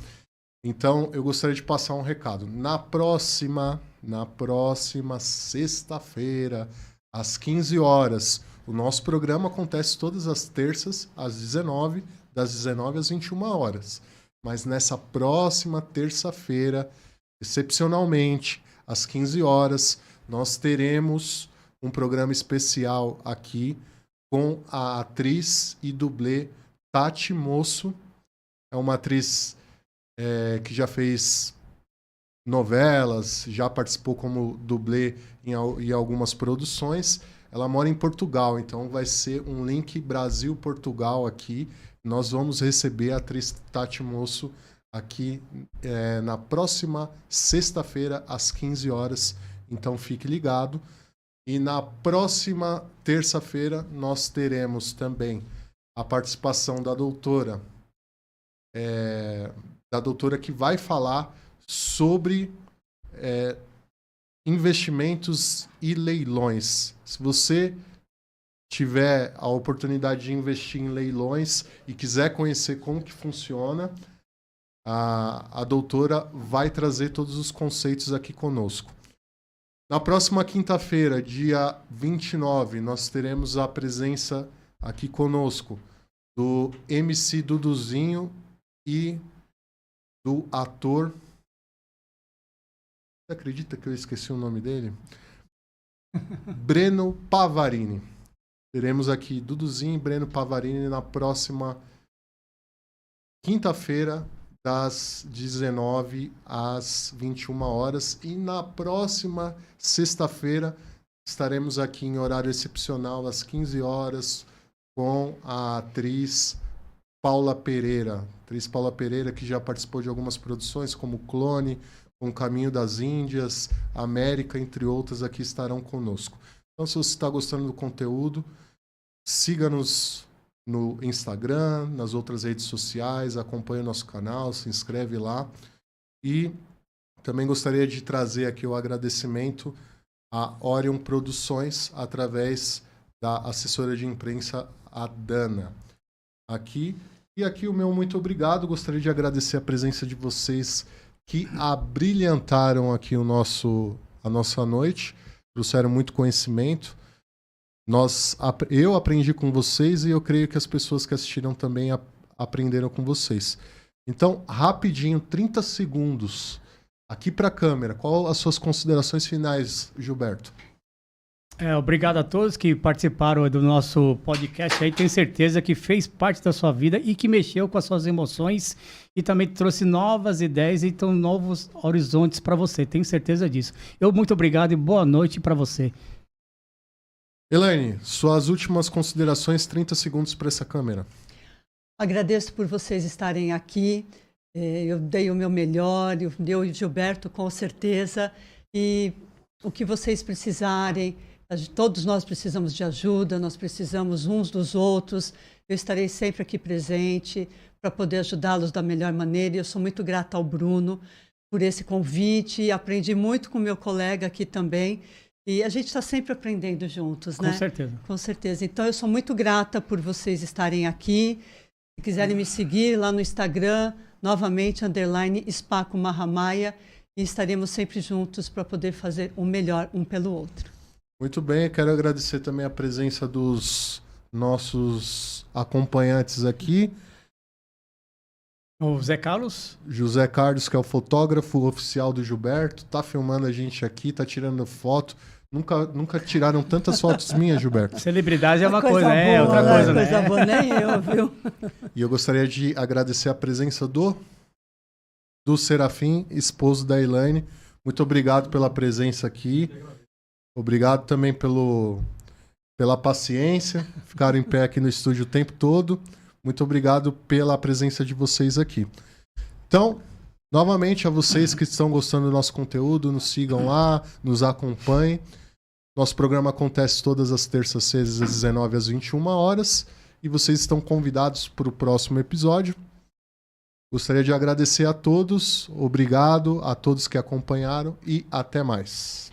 Então, eu gostaria de passar um recado. Na próxima sexta-feira, às 15 horas, o nosso programa acontece todas as terças, às 19, das 19 às 21 horas. Mas nessa próxima terça-feira, excepcionalmente, às 15 horas, nós teremos um programa especial aqui com a atriz e dublê Tati Moço. É uma atriz que já fez novelas, já participou como dublê em algumas produções. Ela mora em Portugal, então vai ser um link Brasil-Portugal aqui. Nós vamos receber a atriz Tati Moço aqui na próxima sexta-feira, às 15 horas. Então fique ligado. E na próxima terça-feira nós teremos também a participação da doutora que vai falar sobre investimentos e leilões. Se você tiver a oportunidade de investir em leilões e quiser conhecer como que funciona, a doutora vai trazer todos os conceitos aqui conosco. Na próxima quinta-feira, dia 29, nós teremos a presença aqui conosco do MC Duduzinho e do ator... Você acredita que eu esqueci o nome dele? Breno Pavarini. Teremos aqui Duduzinho e Breno Pavarini na próxima quinta-feira, das 19 às 21 horas. E na próxima sexta-feira estaremos aqui em horário excepcional, às 15 horas, com a atriz Paula Pereira. Atriz Paula Pereira, que já participou de algumas produções, como Clone, com Caminho das Índias, América, entre outras, aqui estarão conosco. Então, se você está gostando do conteúdo, siga-nos no Instagram, nas outras redes sociais, acompanhe o nosso canal, se inscreve lá. E também gostaria de trazer aqui o agradecimento à Orion Produções, através da assessora de imprensa, a Dana. E aqui o meu muito obrigado. Gostaria de agradecer a presença de vocês que abrilhantaram aqui a nossa noite, trouxeram muito conhecimento. Eu aprendi com vocês e eu creio que as pessoas que assistiram também aprenderam com vocês. Então, rapidinho, 30 segundos, aqui para a câmera. Qual as suas considerações finais, Gilberto? Obrigado a todos que participaram do nosso podcast aí. Tenho certeza que fez parte da sua vida e que mexeu com as suas emoções e também trouxe novas ideias e então novos horizontes para você. Tenho certeza disso. Muito obrigado e boa noite para você. Elaine, suas últimas considerações, 30 segundos para essa câmera. Agradeço por vocês estarem aqui. Eu dei o meu melhor, eu e o Gilberto, com certeza. E o que vocês precisarem, todos nós precisamos de ajuda, nós precisamos uns dos outros. Eu estarei sempre aqui presente para poder ajudá-los da melhor maneira. E eu sou muito grata ao Bruno por esse convite. Aprendi muito com meu colega aqui também. E a gente está sempre aprendendo juntos, né? Com certeza. Com certeza. Então, eu sou muito grata por vocês estarem aqui. Se quiserem me seguir lá no Instagram, novamente, _Spaco Mahamaya, e estaremos sempre juntos para poder fazer o melhor um pelo outro. Muito bem, quero agradecer também a presença dos nossos acompanhantes aqui. O Zé Carlos. José Carlos, que é o fotógrafo oficial do Gilberto, tá filmando a gente aqui, tá tirando foto. Nunca tiraram tantas fotos minhas, Gilberto. Celebridade é uma coisa, boa, outra coisa, né? Coisa boa, nem eu, viu? E eu gostaria de agradecer a presença do Serafim, esposo da Elaine. Muito obrigado pela presença aqui. Obrigado também pela paciência. Ficaram em pé aqui no estúdio o tempo todo. Muito obrigado pela presença de vocês aqui. Então, novamente, a vocês que estão gostando do nosso conteúdo, nos sigam lá, nos acompanhem. Nosso programa acontece todas as terças-feiras, às 19 às 21 horas. E vocês estão convidados para o próximo episódio. Gostaria de agradecer a todos. Obrigado a todos que acompanharam e até mais.